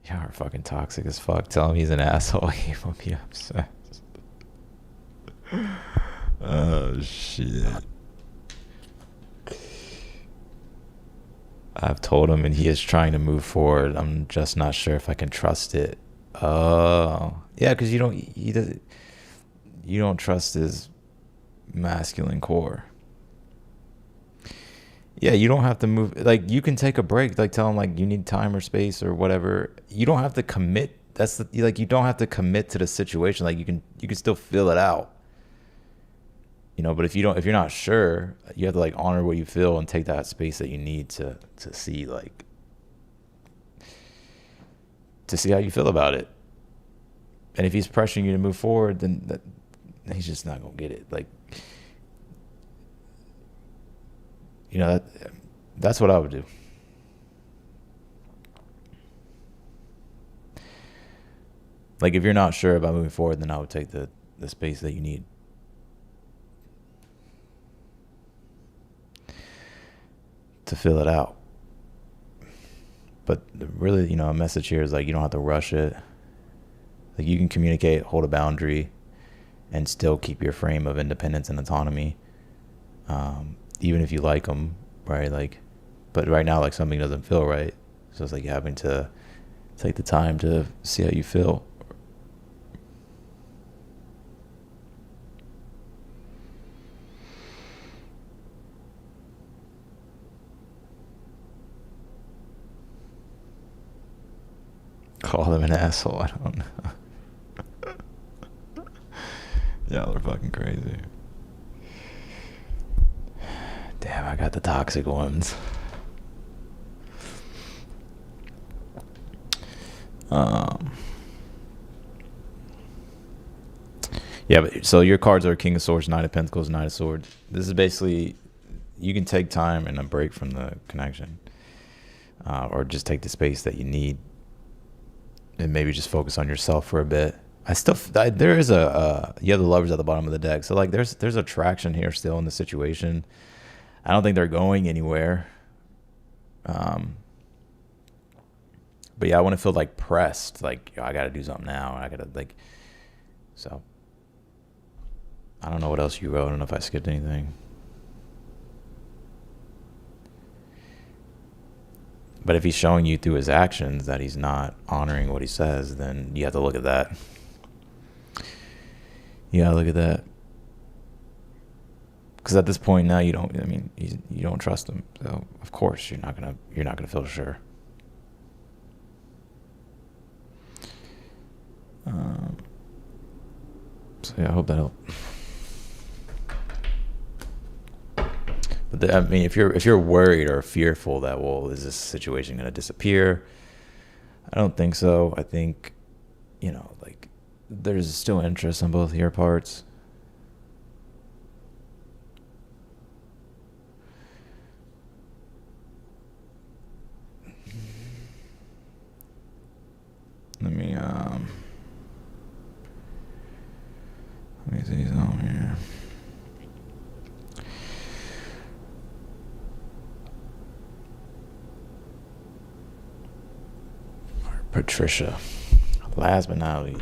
Y'all are fucking toxic as fuck. Tell him he's an asshole. He will be upset. Oh shit. I've told him and he is trying to move forward. I'm just not sure if I can trust it. Oh. Yeah, because you don't trust his masculine core. Yeah, you don't have to move. Like, you can take a break. Like, tell him, like, you need time or space or whatever. You don't have to commit. Like, you don't have to commit to the situation. Like, you can still feel it out. You know, but if you're not sure, you have to, like, honor what you feel and take that space that you need to see, like, to see how you feel about it. And if he's pressuring you to move forward, then he's just not gonna get it. Like, you know, that's what I would do. Like, if you're not sure about moving forward, then I would take the space that you need. To fill it out. But really, you know, a message here is like, you don't have to rush it. Like, you can communicate, hold a boundary, and still keep your frame of independence and autonomy. Even if you like them, right? Like, but right now, like, something doesn't feel right. So it's like you're having to take the time to see how you feel. Call him an asshole. I don't know. Y'all are fucking crazy. Damn, I got the toxic ones. Yeah, but so your cards are King of Swords, Knight of Pentacles, Knight of Swords. This is basically, you can take time and a break from the connection, or just take the space that you need, and maybe just focus on yourself for a bit. There is you have the Lovers at the bottom of the deck, so like there's attraction here still in the situation. I don't think they're going anywhere. But yeah, I want to feel like pressed, like, I got to do something now. I got to, like, so I don't know what else you wrote. I don't know if I skipped anything. But if he's showing you through his actions that he's not honoring what he says, then you have to look at that. You gotta look at that. Because at this point now, you don't trust him. So of course you're not gonna feel sure. So yeah, I hope that helped. But if you're worried or fearful that, well, is this situation gonna disappear? I don't think so. I think, like, there's still interest on both of your parts. Let me see something here. Patricia, last but not least.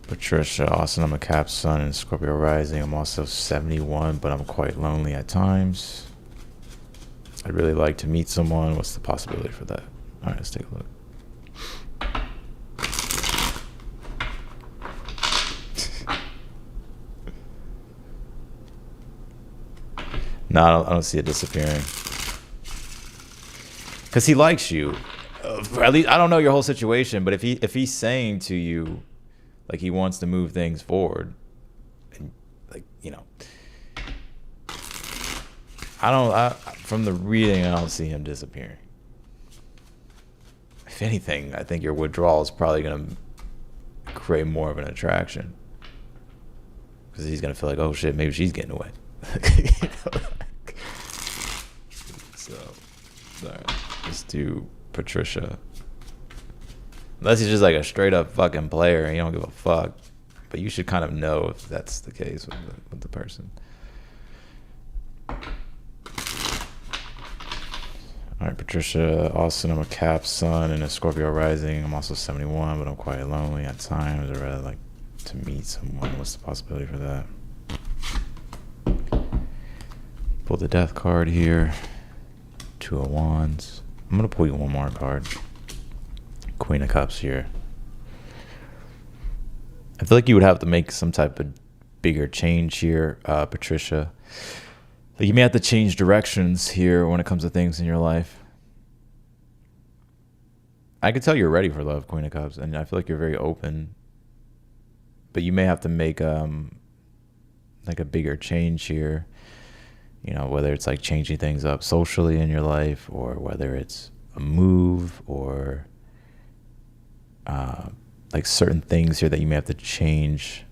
Patricia, Austin, I'm a Cap Sun and Scorpio rising. I'm also 71, but I'm quite lonely at times. I'd really like to meet someone. What's the possibility for that? All right, let's take a look. No, I don't see it disappearing. Because he likes you. At least, I don't know your whole situation, but if he's saying to you, like, he wants to move things forward, and, like, from the reading, I don't see him disappearing. If anything, I think your withdrawal is probably going to create more of an attraction. Because he's going to feel like, oh shit, maybe she's getting away. So, alright, let's do Patricia. Unless he's just like a straight up fucking player and you don't give a fuck. But but you should kind of know if that's the case with the person. All right, Patricia Austin, I'm a Cap Sun and a Scorpio rising. I'm also 71, but I'm quite lonely at times. I'd rather like to meet someone. What's the possibility for that? Pull the Death card here. Two of Wands. I'm going to pull you one more card. Queen of Cups here. I feel like you would have to make some type of bigger change here, Patricia. You may have to change directions here when it comes to things in your life. I can tell you're ready for love, Queen of Cups, and I feel like you're very open. But you may have to make like a bigger change here. You know, whether it's like changing things up socially in your life, or whether it's a move, or like certain things here that you may have to change.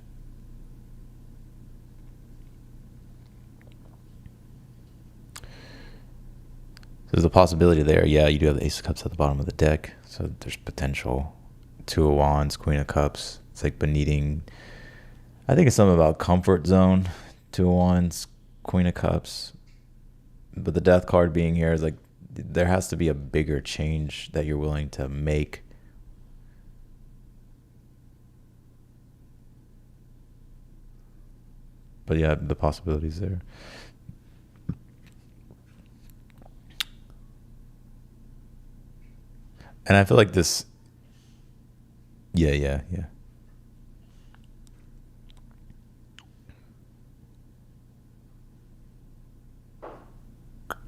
There's a possibility there. Yeah, you do have the Ace of Cups at the bottom of the deck, so there's potential. Two of Wands, Queen of Cups. It's like needing, I think it's something about comfort zone. Two of Wands, Queen of Cups. But the Death card being here is like, there has to be a bigger change that you're willing to make. But yeah, the possibilities there. And I feel like this, yeah.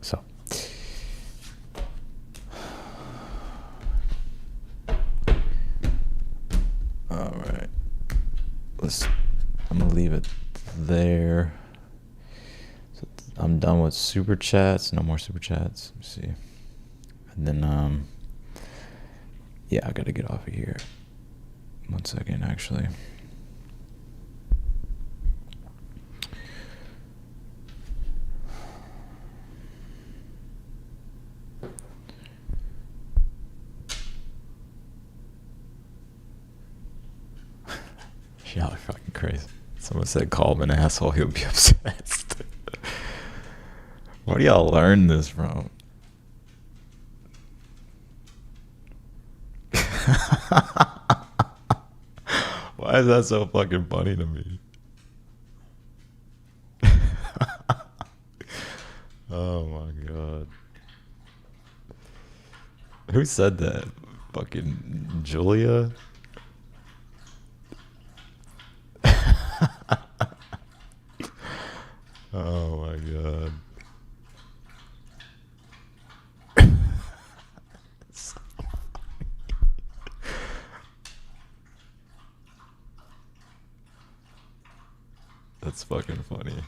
So, all right, I'm gonna leave it there. So I'm done with super chats. No more super chats. Let me see. And then, yeah, I gotta get off of here. 1 second, actually. Y'all are fucking crazy. Someone said call him an asshole, he'll be obsessed. Where do y'all learn this from? Why is that so fucking funny to me? Oh my god. Who said that? Fucking Julia? Oh my god. That's fucking funny.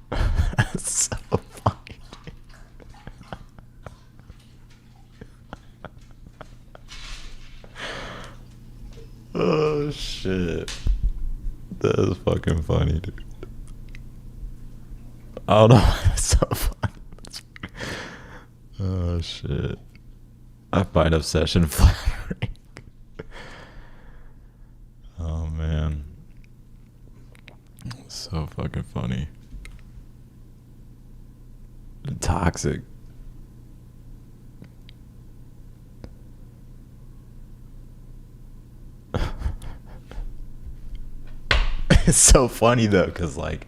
That's so funny. Oh shit. That is fucking funny, dude. I don't know why that's so funny. Oh shit. I find obsession flattering. Oh man. So fucking funny. Toxic. It's so funny though, because like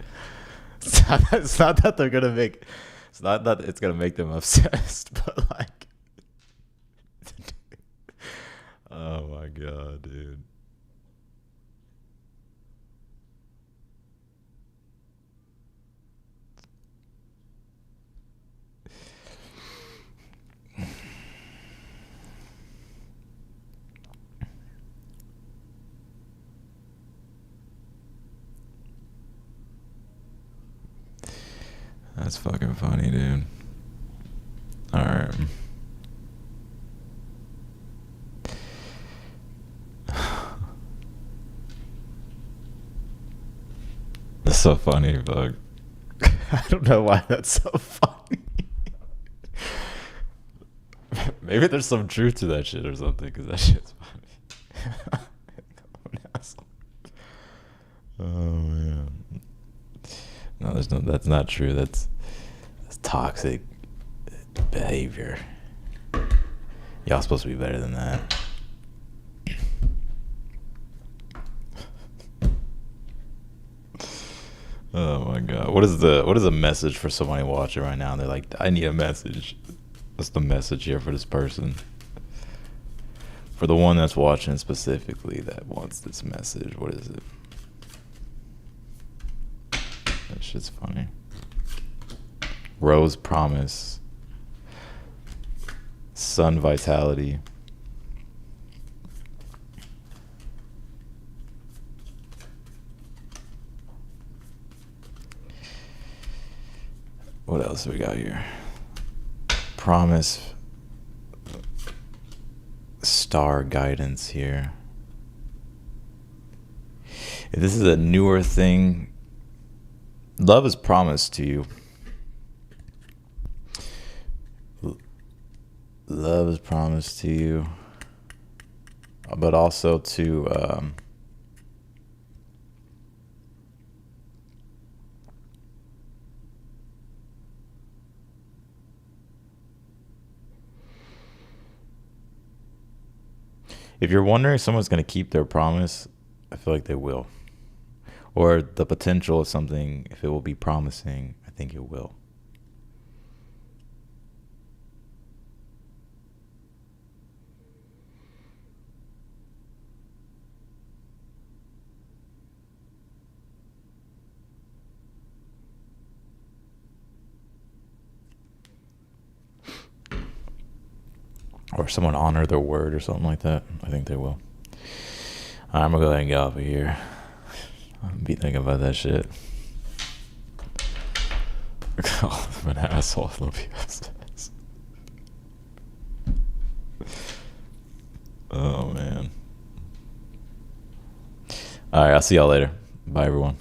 it's not that they're gonna make, it's not that it's gonna make them obsessed, but like oh my god, dude. That's fucking funny, dude. Alright. That's so funny, Bug. I don't know why that's so funny. Maybe there's some truth to that shit or something, because that shit's funny. Oh man. No, there's no. That's not true. That's toxic behavior. Y'all supposed to be better than that. Oh my god. What is a message for somebody watching right now? They're like, I need a message. What's the message here for this person? For the one that's watching specifically that wants this message, what is it? That shit's funny. Rose promise. Sun vitality. What else we got here? Promise. Star guidance here. If this is a newer thing, love is promised to you. Love is promised to you, but also to if you're wondering if someone's going to keep their promise, I feel like they will. Or the potential of something, if it will be promising, I think it will. Or someone honor their word or something like that. I think they will. I'm gonna go ahead and get off of here. I'll be thinking about that shit. I'm an asshole. Oh man. Alright, I'll see y'all later. Bye everyone.